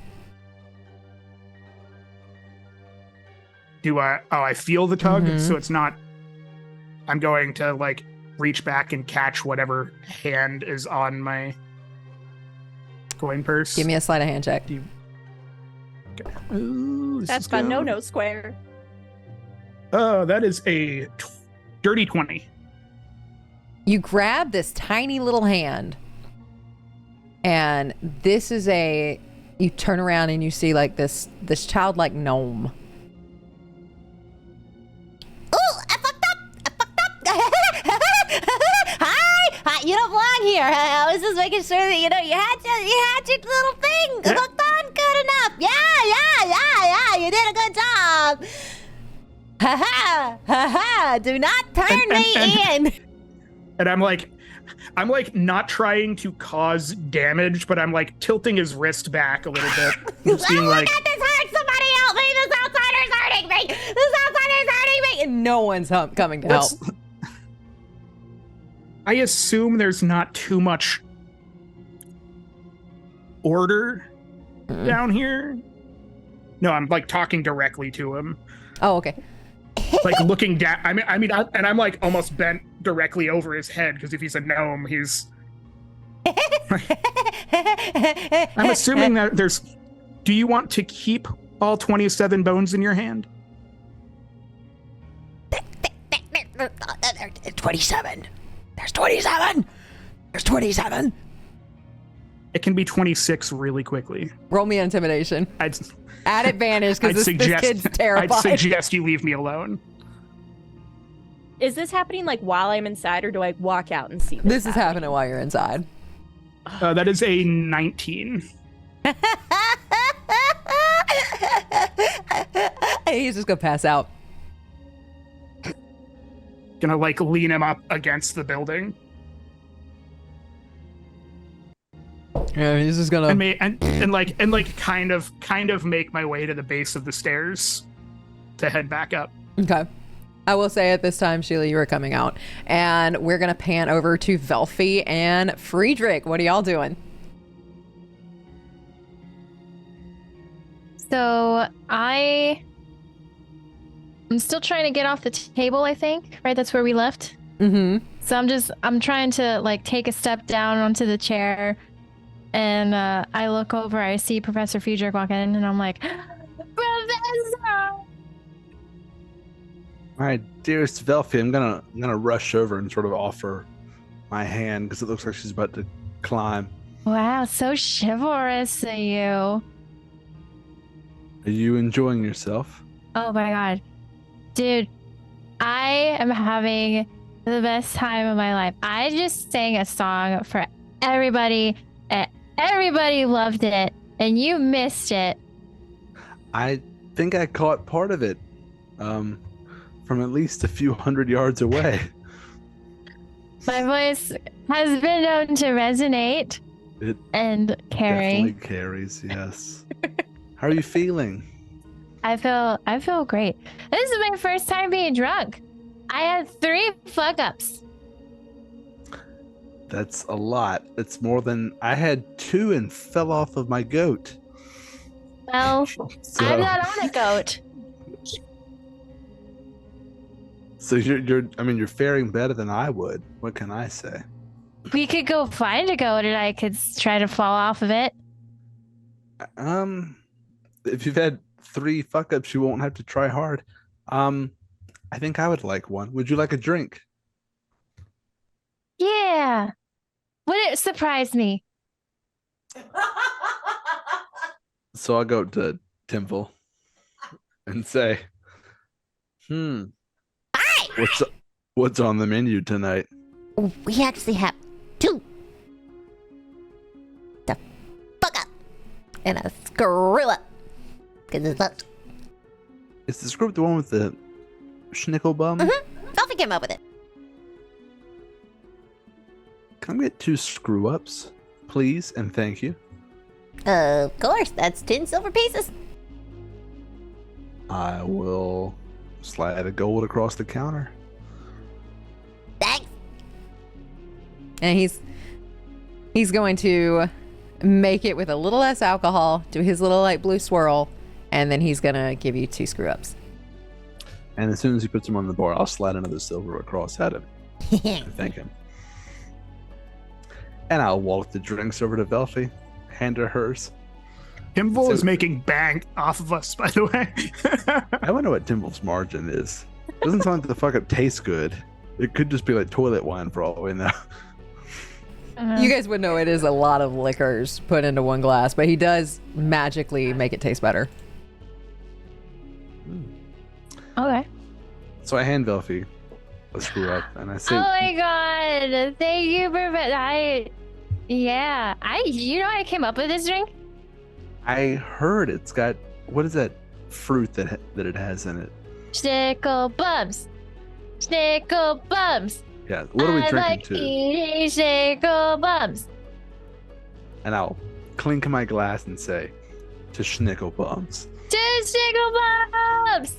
Do I? Oh, I feel the tug, so it's not. I'm going to like reach back and catch whatever hand is on my coin purse. Give me a sleight of hand check. Ooh, this That's is the good. no square. That is a dirty 20. You grab this tiny little hand And this is you turn around and you see like this childlike gnome. Ooh, I fucked up. Hi, you don't belong here. I was just making sure that you had your little thing hooked on good enough. Yeah. You did a good job. Ha. Do not turn me in. And I'm like not trying to cause damage, but I'm like tilting his wrist back a little bit. Just being like, God, this hurts. Somebody help me. This outsider's hurting me. And no one's coming to help. I assume there's not too much order down here. No, I'm like talking directly to him. Oh, okay. Like looking down. And I'm like almost bent directly over his head because if he's a gnome, he's. I'm assuming that there's. Do you want to keep all 27 bones in your hand? 27. There's 27. There's 27. It can be 26 really quickly. Roll me intimidation. At advantage because this kid's terrified. I'd suggest you leave me alone. Is this happening like while I'm inside, or do I walk out and see this is happening while you're inside? That is a 19. He's just gonna pass out. Gonna like lean him up against the building. Yeah, he's just gonna and kind of make my way to the base of the stairs to head back up. Okay. I will say at this time, Sheila, you were coming out, and we're gonna pan over to Velfie and Friedrich. What are y'all doing? So I'm still trying to get off the table, I think, right? That's where we left. Mm-hmm. So I'm trying to like take a step down onto the chair, and I look over, I see Professor Friedrich walk in, and I'm like, Professor! All right, dearest Velfie, I'm gonna rush over and sort of offer my hand because it looks like she's about to climb. Wow, so chivalrous of you. Are you enjoying yourself? Oh my god. Dude, I am having the best time of my life. I just sang a song for everybody, and everybody loved it, and you missed it. I think I caught part of it from at least a few hundred yards away. My voice has been known to resonate and carry. Definitely carries, yes. How are you feeling? I feel great. This is my first time being drunk. I had 3 fuck-ups. That's a lot. It's more than I had 2 and fell off of my goat. Well, I'm not on a goat. So you're faring better than I would. What can I say? We could go find a goat and I could try to fall off of it. If you've had 3 fuck-ups, you won't have to try hard. I think I would like one. Would you like a drink? Yeah. Would it surprise me? So I'll go to Timble and say, Hi! What's on the menu tonight? We actually have 2. The fuck up and a screw up. Is the screw up the one with the schnickel bum? Mm-hmm. Dolphin came up with it. Can I get 2 screw ups, please, and thank you? Of course, that's 10 silver pieces. I will slide a gold across the counter. Thanks. And he's going to make it with a little less alcohol, do his little like blue swirl, and then he's gonna give you 2 screw ups. And as soon as he puts them on the bar, I'll slide another silver across at him and thank him. And I'll walk the drinks over to Velfie, hand her hers. Timble is making bank off of us, by the way. I wonder what Timble's margin is. Doesn't sound like the fuck up tastes good. It could just be like toilet wine for all we know. You guys would know it is a lot of liquors put into one glass, but he does magically make it taste better. Okay. So I hand Velfie a screw up, and I say, Oh my god! Thank you for I came up with this drink. I heard it's got, what is that fruit that it has in it? Schnickel bums. Schnickel bums. Yeah, what are we I drinking like to? eating schnickel bums. And I'll clink my glass and say, to Schnickel Bums. To schnickel bums.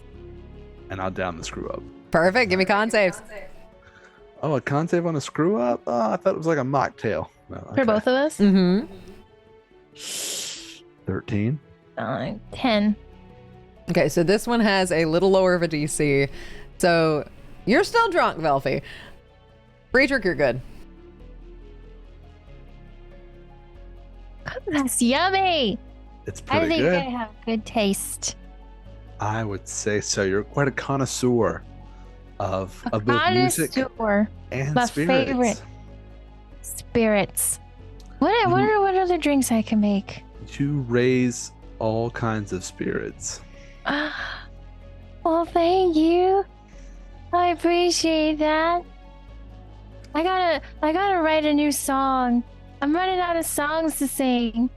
And I'll down the screw up. Perfect. Give me con saves. Oh, a con save on a screw up? Oh, I thought it was like a mocktail. No, For both of us? Mm-hmm. 13. 10. Okay, so this one has a little lower of a DC. So you're still drunk, Velfie. Friedrich, you're good. That's yummy. It's I pretty think good. I have good taste. I would say so. You're quite a connoisseur of both music Connoisseur. and My spirits. favorite. Spirits. What other drinks I can make? You raise all kinds of spirits. Well, thank you. I appreciate that. I gotta write a new song. I'm running out of songs to sing.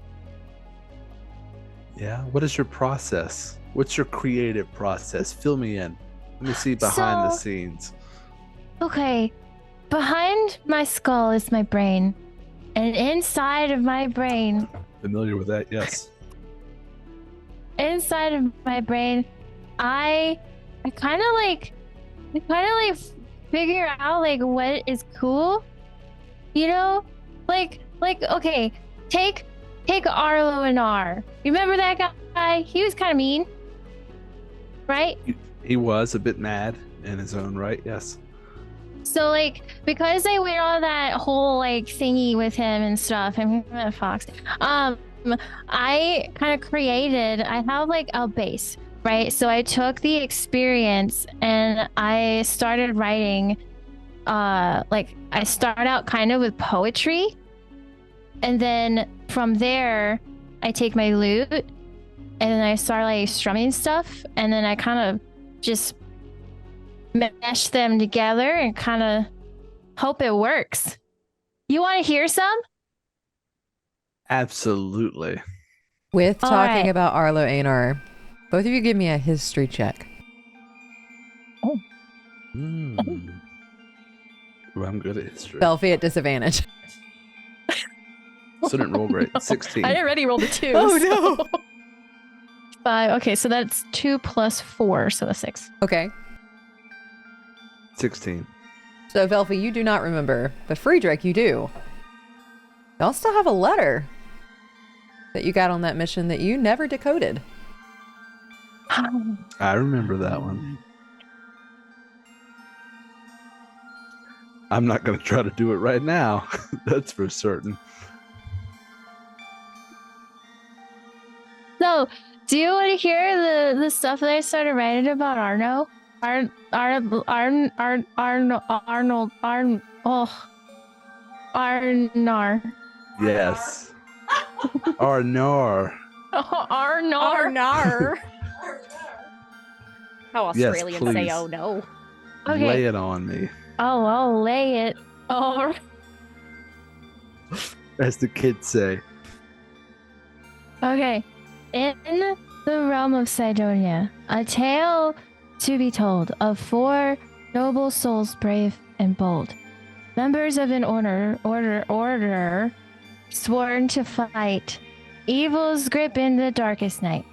Yeah. What is your process? What's your creative process? Fill me in. Let me see behind the So- scenes. Okay, behind my skull is my brain, and inside of my brain, Familiar with that? Yes. I kind of like figure out like what is cool, you know, like okay, take Arlo and R. You remember that guy? He was kind of mean, right? He was a bit mad in his own right. Yes. So like because I went on that whole like thingy with him and stuff, and Fox, I kind of created. I have like a base, right? So I took the experience and I started writing. Like I start out kind of with poetry, and then from there I take my lute, and then I start like strumming stuff, and then I kind of just mesh them together and kind of hope it works. You want to hear some? Absolutely. With All talking right. about Arlo Anar, both of you give me a history check. Mm. Ooh, I'm good at history. Velfie at disadvantage. So didn't roll great. 16. I already rolled a 2. Oh, no. so- 5. Okay, so that's 2 plus 4, so that's 6. Okay. 16. So, Velfie, you do not remember, but Friedrich, you do. Y'all still have a letter that you got on that mission that you never decoded. I remember that one. I'm not going to try to do it right now. That's for certain. So, do you want to hear the stuff that I started writing about Arno? Arnar. Yes. Arnor. Arnar. Arnar. How Yes, Australians say, please. oh no. Okay. Lay it on me. Oh, I'll lay it. Oh, As the kids say. okay. In the realm of Sydonea, a tale to be told of 4 noble souls, brave and bold, members of an order sworn to fight evil's grip in the darkest night.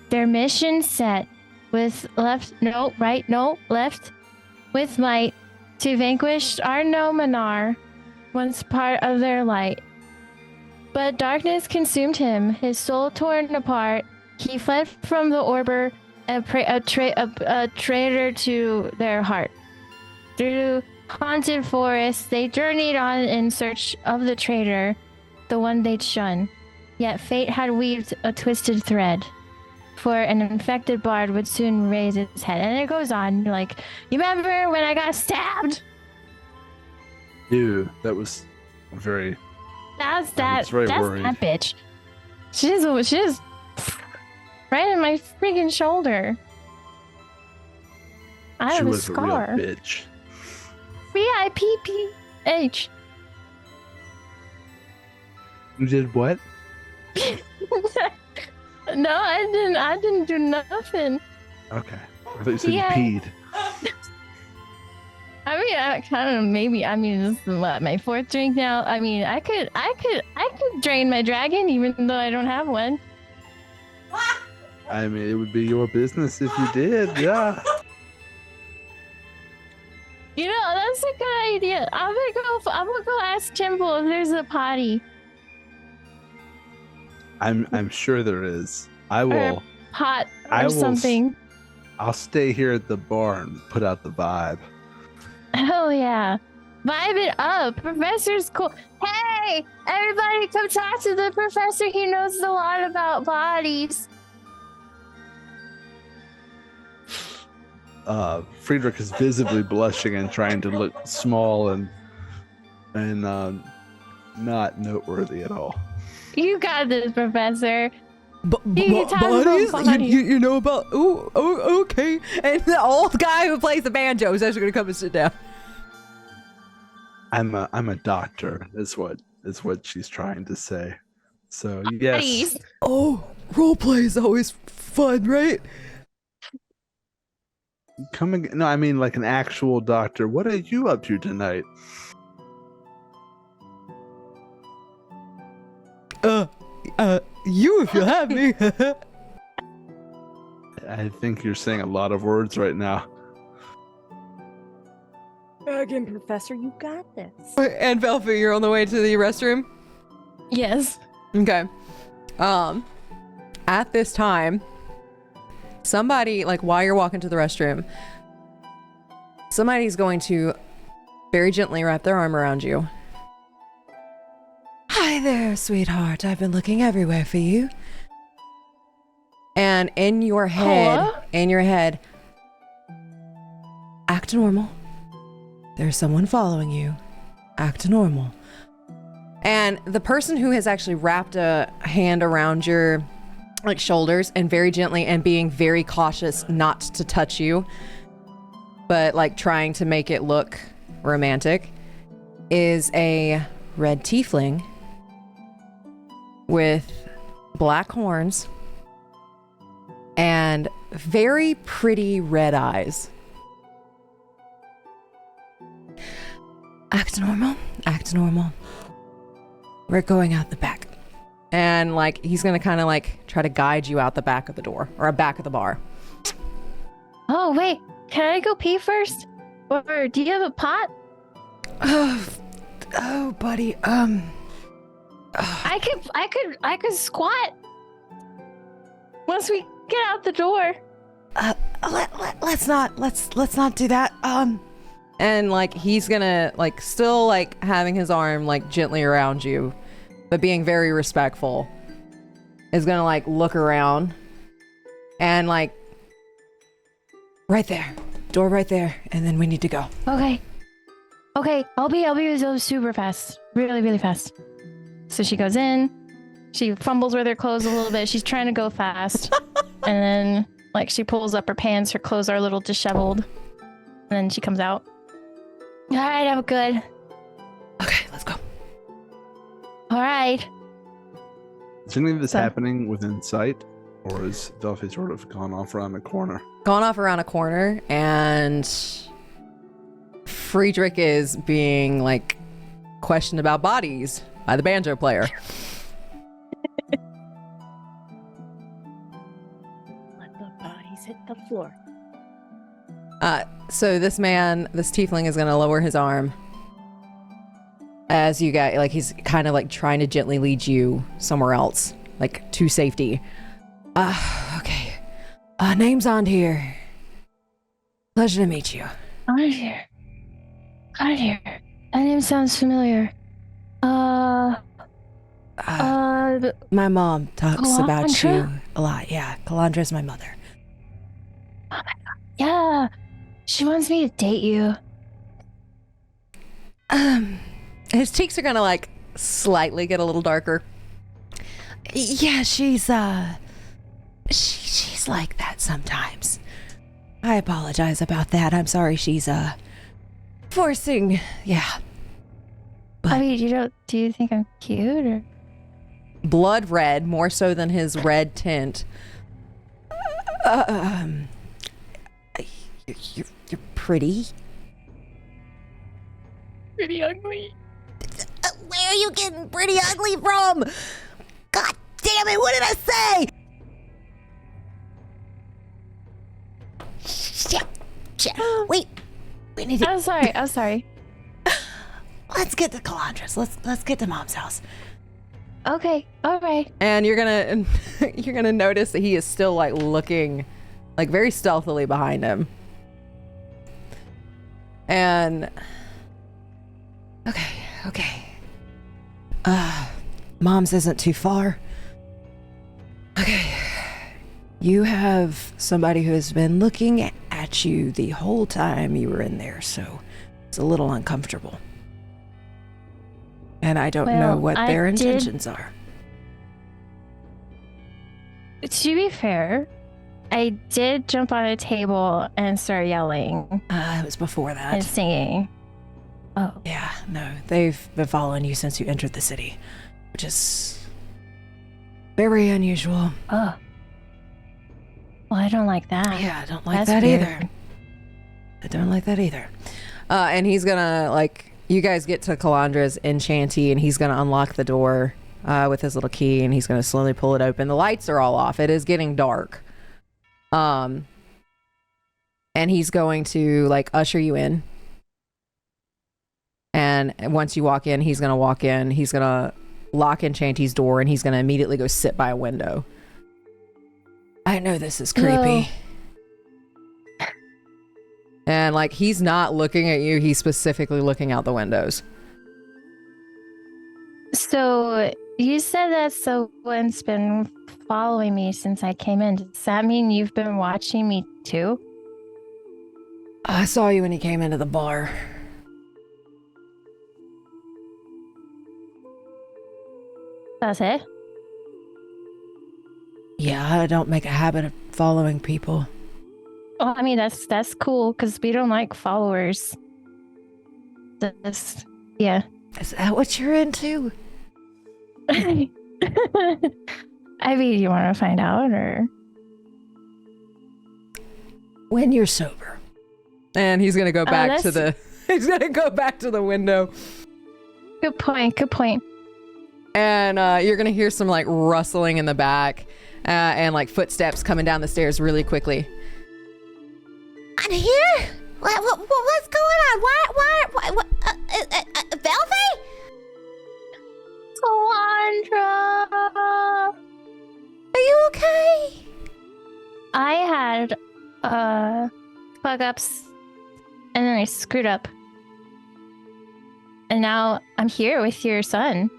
Their mission set with left with might to vanquish Arno Manar, once part of their light. But darkness consumed him, his soul torn apart. He fled from the Order, a traitor to their heart. Through haunted forests, they journeyed on in search of the traitor, the one they'd shun. Yet fate had weaved a twisted thread, for an infected bard would soon raise its head. And it goes on, like, you remember when I got stabbed? Dude, that was very. That's I was very worried. that bitch. She's right in my freaking shoulder. I She have a was a real scar. bitch. VIPPH. You did what? No, I didn't do nothing. Okay. I thought you said Yeah. you peed. I mean, I kind of maybe. I mean, this is what, my fourth drink now. I mean, I could drain my dragon even though I don't have one. I mean, it would be your business if you did. Yeah. You know, that's a good idea. I'm gonna go ask Timble if there's a potty. I'm sure there is. I will. Pot or I will something. I'll stay here at the bar and put out the vibe. Hell yeah. Vibe it up. Professor's cool. Hey, everybody come talk to the professor. He knows a lot about bodies. Friedrich is visibly blushing and trying to look small and not noteworthy at all. You got this, Professor. Bodies? You know about? Oh, okay. And the old guy who plays the banjo is actually going to come and sit down. I'm a doctor. Is what she's trying to say. So yes. Bodies. Oh, roleplay is always fun, right? No, I mean like an actual doctor. What are you up to tonight? You if you'll have me. I think you're saying a lot of words right now. Again, Professor, you got this. And Velvet, you're on the way to the restroom? Yes. Okay. At this time, somebody, like while you're walking to the restroom, somebody's going to very gently wrap their arm around you. Hi there, sweetheart. I've been looking everywhere for you. And in your head, act normal. There's someone following you. Act normal. And the person who has actually wrapped a hand around your shoulders and very gently and being very cautious not to touch you, but like trying to make it look romantic, is a red tiefling with black horns and very pretty red eyes. Act normal. Act normal. We're going out the back. And like he's gonna kind of like try to guide you out the back of the door or back of the bar. Oh wait, can I go pee first? Or do you have a pot? Oh, buddy. I could squat once we get out the door. Let's not do that. And like he's gonna like still like having his arm like gently around you, but being very respectful, is gonna like look around and like right there, door right there, and then we need to go. Okay, I'll be super fast, really fast. So she goes in, she fumbles with her clothes a little bit. She's trying to go fast, and then like she pulls up her pants. Her clothes are a little disheveled, and then she comes out. All right, I'm good. Okay, let's go. All right. Is any of this happening within sight, or is Velvet sort of gone off around the corner? Gone off around a corner, and Friedrich is being like questioned about bodies by the banjo player. Let the bodies hit the floor. So this tiefling is gonna lower his arm as you get like he's kind of like trying to gently lead you somewhere else, like to safety. Okay. Name's on here. Pleasure to meet you. On here. That name sounds familiar. My mom talks about you Calandra? a lot. Yeah, Calandra's my mother. Yeah. She wants me to date you. His cheeks are gonna like slightly get a little darker. Yeah, she's like that sometimes. I apologize about that. I'm sorry she's forcing. Yeah. I mean, do you think I'm cute or? Blood red, more so than his red tint. You're pretty. Pretty ugly. Where are you getting pretty ugly from? God damn it, what did I say? Shit. Wait. We need to... I'm sorry. Let's get to Calandras. Let's get to Mom's house. Okay, all right. And you're gonna notice that he is still like looking like very stealthily behind him. And Okay. Mom's isn't too far. Okay. You have somebody who has been looking at you the whole time you were in there, so it's a little uncomfortable. And I don't know what their intentions are. To be fair, I did jump on a table and start yelling It was before that. and singing. Oh. Yeah, no, they've been following you since you entered the city, which is very unusual. Oh. Well, I don't like that. Yeah, I don't like That's that weird. either. I don't like that either. and he's gonna like you guys get to Calandra's enchanty, and he's gonna unlock the door with his little key, and he's gonna slowly pull it open. The lights are all off. It is getting dark. And he's going to like usher you in. And once you walk in, he's gonna walk in. He's gonna lock Enchanty's door, and he's gonna immediately go sit by a window. I know this is creepy. And like he's not looking at you, he's specifically looking out the windows. So you said that someone's been following me since I came in. Does that mean you've been watching me too? I saw you when you came into the bar. That's it? Yeah, I don't make a habit of following people. Well, I mean, that's cool because we don't like followers. Yeah. Is that what you're into? I mean, you want to find out or? When you're sober. And he's gonna go back to that's- the he's gonna go back to the window. Good point. And you're gonna hear some like rustling in the back, and like footsteps coming down the stairs really quickly. I'm here? What's going on? Why Velvet? Calandra! Are you okay? I had fuck ups and then I screwed up. And now I'm here with your son.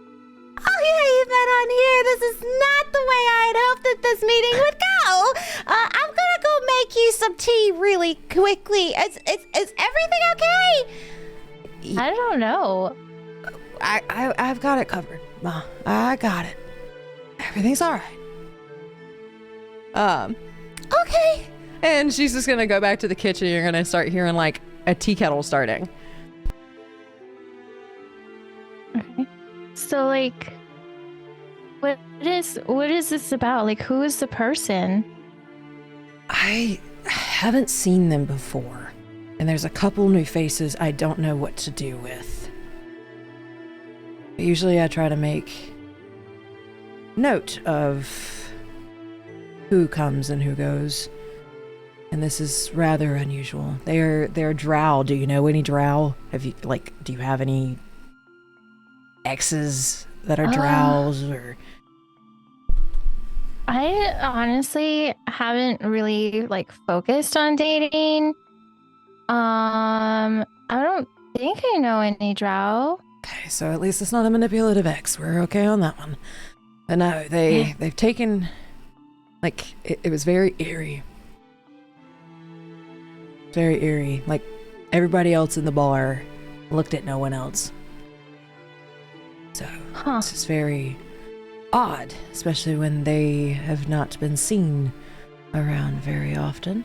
Oh yeah, you've been on here. This is not the way I had hoped that this meeting would go. I'm gonna go make you some tea really quickly. Is everything okay? I don't know. I've got it covered, Ma. I got it. Everything's all right. Okay. And she's just gonna go back to the kitchen. You're gonna start hearing like a tea kettle starting. Okay. So like what is this about? Like who is the person? I haven't seen them before, and there's a couple new faces I don't know what to do with. Usually I try to make note of who comes and who goes, and this is rather unusual. They're drow. Do you know any drow? Do you have any exes that are drows or? I honestly haven't really like focused on dating. I don't think I know any drow. Okay, so at least it's not a manipulative ex. We're okay on that one. But no, they've taken, like, it was very eerie. Very eerie. Like, everybody else in the bar looked at no one else. Huh. This is very odd, especially when they have not been seen around very often.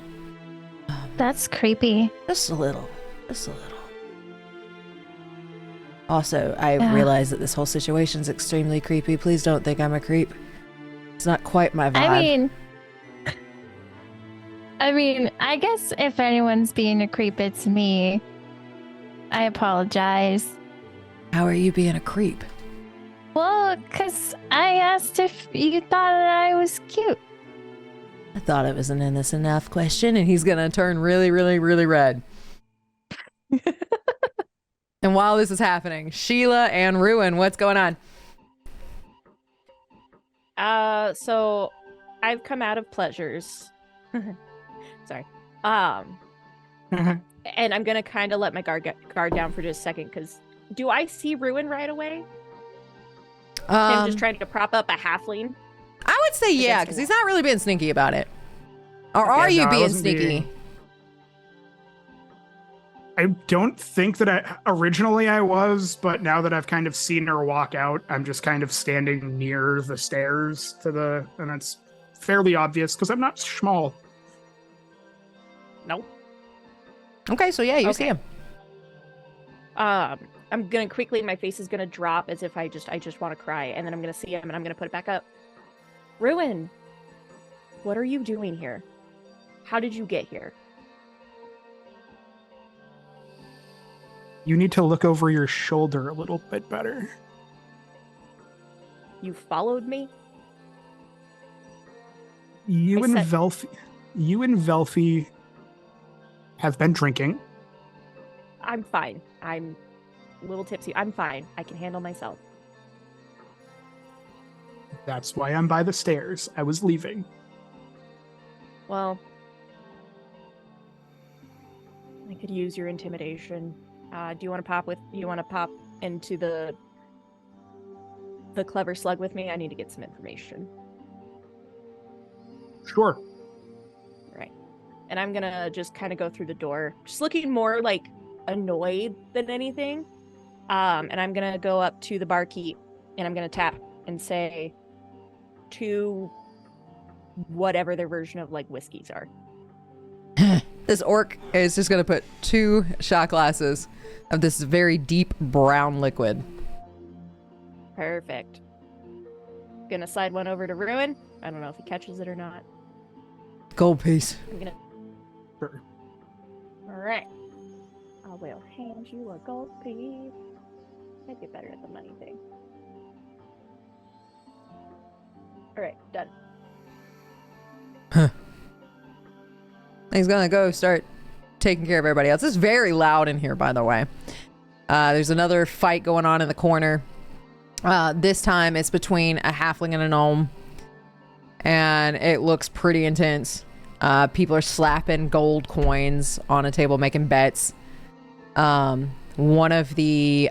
That's creepy. Just a little. Just a little. Also, I Yeah. realize that this whole situation is extremely creepy. Please don't think I'm a creep. It's not quite my vibe. I mean, I guess if anyone's being a creep, it's me. I apologize. How are you being a creep? Well, because I asked if you thought that I was cute. I thought it was an innocent enough question, and he's gonna turn really, really, really red. And while this is happening, Sheila and Ruin, what's going on? So I've come out of pleasures. Sorry. And I'm gonna kind of let my guard down for just a second, because do I see Ruin right away? Him just trying to prop up a halfling? I would say yeah, because he's not really being sneaky about it. Or are you no, I being wasn't sneaky? I don't think that originally I was, but now that I've kind of seen her walk out, I'm just kind of standing near the stairs and it's fairly obvious because I'm not small. Nope. Okay, so yeah, you Okay. see him. I'm gonna quickly, my face is gonna drop as if I just want to cry, and then I'm gonna see him and I'm gonna put it back up. Ruin, what are you doing here? How did you get here? You need to look over your shoulder a little bit better. You followed me? You I and said- Velfie have been drinking. I'm fine. I'm a little tipsy. I'm fine. I can handle myself. That's why I'm by the stairs. I was leaving. Well, I could use your intimidation. Do you want to pop into the clever slug with me? I need to get some information. Sure. Right. And I'm gonna just kind of go through the door, just looking more like annoyed than anything. And I'm gonna go up to the barkeep and I'm gonna tap and say, to whatever their version of like whiskeys are. This orc is just gonna put 2 shot glasses of this very deep brown liquid. Perfect. Gonna slide one over to Ruin. I don't know if he catches it or not. Gold piece. I'm gonna. Sure. All right. I will hand you a gold piece. I'd get better at the money thing. All right, done. He's gonna go start taking care of everybody else. It's very loud in here, by the way. There's another fight going on in the corner. This time it's between a halfling and a gnome. And it looks pretty intense. People are slapping gold coins on a table, making bets. One of the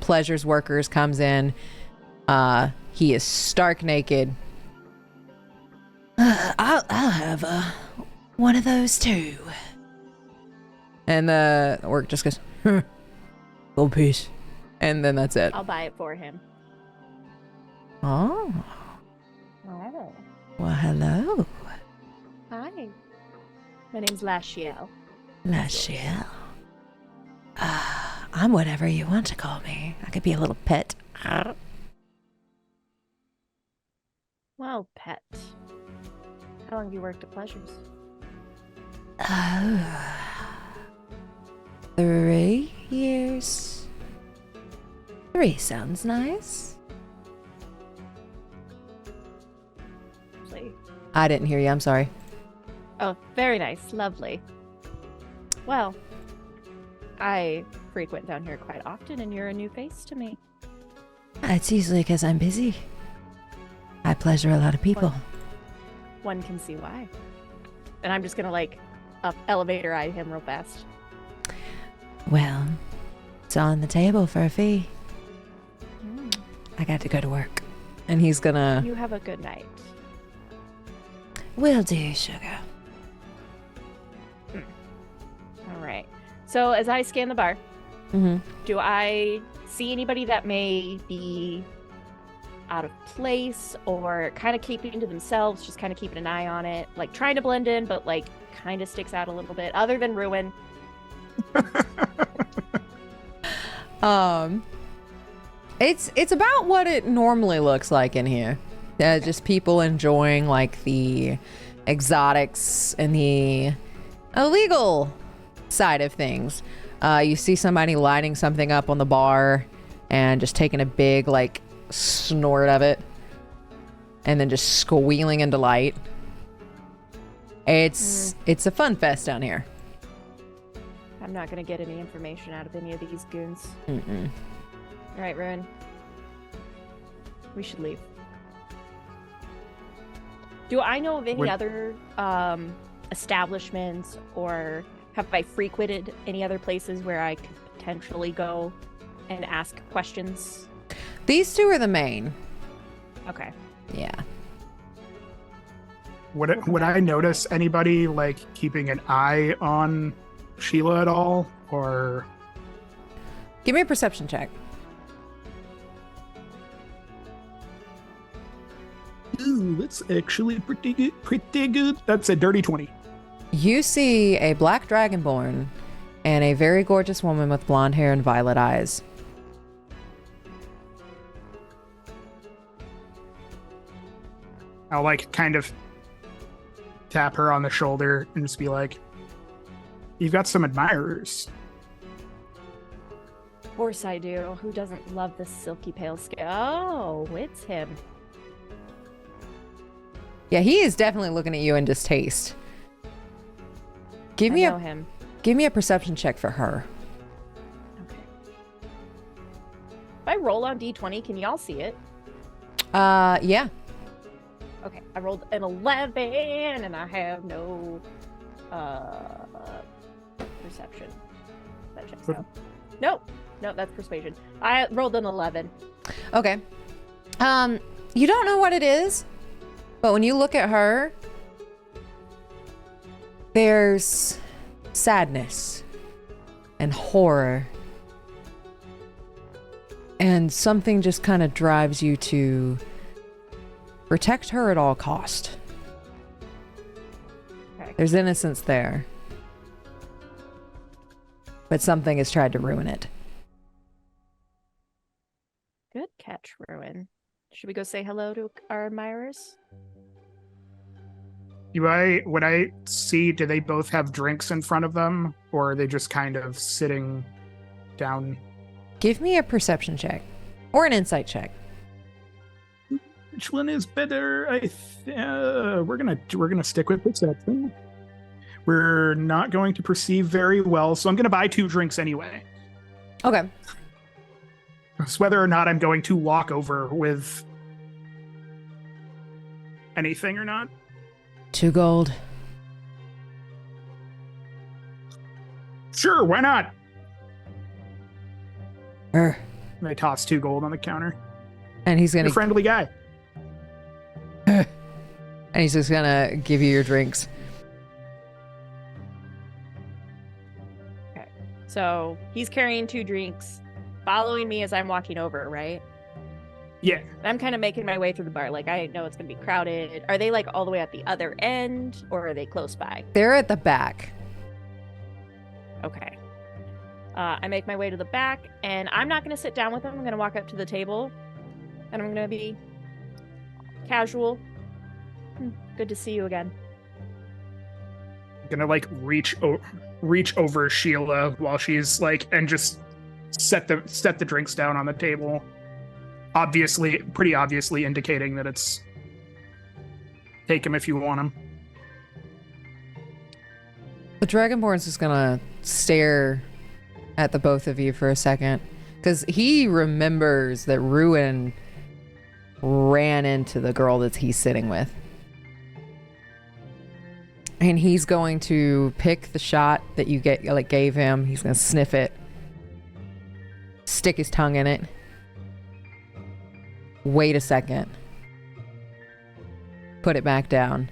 pleasures workers comes in. He is stark naked. I'll have one of those too. And the orc just goes, gold piece. And then that's it. I'll buy it for him. Oh. Oh. Well, hello. Hi. My name's Lashiel. Lashiel. I'm whatever you want to call me. I could be a little pet. Well, pet. How long have you worked at Pleasures? Oh. 3 years. 3 sounds nice. Lovely. I didn't hear you. I'm sorry. Oh, very nice. Lovely. Well, I frequent down here quite often, and you're a new face to me. It's usually because I'm busy. I pleasure a lot of people. One can see why. And I'm just gonna like up elevator eye him real fast. Well, it's on the table for a fee. I got to go to work. And he's gonna... You have a good night. Will do, sugar. All right. So as I scan the bar, Mm-hmm. Do I see anybody that may be out of place or kind of keeping to themselves, just kind of keeping an eye on it, like trying to blend in, but like kind of sticks out a little bit, other than Ruin? It's about what it normally looks like in here. Just people enjoying like the exotics and the illegal side of things. You see somebody lighting something up on the bar and just taking a big like snort of it and then just squealing in delight. It's a fun fest down here. I'm not gonna get any information out of any of these goons. Mm-mm. All right, Ruin. We should leave. Do I know of any other establishments, or have I frequented any other places where I could potentially go and ask questions? These two are the main. Okay. Yeah. Would I notice anybody like keeping an eye on Sheila at all, or? Give me a perception check. Ooh, that's actually pretty good. Pretty good. That's a dirty 20. You see a black dragonborn and a very gorgeous woman with blonde hair and violet eyes. I'll like kind of tap her on the shoulder and just be like, "You've got some admirers." Of course I do. Who doesn't love the silky pale skin? Oh, it's him. Yeah, he is definitely looking at you in distaste. Give me a perception check for her. Okay. If I roll on D20, can y'all see it? Yeah. Okay, I rolled an 11 and I have no perception. That checks out. Nope, that's persuasion. I rolled an 11. Okay. You don't know what it is, but when you look at her, there's sadness and horror, and something just kind of drives you to protect her at all cost. Okay. There's innocence there, but something has tried to ruin it. Good catch, Ruin. Should we go say hello to our admirers? Would I see, do they both have drinks in front of them, or are they just kind of sitting down? Give me a perception check or an insight check. Which one is better? We're gonna stick with perception. We're not going to perceive very well, so I'm gonna buy 2 drinks anyway. Okay. It's whether or not I'm going to walk over with anything or not. 2 gold. Sure, why not? And I toss 2 gold on the counter. he's You're gonna a friendly guy. and he's just gonna give you your drinks. Okay. So he's carrying 2 drinks, following me as I'm walking over, right? Yeah. I'm kind of making my way through the bar. Like, I know it's going to be crowded. Are they, like, all the way at the other end, or are they close by? They're at the back. Okay. I make my way to the back, and I'm not going to sit down with them. I'm going to walk up to the table, and I'm going to be casual. Good to see you again. I'm gonna, like, reach over Sheila while she's, like, and just set the drinks down on the table. Pretty obviously indicating that it's take him if you want him. The Dragonborn's just gonna stare at the both of you for a second, because he remembers that Ruin ran into the girl that he's sitting with. And he's going to pick the shot that you gave him. He's gonna sniff it, stick his tongue in it. Wait a second. Put it back down.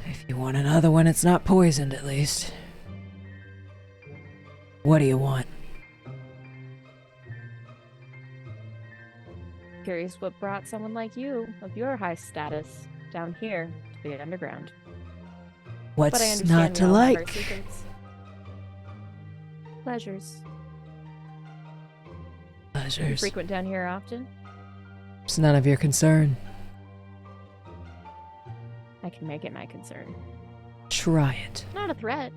If you want another one, it's not poisoned, at least. What do you want? Curious what brought someone like you, of your high status, down here to the underground. But I What's understand not we to all have our like? secrets. Pleasures. You Pleasures. frequent down here often? It's none of your concern. I can make it my concern. Try it. Not a threat.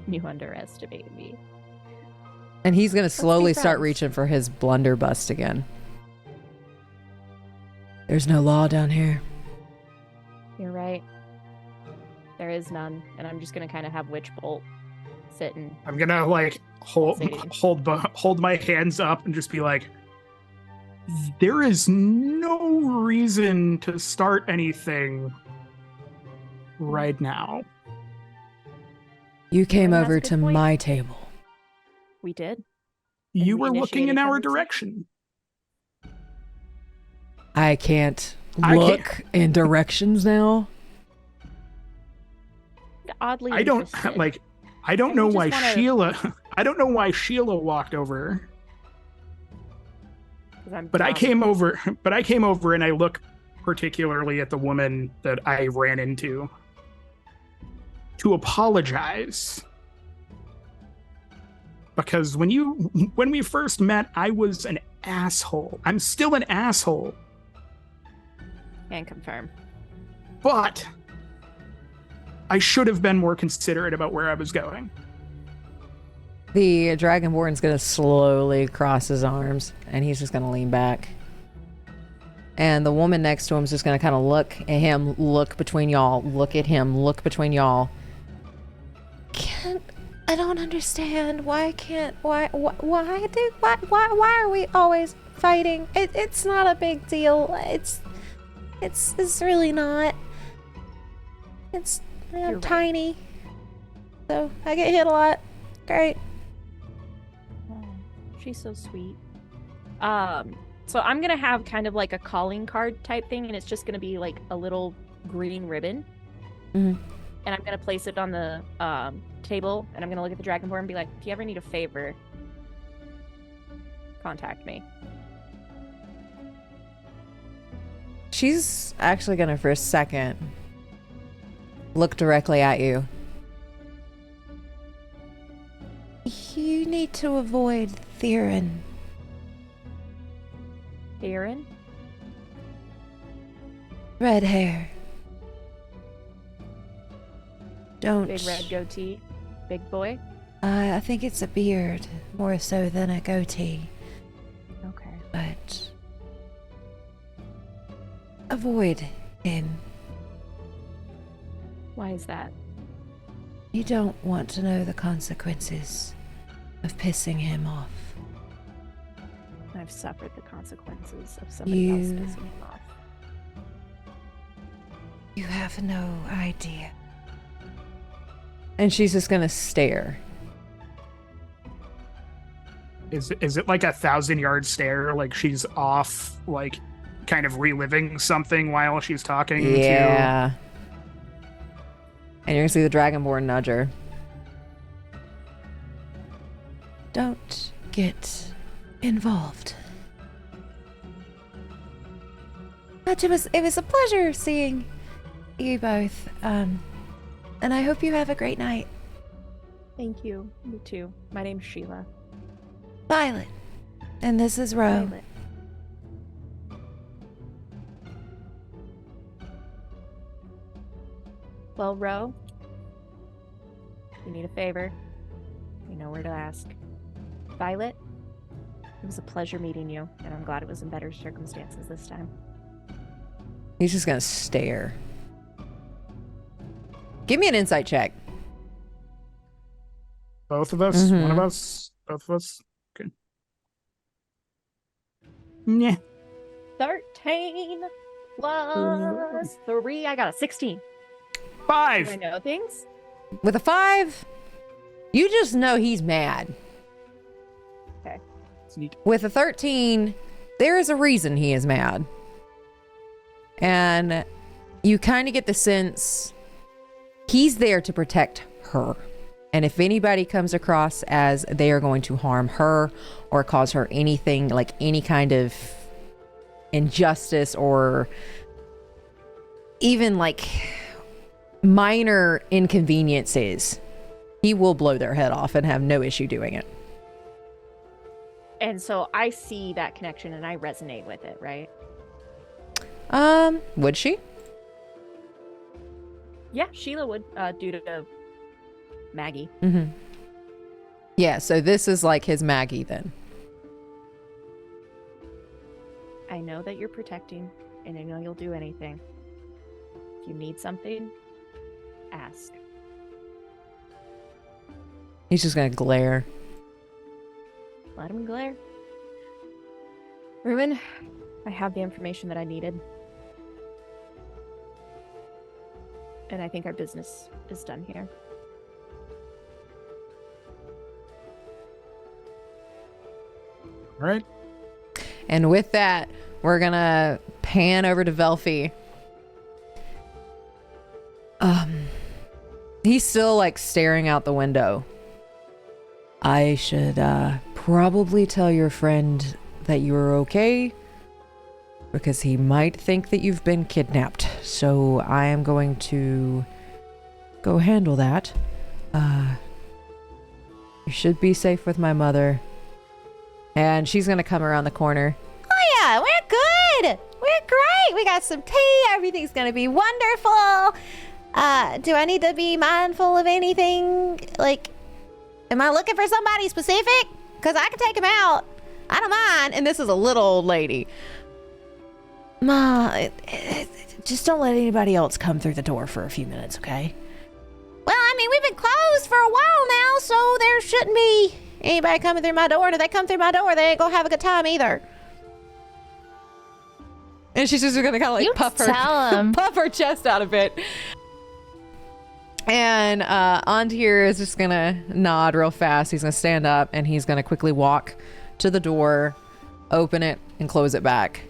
You underestimate me. And he's gonna slowly start friends. reaching for his blunderbuss again. There's no law down here. You're right. There is none, and I'm just gonna kind of have Witch Bolt sit and I'm gonna like hold Say it. hold my hands up and just be like, there is no reason to start anything right now. You came That's a over good to point. my table. we did. You we were looking in initiated our conversation? direction. I can't I can't- look in directions now. Oddly I don't interested. like. I don't And know we just why wanna- Sheila. I don't know why Sheila walked over. 'Cause I'm But I dumb. came over. But I came over and I look particularly at the woman that I ran into to apologize. Because when we first met, I was an asshole. I'm still an asshole. Can confirm. But I should have been more considerate about where I was going. The Dragonborn's gonna slowly cross his arms, and he's just gonna lean back. And the woman next to him is just gonna kind of look at him, look between y'all, look at him, look between y'all. I don't understand. Why are we always fighting? It's not a big deal. It's really not. It's You're right. tiny. So I get hit a lot. Great. Oh, she's so sweet. So I'm gonna have kind of like a calling card type thing, and it's just gonna be like a little green ribbon. Mhm. And I'm gonna place it on the table, and I'm gonna look at the Dragonborn and be like, if you ever need a favor, contact me. She's actually gonna, for a second, look directly at you. You need to avoid Theron. Aaron? Red hair. Don't. Big red goatee? Big boy? I think it's a beard more so than a goatee, Okay. but avoid him. Why is that? You don't want to know the consequences of pissing him off. I've suffered the consequences of somebody else You- pissing me off. You have no idea. And she's just gonna stare. Is it like 1,000-yard stare? Like she's off, like kind of reliving something while she's talking to. Yeah. And you're gonna see the Dragonborn nudge her. Don't get involved. But it was a pleasure seeing you both. And I hope you have a great night. Thank you. You too. My name's Sheila. Violet. And this is Ro. Violet. Well, Ro, you need a favor. You know where to ask. Violet, it was a pleasure meeting you, and I'm glad it was in better circumstances this time. He's just gonna stare. Give me an insight check. Both of us, Mhm. one of us, both of us. Okay. Yeah. 13 plus 3. I got a 16. Do I 5. know things? With a 5, you just know he's mad. It's neat. With a 13, there is a reason he is mad. And you kind of get the sense he's there to protect her. And if anybody comes across as they are going to harm her or cause her anything, like any kind of injustice or even like minor inconveniences, he will blow their head off and have no issue doing it. And so I see that connection and I resonate with it, right? Would she? Yeah, Sheila would, due to Maggie. Mm-hmm. Yeah, so this is like his Maggie then. I know that you're protecting, and I know you'll do anything. If you need something, ask. He's just gonna glare. Let him glare. Ruben, I have the information that I needed. And I think our business is done here. All right. And with that, we're gonna pan over to Velfie. He's still like staring out the window. I should probably tell your friend that you are okay, because he might think that you've been kidnapped. So I am going to go handle that. You should be safe with my mother. And she's gonna come around the corner. Oh yeah, we're good. We're great. We got some tea. Everything's gonna be wonderful. Do I need to be mindful of anything? Like, am I looking for somebody specific? Because I can take him out. I don't mind. And this is a little old lady. Ma, just don't let anybody else come through the door for a few minutes, okay? Well, I mean, we've been closed for a while now, so there shouldn't be anybody coming through my door. And if they come through my door, they ain't gonna have a good time either. And she's just gonna kind of like You puff tell him. puff her chest out a bit. And Andir is just gonna nod real fast. He's gonna stand up and he's gonna quickly walk to the door, open it, and close it back.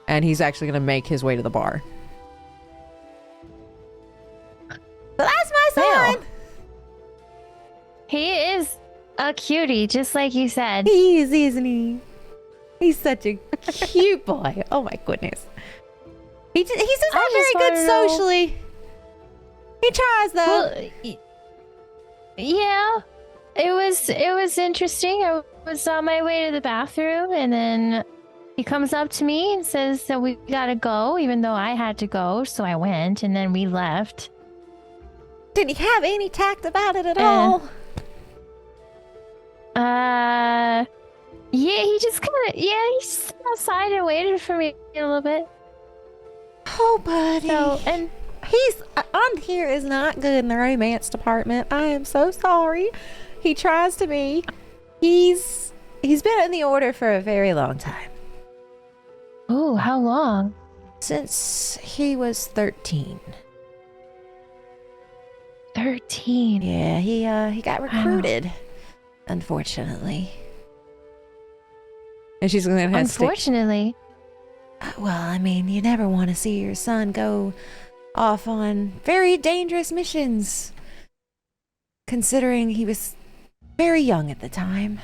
And he's actually gonna make his way to the bar. So that's my son. Well, he is a cutie, just like you said. He is, isn't he? He's such a cute boy. Oh my goodness. He's just not I very just good wanna know- socially. He tries though. Well, yeah, it was interesting. I was on my way to the bathroom, and then he comes up to me and says that we gotta go, even though I had to go, so I went, and then we left. Didn't he have any tact about it at all? Yeah, he just kind of, he stood outside and waited for me a little bit. Oh, buddy. So, and He's on here is not good in the romance department. I am so sorry. He tries to be. He's been in the order for a very long time. oh, how long? Since he was 13. 13. Yeah, he got recruited, unfortunately. And she's gonna have to stick. Unfortunately. Well, I mean, you never want to see your son go off on very dangerous missions, considering he was very young at the time.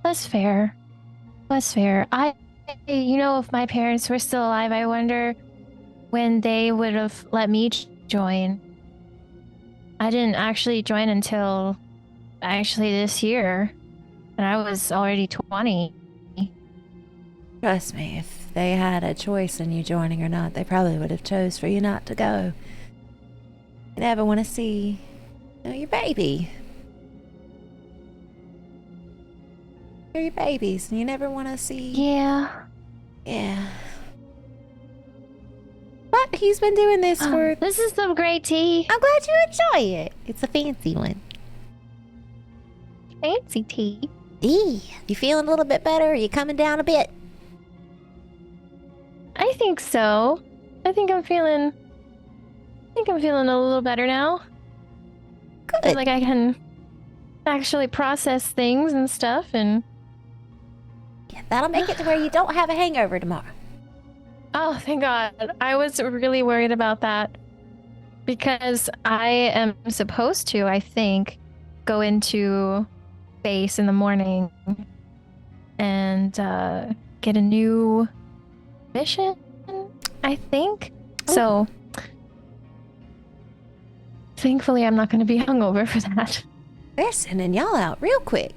That's fair. That's fair. If my parents were still alive, I wonder when they would have let me join. I didn't actually join until this year, and I was already 20. Trust me, if they had a choice in you joining or not, they probably would have chose for you not to go. You never want to see your baby. They're your babies, and you never want to see... Yeah. Yeah. But he's been doing this for... This is some great tea. I'm glad you enjoy it. It's a fancy one. Fancy tea. You feeling a little bit better? Are you coming down a bit? I think so. I think I'm feeling a little better now. I feel Good. like I can actually process things and stuff, and Yeah, that'll make it to where you don't have a hangover tomorrow. oh, thank God. I was really worried about that. Because I am supposed to, I think, go into base in the morning and get a new mission, I think. So, thankfully, I'm not going to be hungover for that. They're sending y'all out real quick.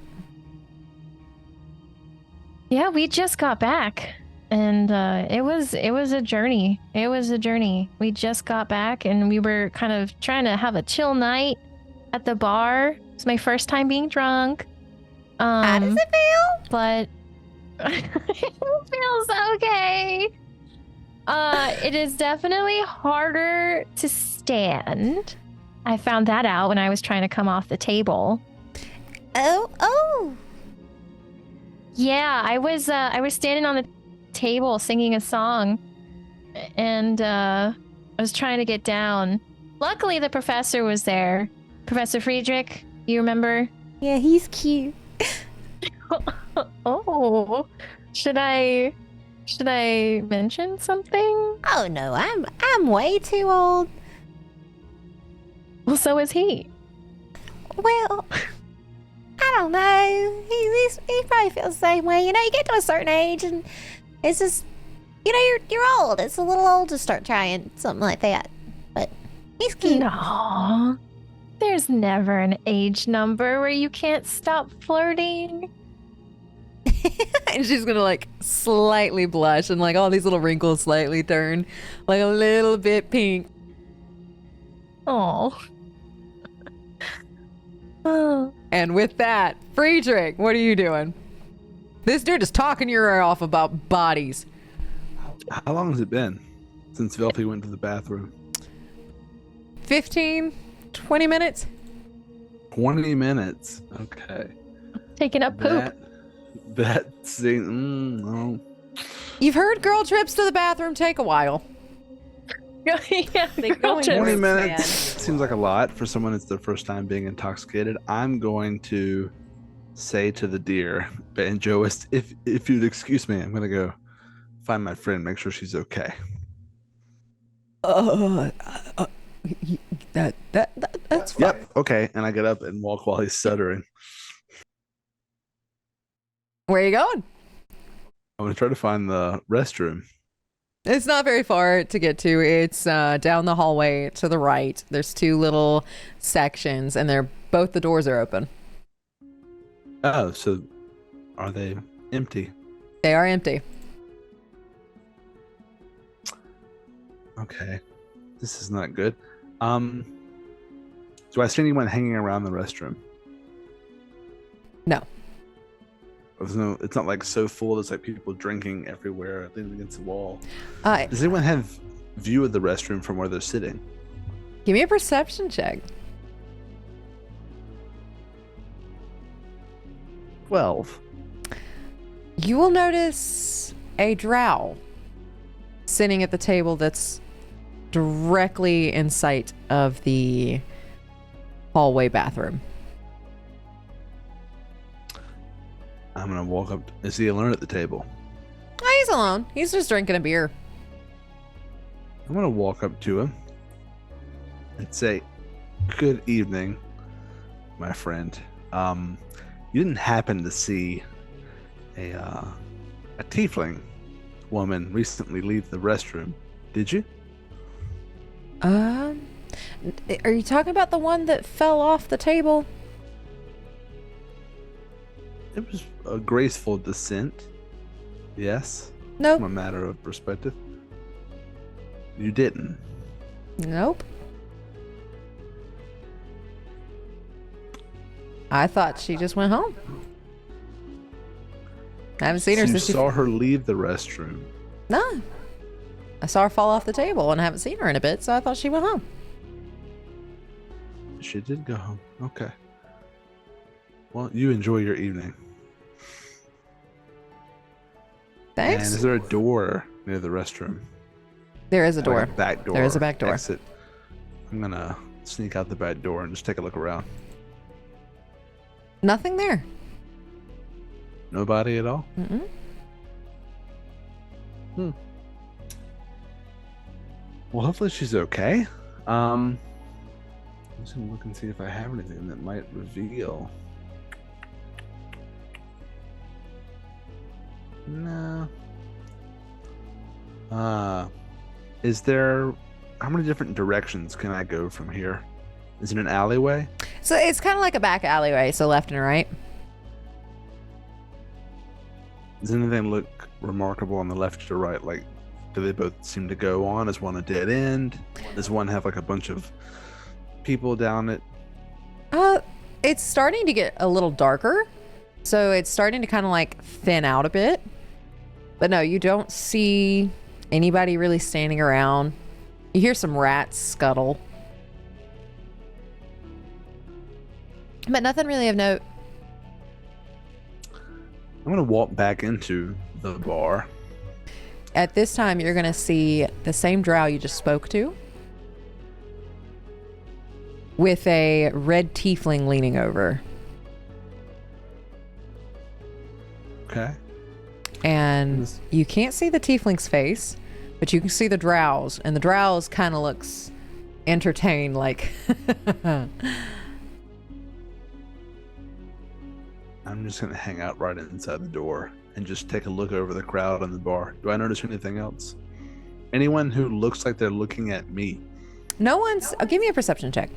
Yeah, we just got back, and it was a journey. It was a journey. We just got back, and we were kind of trying to have a chill night at the bar. It's my first time being drunk. How does it feel? But it feels okay. It is definitely harder to stand. I found that out when I was trying to come off the table. Oh. Yeah, I was standing on the table singing a song, and I was trying to get down. Luckily, the professor was there. Professor Friedrich, you remember? Yeah, he's cute. Oh, should I mention something? Oh no, I'm way too old. Well, so is he. Well, I don't know. He probably feels the same way. You know, you get to a certain age and it's just, you know, you're old. It's a little old to start trying something like that. But he's cute. No, there's never an age number where you can't stop flirting. And she's gonna like slightly blush and like all these little wrinkles slightly turn like a little bit pink. Oh. Oh. And with that, Friedrich, what are you doing? This dude is talking your ear off about bodies. How long has it been since Velpy went to the bathroom? 15, 20 minutes? 20 minutes. Okay. Taking a poop. That scene. No. You've heard girl trips to the bathroom take a while. Yeah, They go in 20 groups, minutes man. seems like a lot for someone that's their first time being intoxicated. I'm going to say to the deer, Banjoist, if you'd excuse me, I'm going to go find my friend, make sure she's okay. That's fine. Yep, okay. And I get up and walk while he's stuttering. Where are you going? I'm going to try to find the restroom. It's not very far to get to. It's down the hallway to the right. There's two little sections, and both the doors are open. Oh, so are they empty? They are empty. Okay. This is not good. Do I see anyone hanging around the restroom? No. It's not like so full. There's like people drinking everywhere, leaning against the wall. Uh, Does anyone have view of the restroom from where they're sitting? Give me a perception check. 12. You will notice a drow sitting at the table that's directly in sight of the hallway bathroom. I'm gonna walk up. Is he alone at the table? Oh, he's alone. He's just drinking a beer. I'm gonna walk up to him and say, "Good evening, my friend. You didn't happen to see a tiefling woman recently leave the restroom, did you?" Are you talking about the one that fell off the table? It was a graceful descent. Yes. Nope. From a matter of perspective. You didn't. Nope. I thought she just went home. I haven't seen her You since saw her leave the restroom. No. I saw her fall off the table and I haven't seen her in a bit, so I thought she went home. She did go home. Okay. Well, you enjoy your evening. Thanks. And is there a door near the restroom? There is a Like door. a back door. There is a back door. Exit. I'm gonna sneak out the back door and just take a look around. Nothing there. Nobody at all? Mm-mm. Well, hopefully she's okay. I'm just gonna look and see if I have anything that might reveal. No. Is there? How many different directions can I go from here? Is it an alleyway? So it's kind of like a back alleyway, so left and right. Does anything look remarkable on the left or right? Like, do they both seem to go on? Is one a dead end? Does one have like a bunch of people down it? It's starting to get a little darker, so it's starting to kind of like thin out a bit. But no, you don't see anybody really standing around. You hear some rats scuttle, but nothing really of note. I'm gonna walk back into the bar. At this time, you're gonna see the same drow you just spoke to, with a red tiefling leaning over. Okay. And you can't see the tiefling's face, but you can see the drow's, and the drow's kind of looks entertained, like I'm just gonna hang out right inside the door and just take a look over the crowd in the bar. Do I notice anything else? Anyone who looks like they're looking at me, no one's. Give me a perception check.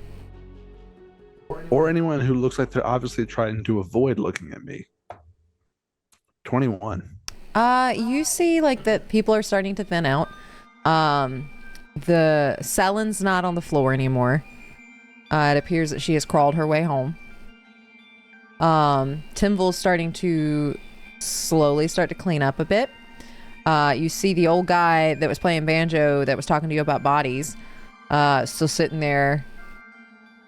or anyone who looks like they're obviously trying to avoid looking at me. 21. You see like that people are starting to thin out. The Sellen's not on the floor anymore. It appears that she has crawled her way home. Timval's starting to slowly start to clean up a bit. You see the old guy that was playing banjo that was talking to you about bodies, still sitting there,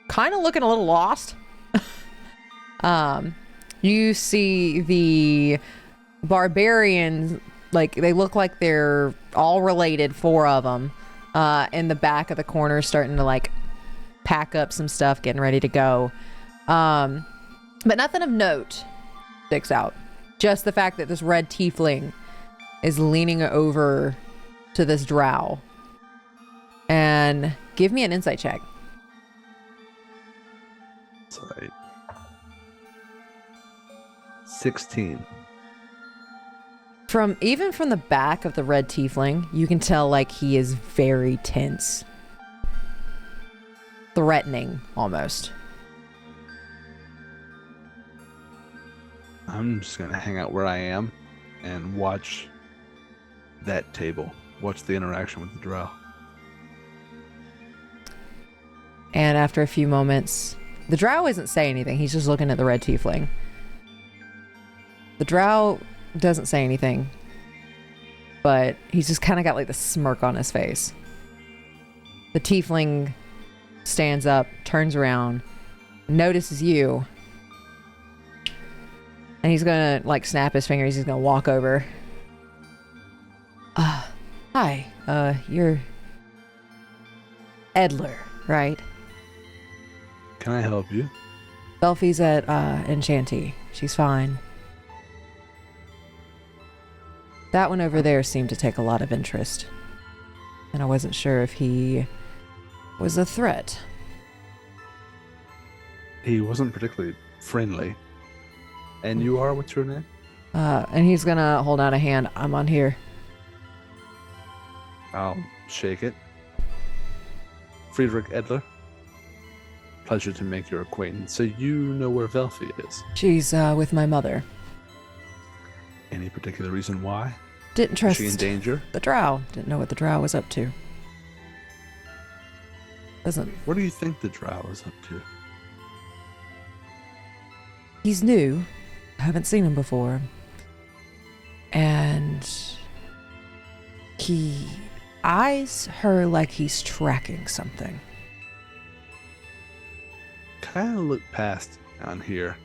kind of looking a little lost. You see the barbarians, like they look like they're all related, 4 of them, in the back of the corner, starting to like pack up some stuff, getting ready to go. But nothing of note sticks out. Just the fact that this red tiefling is leaning over to this drow. And give me an insight check. Sorry. 16. Even from the back of the red tiefling, you can tell like he is very tense. Threatening, almost. I'm just gonna hang out where I am and watch that table. Watch the interaction with the drow. And after a few moments, the drow isn't saying anything. He's just looking at the red tiefling. The drow doesn't say anything, but he's just kind of got like the smirk on his face. The tiefling stands up, turns around, notices you, and he's gonna like snap his fingers. He's gonna walk over. Hi, you're Edler, right? Can I help you? Belfie's at Enchanty. She's fine. That one over there seemed to take a lot of interest, and I wasn't sure if he was a threat. He wasn't particularly friendly. And you are? What's your name? And he's gonna hold out a hand. I'm on here. I'll shake it. Friedrich Edler. Pleasure to make your acquaintance. So you know where Velfie is? She's with my mother. Any particular reason why? Didn't trust Is she in danger? the drow. Didn't know what the drow was up to. Doesn't. What do you think the drow is up to? He's new. I haven't seen him before. And he eyes her like he's tracking something. Kind of look past down here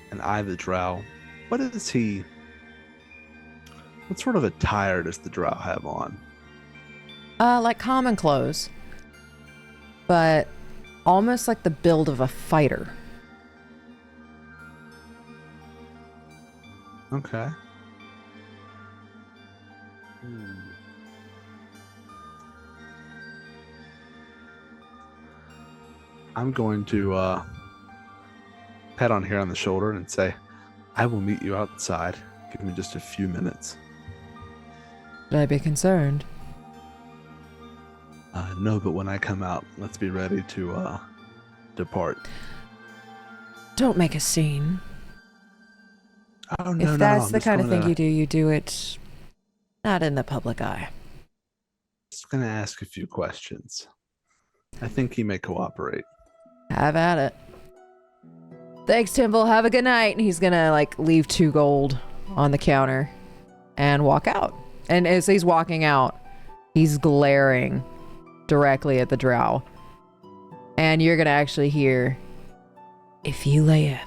and eye the drow. What sort of attire does the drow have on? Like common clothes, but almost like the build of a fighter. Okay. I'm going to pat on here on the shoulder and say, I will meet you outside. Give me just a few minutes. Should I be concerned? No, but when I come out, let's be ready to depart. Don't make a scene. Oh, no, If that's the kind of thing you do it not in the public eye. Just going to ask a few questions. I think he may cooperate. Have at it. Thanks, Timble. Have a good night. And he's gonna leave 2 gold on the counter and walk out. And as he's walking out, he's glaring directly at the drow. And you're gonna actually hear, "If you lay a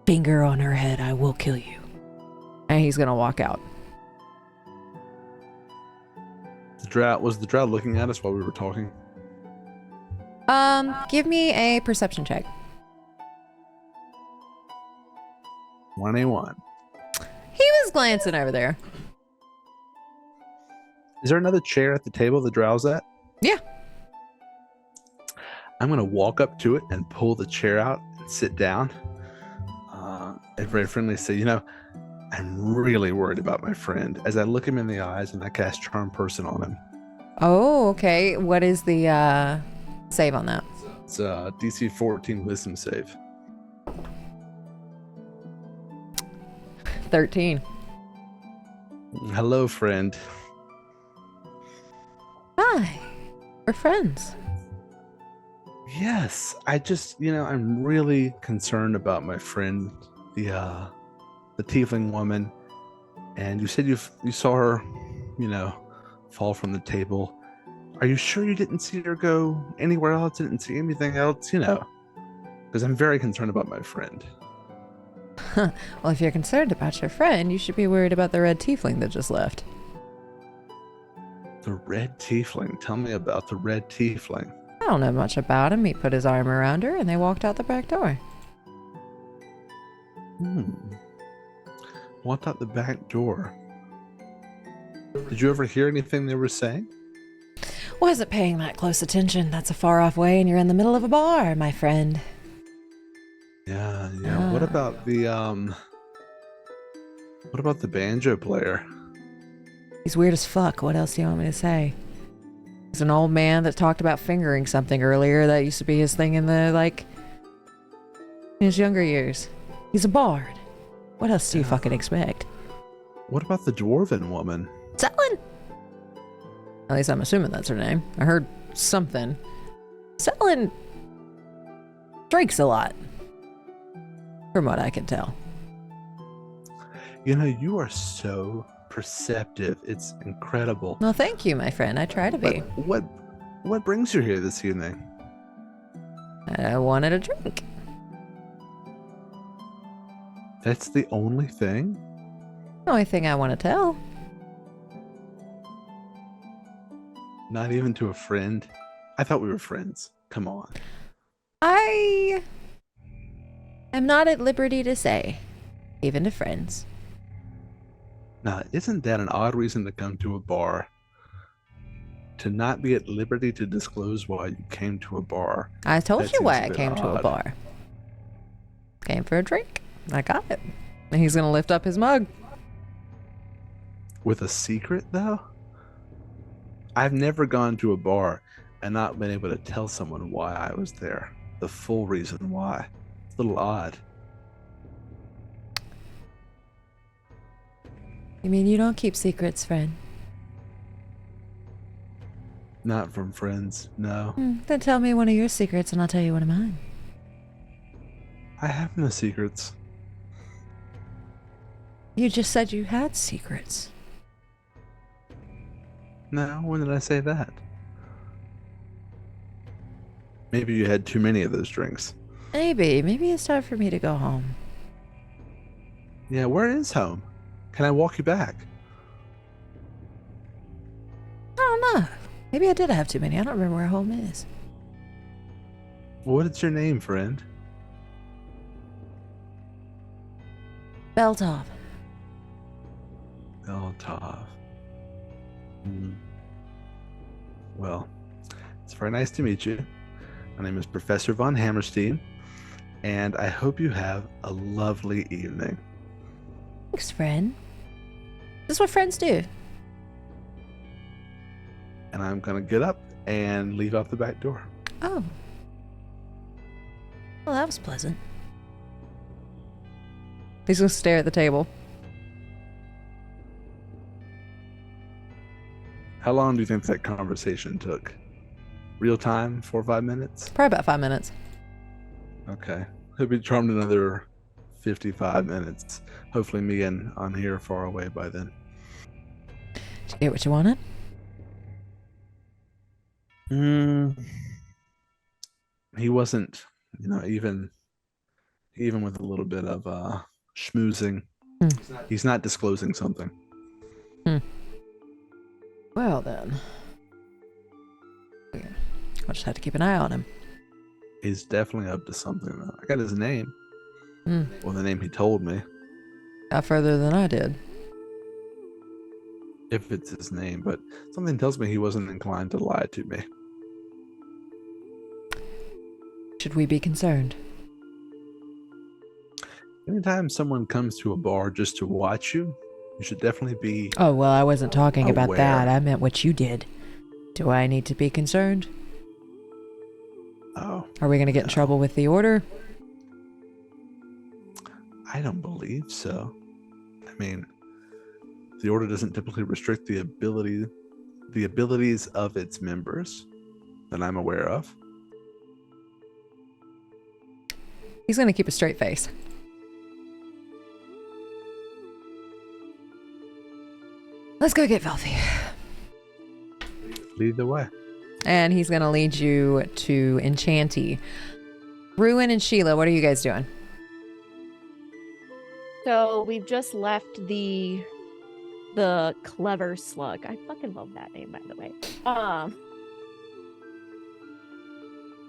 finger on her head, I will kill you." And he's gonna walk out. Was the drow looking at us while we were talking? Give me a perception check. 21. He was glancing over there. Is there another chair at the table the drow's at? Yeah. I'm going to walk up to it and pull the chair out and sit down. And very friendly say, I'm really worried about my friend. As I look him in the eyes and I cast Charm Person on him. Oh, okay. What is the save on that? It's DC 14 Wisdom save. 13. Hello, friend. Hi. We're friends. Yes, I just, I'm really concerned about my friend, the tiefling woman. And you said you saw her, fall from the table. Are you sure you didn't see her go anywhere else? Didn't see anything else? Because I'm very concerned about my friend. Well, if you're concerned about your friend, you should be worried about the red tiefling that just left. The red tiefling. Tell me about the red tiefling. I don't know much about him. He put his arm around her and they walked out the back door. Walked out the back door. Did you ever hear anything they were saying? Wasn't paying that close attention. That's a far off way and you're in the middle of a bar, my friend. Yeah. What about the banjo player? He's weird as fuck. What else do you want me to say? He's an old man that talked about fingering something earlier. That used to be his thing in in his younger years. He's a bard. What else do you fucking expect? What about the dwarven woman? Selin! At least I'm assuming that's her name. I heard something. Selin drinks a lot. From what I can tell. You are so perceptive. It's incredible. Well, thank you, my friend. I try to be. What brings you here this evening? I wanted a drink. That's the only thing? The only thing I want to tell. Not even to a friend? I thought we were friends. Come on. I am not at liberty to say, even to friends. Now, isn't that an odd reason to come to a bar? To not be at liberty to disclose why you came to a bar? I told That you seems why a I bit came to a odd. bar. Came for a drink. I got it. And he's going to lift up his mug. With a secret, though? I've never gone to a bar and not been able to tell someone why I was there. The full reason why. It's a little odd. You mean you don't keep secrets, friend? Not from friends, no. Then tell me one of your secrets and I'll tell you one of mine. I have no secrets. You just said you had secrets. No, when did I say that? Maybe you had too many of those drinks. Maybe it's time for me to go home. Yeah, where is home? Can I walk you back? I don't know. Maybe I did have too many. I don't remember where home is. What is your name, friend? Beltov. Beltov. Well, it's very nice to meet you. My name is Professor Von Hammerstein, and I hope you have a lovely evening. Thanks, friend. This is what friends do. And I'm going to get up and leave out the back door. Oh. Well, that was pleasant. He's gonna stare at the table. How long do you think that conversation took? Real time, 4 or 5 minutes? Probably about 5 minutes. Okay. He'll be charmed another 55 minutes. Hopefully me and on here far away by then. Did you get what you wanted? He wasn't, even with a little bit of schmoozing, he's not disclosing something. Well then. I'll just have to keep an eye on him. He's definitely up to something. I got his name. Hmm. Well, the name he told me. Got further than I did. If it's his name, but something tells me he wasn't inclined to lie to me. Should we be concerned? Anytime someone comes to a bar just to watch you, you should definitely be. Oh, well, I wasn't talking about aware. that. I meant what you did. Do I need to be concerned? Oh. Are we going to get in trouble with the order? I don't believe so. I mean, the order doesn't typically restrict the abilities of its members that I'm aware of. He's going to keep a straight face. Let's go get Velthy. Lead the way. And he's going to lead you to Enchanty. Ruin and Sheila, what are you guys doing? So we've just left the clever slug. I fucking love that name, by the way.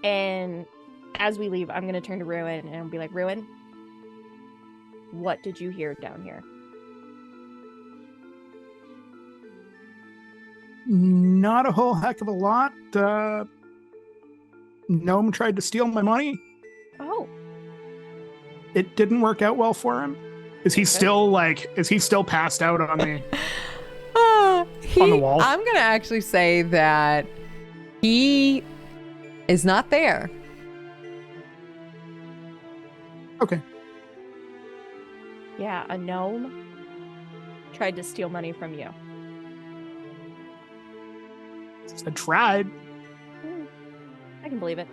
And as we leave, I'm gonna turn to Ruin and be like, Ruin, what did you hear down here? Not a whole heck of a lot. Gnome tried to steal my money. Oh. It didn't work out well for him. Is he still passed out on the on the wall? I'm going to actually say that he is not there. Okay. Yeah, a gnome tried to steal money from you. I tried. I can believe it.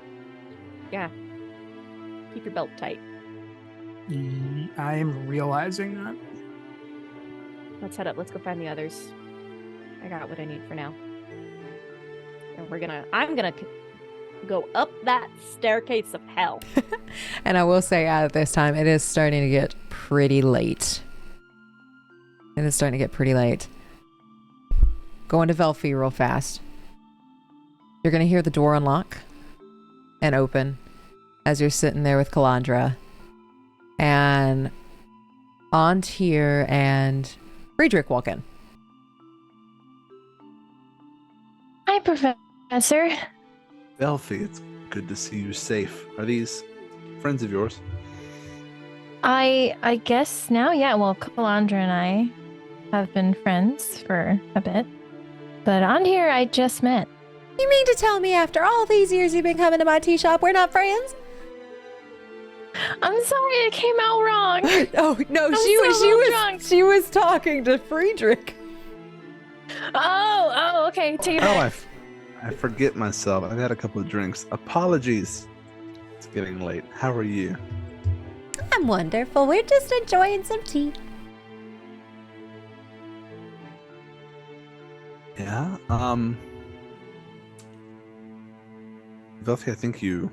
Yeah. Keep your belt tight. I am realizing that. Let's head up. Let's go find the others. I got what I need for now. And I'm gonna go up that staircase of hell. And I will say at this time, it is starting to get pretty late. It is starting to get pretty late. Going to Velphi real fast. You're going to hear the door unlock and open as you're sitting there with Calandra. And Antir and Friedrich walk in. Hi, Professor. Velphi, it's good to see you safe. Are these friends of yours? I guess now, yeah. Well, Calandra and I have been friends for a bit. But on here, I just met. You mean to tell me after all these years you've been coming to my tea shop, we're not friends? I'm sorry, it came out wrong. Oh, no, she was talking to Friedrich. Oh, okay. Take it back. I forget myself. I've had a couple of drinks. Apologies. It's getting late. How are you? I'm wonderful. We're just enjoying some tea. Yeah. Velthy, I think you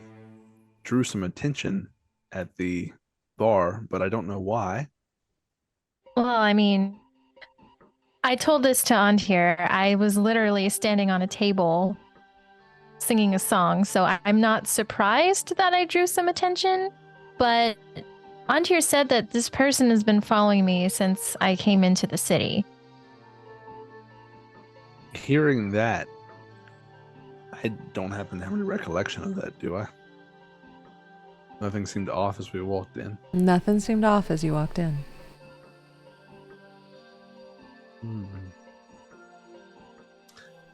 drew some attention at the bar, but I don't know why. Well, I mean, I told this to Antir. I was literally standing on a table singing a song, so I'm not surprised that I drew some attention, but Antir said that this person has been following me since I came into the city. Hearing that, I I don't happen to have any recollection of that, do I? Nothing seemed off as we walked in. Nothing seemed off as you walked in.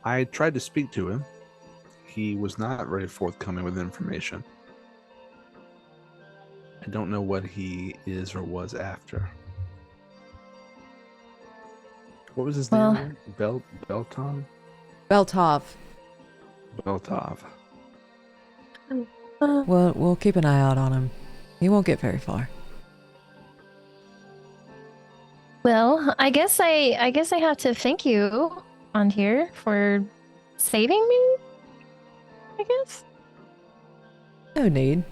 I tried to speak to him. He was not very forthcoming with information. I don't know what he is or was after. What was his name? Belton? Beltov. Beltov. We'll keep an eye out on him. He won't get very far. Well, I guess I have to thank you on here for saving me. I guess. No need.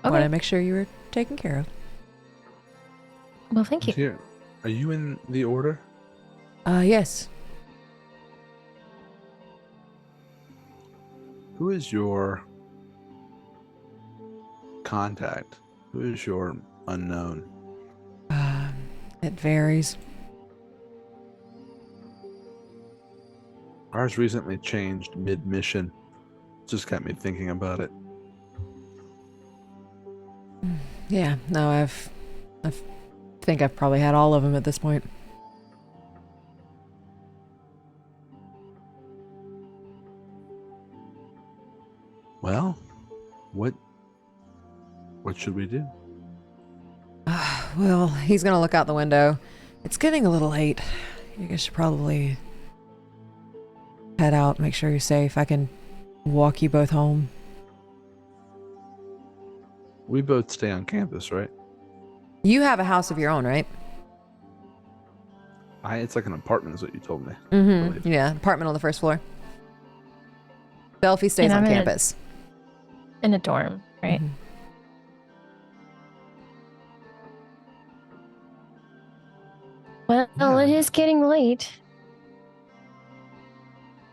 I want to make sure you were taken care of. Well, thank you. Here, are you in the order? Yes. Who is your contact? Who is your unknown? It varies. Ours recently changed mid-mission. Just got me thinking about it. Yeah, no, I think I've probably had all of them at this point. Well, what should we do? Well, he's gonna look out the window. It's getting a little late. You guys should probably head out, make sure you're safe. I can walk you both home. We both stay on campus, right? You have a house of your own, right? It's like an apartment is what you told me. Mm-hmm. Yeah, apartment on the first floor. Belfie stays And on I'm campus. In a dorm, right? Mhm. Well, Yeah. it is getting late.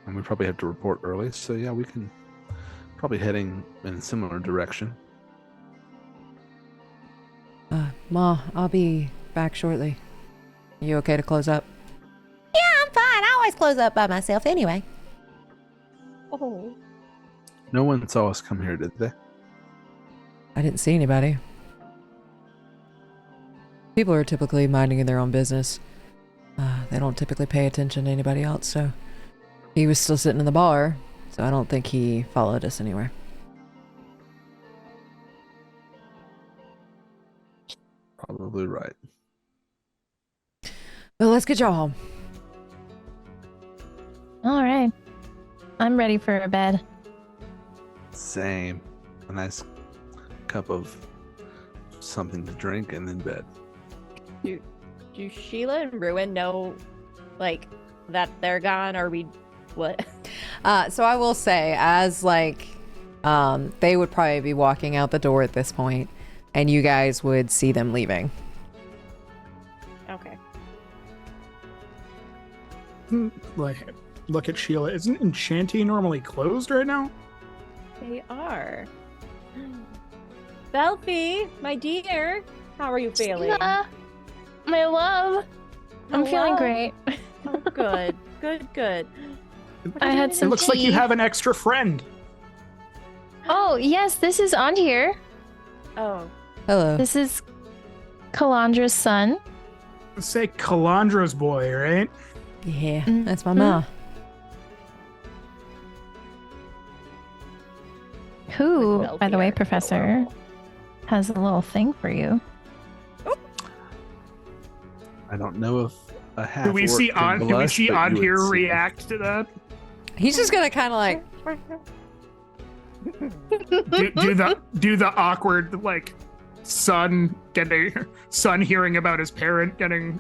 And we probably have to report early, so yeah, we can probably heading in a similar direction. Ma, I'll be back shortly. You okay to close up? Yeah, I'm fine. I always close up by myself anyway. Oh. No one saw us come here, did they? I didn't see anybody. People are typically minding their own business. They don't typically pay attention to anybody else, so he was still sitting in the bar, so I don't think he followed us anywhere. Probably right. Well, let's get y'all home. All right. I'm ready for a bed. Same. A nice cup of something to drink and then bed. Do Sheila and Ruin know, like, that they're gone? Or we, what? So I will say, as they would probably be walking out the door at this point, and you guys would see them leaving. Okay. Like, look at Sheila. Isn't Enchanty normally closed right now? They are. Belfie, my dear, how are you feeling? Sheila, my love. I'm feeling Hello? great. Oh, good. Good. I had It some looks like you tea. have an extra friend. Oh, yes, this is on here. Oh, Hello. This is Kalandra's son. Let's say Kalandra's boy, right? Yeah, Mm, that's my ma. Who, Like by the way, Belfier. Professor, has a little thing for you. I don't know if a half. Do we see on here react? react to that? He's just gonna kind of like, do the awkward like son hearing about his parent getting.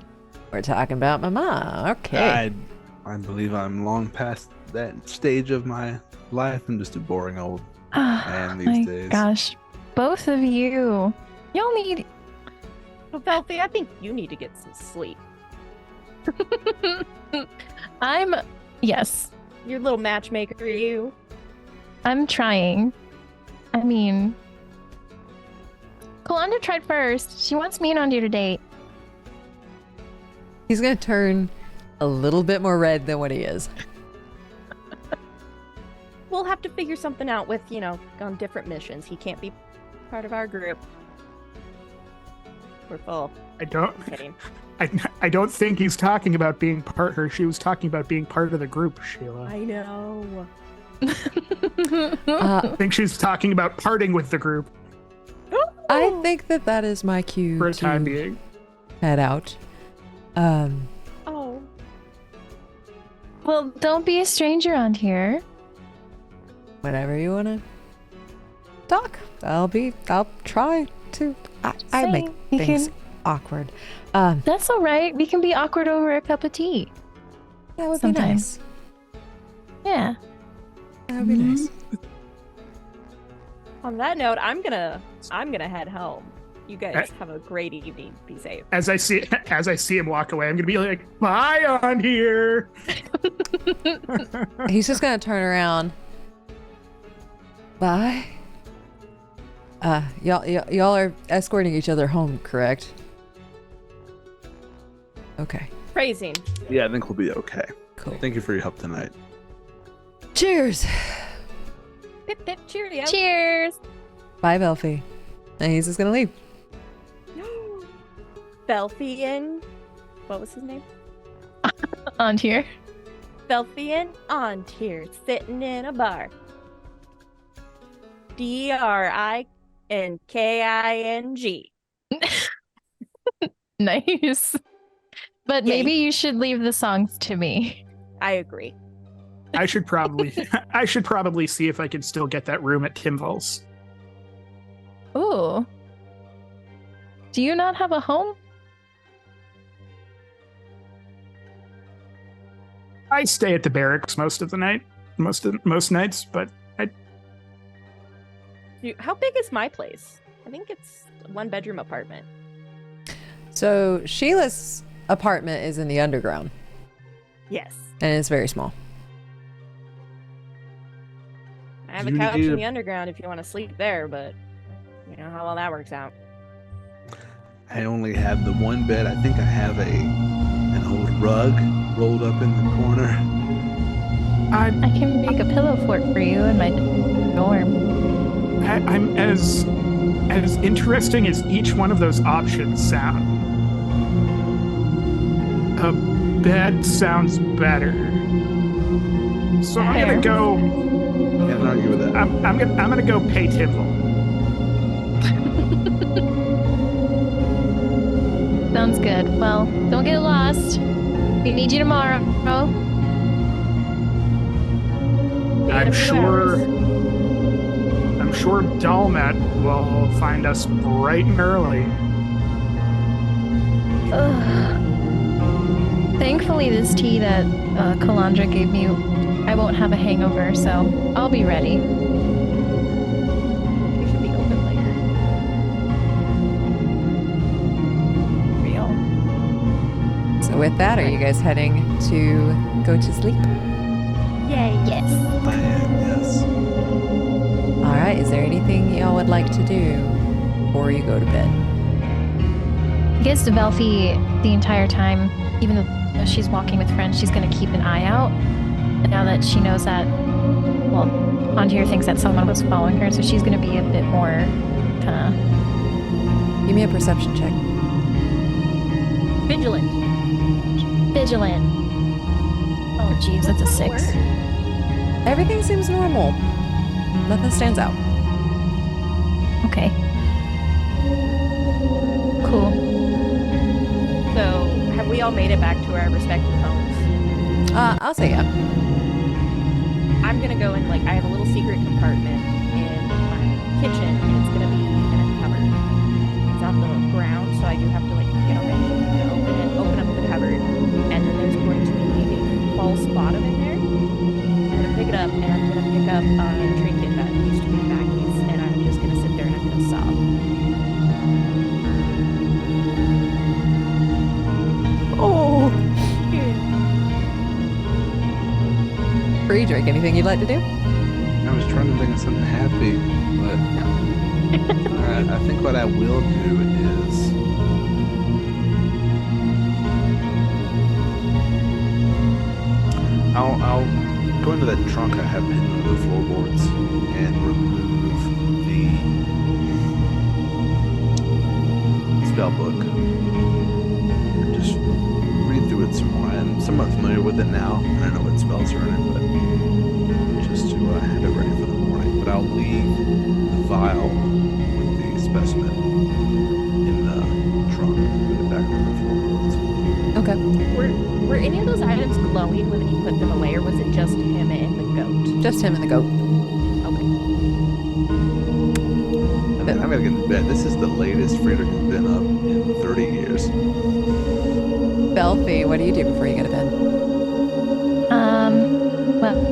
we're talking about my ma. Okay. I believe I'm long past that stage of my life. I'm just a boring old man these My days. gosh, both of you. Y'all need. well, Belfie, I think you need to get some sleep. Yes, Your little matchmaker, you. I'm trying. I mean, Kalandra tried first. She wants me and on to date. He's gonna turn a little bit more red than what he is. We'll have to figure something out with, on different missions. He can't be part of our group. We're full. I don't. Kidding. I don't think he's talking about being part. Or she was talking about being part of the group, Sheila. I know. I think she's talking about parting with the group I think that is my cue for a to time being. head out. Oh. Well, don't be a stranger on here. Whenever you want to talk, I'll try to. I make Saying, you things can- awkward. That's all right. We can be awkward over a cup of tea. That would sometimes. be nice. Yeah. That would be nice. On that note, I'm gonna head home. You guys have a great evening. Be safe. As I see him walk away, I'm gonna be like, "Bye on here." He's just gonna turn around. Bye. Y'all are escorting each other home, correct? Okay. Phrasing. Yeah, I think we'll be okay. Cool. Thank you for your help tonight. Cheers. Pip pip cheerio. Cheers. Bye, Belfie. And he's just gonna leave. Belfian. What was his name? On here. Belfian on tier, sitting in a bar. DRINKING. Nice. But Yay. maybe you should leave the songs to me. I agree. I should probably see if I can still get that room at Timval's. Ooh. Do you not have a home? I stay at the barracks most of the night, most nights, but How big is my place? I think it's a 1-bedroom apartment. So Sheila's apartment is in the underground, Yes. and it's very small. I have a couch in the underground if you want to sleep there, but you know how well that works out. I only have the one bed. I think I have an old rug rolled up in the corner. I can make a pillow fort for you in my dorm. I'm as interesting as each one of those options sound. A bed sounds better. So I'm gonna go. Can't argue with that. I'm gonna go pay Timval. Sounds good. Well, don't get lost. We need you tomorrow. I'm sure Dalmet will find us bright and early. Thankfully, this tea that Kalandra gave me, I won't have a hangover, so I'll be ready. We should be open later. Real. So with that, are you guys heading to go to sleep? Yay. Yes. I am, yes. All right. Is there anything y'all would like to do before you go to bed? I guess Velfie, the entire time, even though she's walking with friends, she's going to keep an eye out. And now that she knows that, well, Antir thinks that someone was following her, so she's going to be a bit more kind Give me a perception check. Vigilant. of vigilant. Oh, jeez, that's a 6. Everything seems normal. Nothing stands out. Okay. Cool. So, have we all made it back to our respective homes? I'll say yeah. I'm gonna go in, I have a little secret compartment in my kitchen, and it's gonna be in a cupboard. It's on the ground, so I do have to, get on my knees and open up the cupboard, and then there's going to be a false bottom in there. I'm gonna pick it up, and I'm gonna pick up a trinket that used to be Maggie's, and I'm just gonna sit there and I'm gonna sob. Oh. Friedrich, anything you'd like to do? I was trying to think of something happy, but I think what I will do is go into that trunk I have hidden under the floorboards and remove the spell book. Just read through it some more. I'm somewhat familiar with it now, and I know what spells are in it, but just to have it ready for the morning. But I'll leave the vial with the specimen in the trunk and put it back on the floorboards. Okay. Were any of those items glowing when he put them away, or was it just him and the goat? Just him and the goat. Okay. I'm gonna get to bed. This is the latest Friedrich has been up in 30 years. Belfie, what do you do before you go to bed?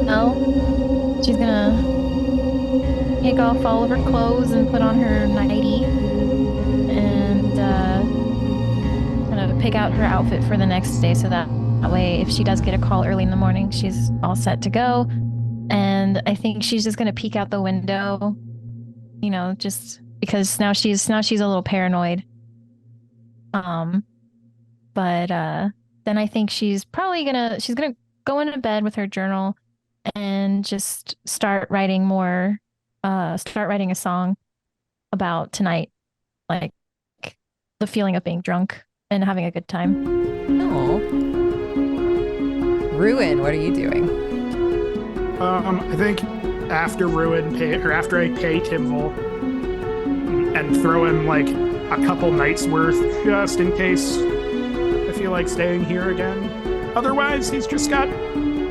Well, she's gonna take off all of her clothes and put on her nightie and kind of pick out her outfit for the next day so that way if she does get a call early in the morning, she's all set to go. And I think she's just gonna peek out the window, you know, just because now she's a little paranoid. But then I think she's gonna go into bed with her journal and just start writing a song about tonight, like the feeling of being drunk and having a good time. Oh. Ruin, what are you doing? I think after after I pay Timval and throw him like a couple nights worth just in case I feel like staying here again. Otherwise, he's just got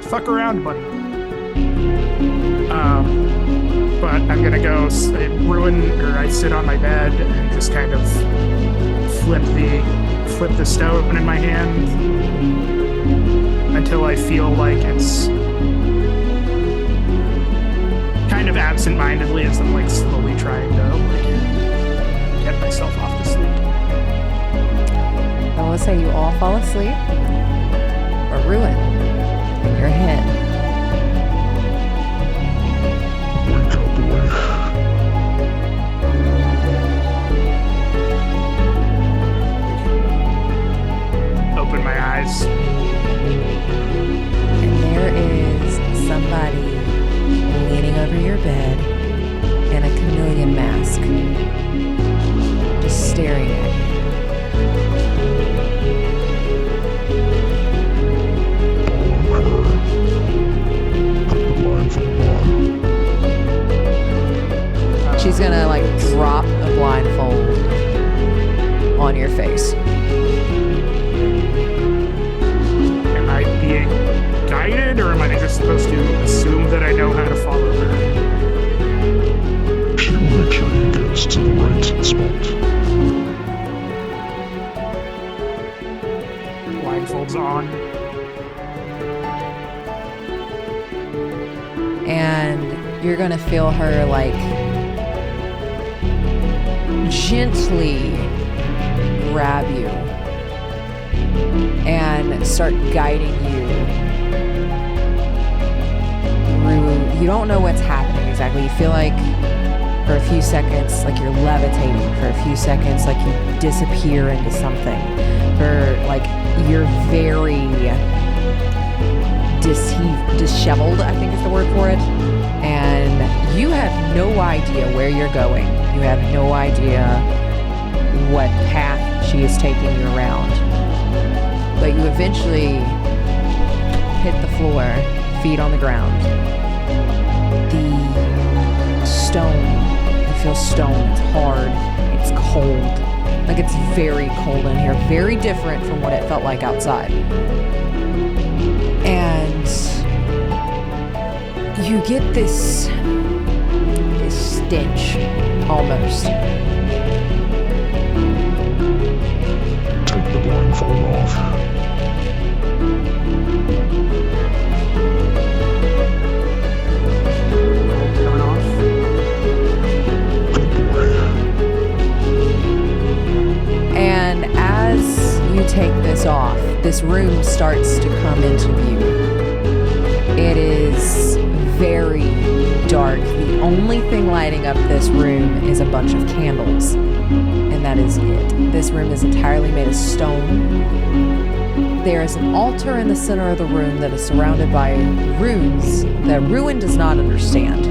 fuck around money. But I'm gonna go I sit on my bed and just kind of flip the stone in my hand until I feel like it's kind of absent-mindedly as I'm like slowly trying to like get myself off to sleep. I will say you all fall asleep, or Ruin in your head. Wake up, boy. Open my eyes. And there is somebody leaning over your bed in a chameleon mask, just staring at you. Follow her. Put the blindfold on. She's gonna like drop a blindfold on your face. Am I being guided, or am I just supposed to assume that I know how to follow her? She will make sure you get to the right spot. Blindfolds on. And you're gonna feel her like gently grab you and start guiding you through. You don't know what's happening exactly. You feel like for a few seconds like you're levitating, for a few seconds like you disappear into something, for like you're very disheveled, I think is the word for it, and you have no idea where you're going. You have no idea what path she is taking you around, but you eventually hit the floor, feet on the ground. The stone, you feel stone, it's hard, it's cold, like it's very cold in here, very different from what it felt like outside. And you get this stench, almost. Take the blindfold off. Coming off. Good boy. And as you take this off, this room starts to come into view. It is very dark. The only thing lighting up this room is a bunch of candles, and that is it. This room is entirely made of stone. there is an altar in the center of the room that is surrounded by runes that Ruin does not understand.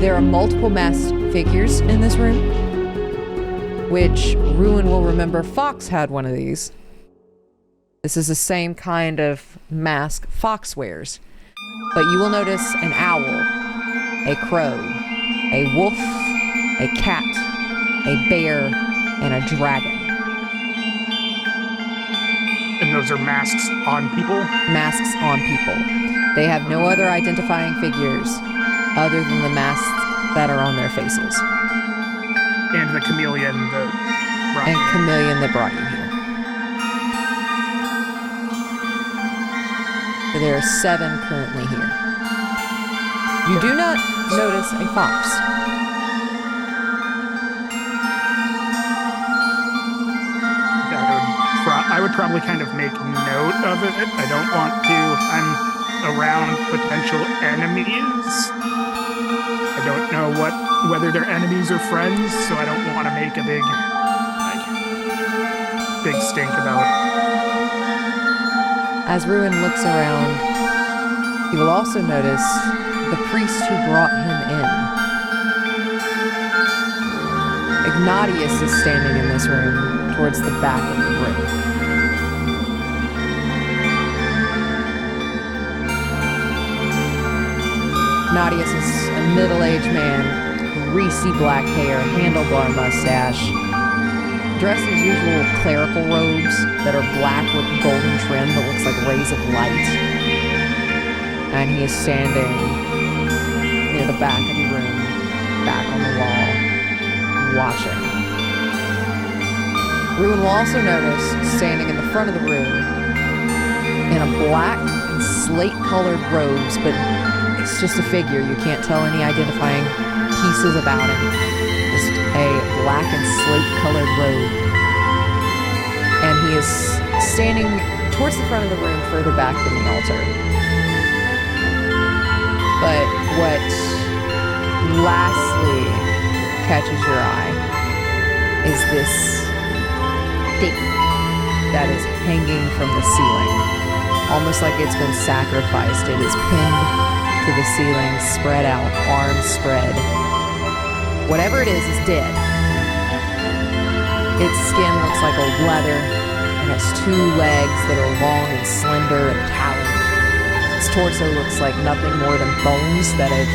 There are multiple masked figures in this room, which Ruin will remember Fox had one of these. This is the same kind of mask Fox wears. But you will notice an owl, a crow, a wolf, a cat, a bear, and a dragon. And those are masks on people? Masks on people. They have no other identifying figures other than the masks that are on their faces. And the chameleon that brought And you. chameleon that brought you here. So there are 7 currently here. You do not notice a fox. I would probably kind of make note of it. I don't want to. I'm around potential enemies. I don't know whether they're enemies or friends, so I don't want to make a big stink about. As Ruin looks around, he will also notice the priest who brought him in. Ignatius is standing in this room towards the back of the room. Ignatius is a middle-aged man, greasy black hair, handlebar mustache, dressed in his usual clerical robes that are black with golden trim that looks like rays of light. And he is standing near the back of the room, back on the wall, watching. Ruin will also notice, standing in the front of the room, in a black and slate-colored robes, but it's just a figure. You can't tell any identifying pieces about him. Just a black and slate-colored robe. And he is standing towards the front of the room, further back than the altar. But what lastly catches your eye is this thing that is hanging from the ceiling. Almost like it's been sacrificed. It is pinned to the ceiling, spread out, arms spread. Whatever it is dead. Its skin looks like old leather. It has 2 legs that are long and slender and taloned. Its torso looks like nothing more than bones that have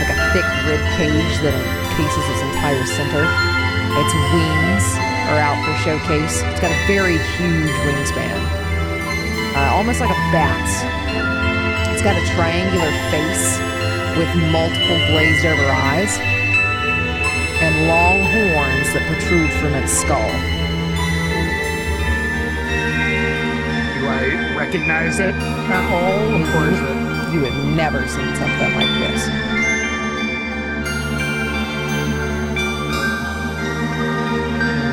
like a thick rib cage that encases its entire center. Its wings are out for showcase. It's got a very huge wingspan. Almost like a bat's. It's got a triangular face with multiple glazed over eyes and long horns that protrude from its skull. Do I recognize it at all, or is it? You had never seen something like this.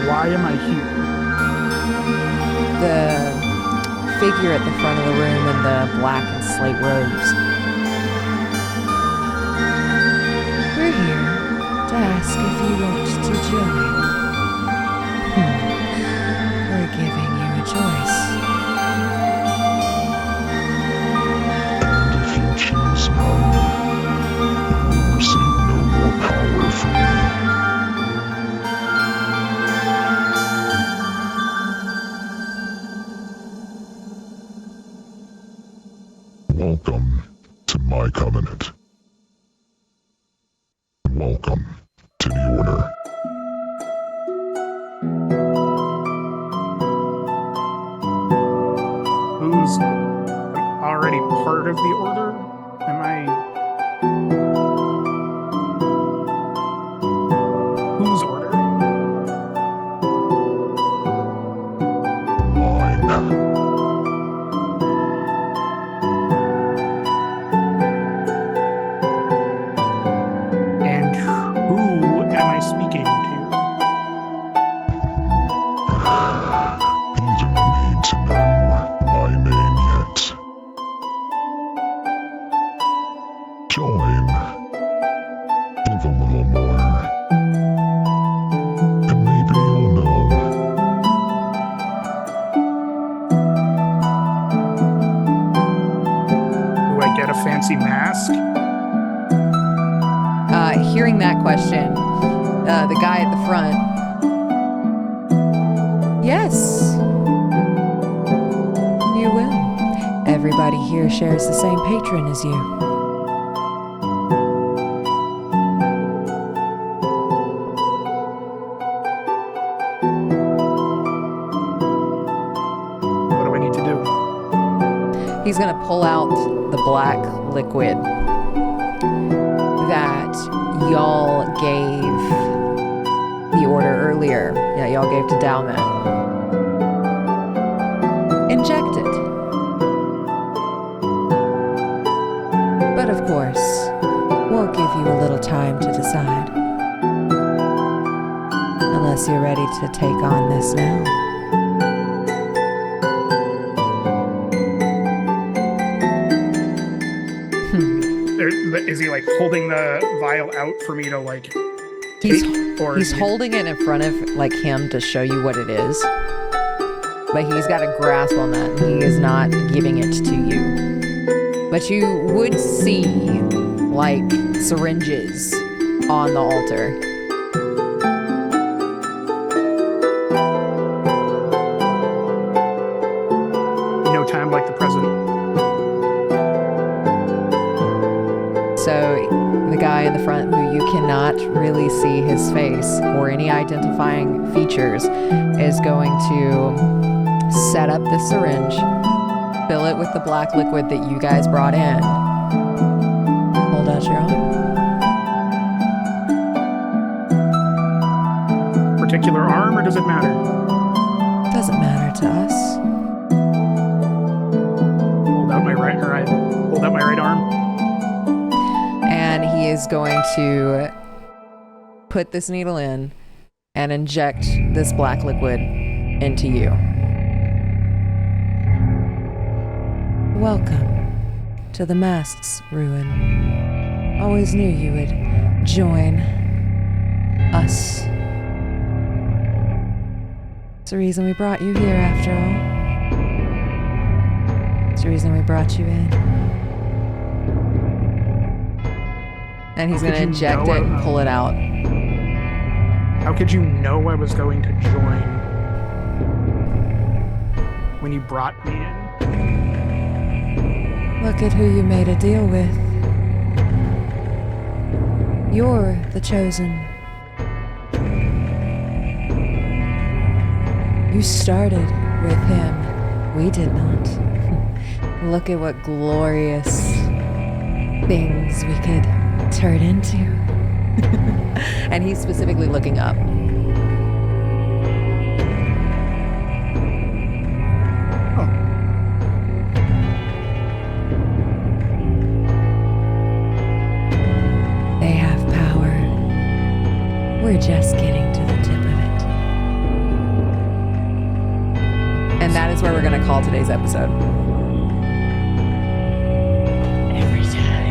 Why am I here? The figure at the front of the room in the black and slate robes. We're here to ask if you want to join. We're giving you a choice. And if you choose no, you will receive no more power from me. Welcome to my covenant. Welcome to the Order. Who's already part of the Order? Am I? Whose Order? Mine. And who am I speaking to? You don't need to know my name yet. get a fancy mask? Hearing that question, the guy at the front. Yes, you will. Everybody here shares the same patron as you. What do I need to do? He's gonna pull out the black liquid that y'all gave the order earlier. Yeah, y'all gave to Dalman. Inject it. But of course, we'll give you a little time to decide. Unless you're ready to take on this now. Is he like holding the vial out for me to like He's take? Or he's holding it in front of like him to show you what it is. But he's got a grasp on that and he is not giving it to you. But you would see like syringes on the altar. No time like the present. So the guy in the front who you cannot really see his face or any identifying features is going to set up the syringe, fill it with the black liquid that you guys brought in. Hold out your arm. Particular arm, or does it matter? Doesn't matter to us. Hold out my right, or I hold out my right arm. And he is going to put this needle in and inject this black liquid into you. Welcome to the Masks, Ruin. Always knew you would join us. It's the reason we brought you here, after all. It's the reason we brought you in. And he's going to inject it and pull it out. How could you know I was going to join when you brought me in? Look at who you made a deal with. You're the chosen. You started with him. We did not. Look at what glorious things we could turn into. And he's specifically looking up. They have power. We're just getting to the tip of it. And that is where we're going to call today's episode. Every time.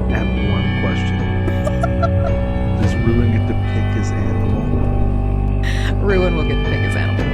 I have one question. Does Ruin get to pick his animal? Ruin will get to pick his animal.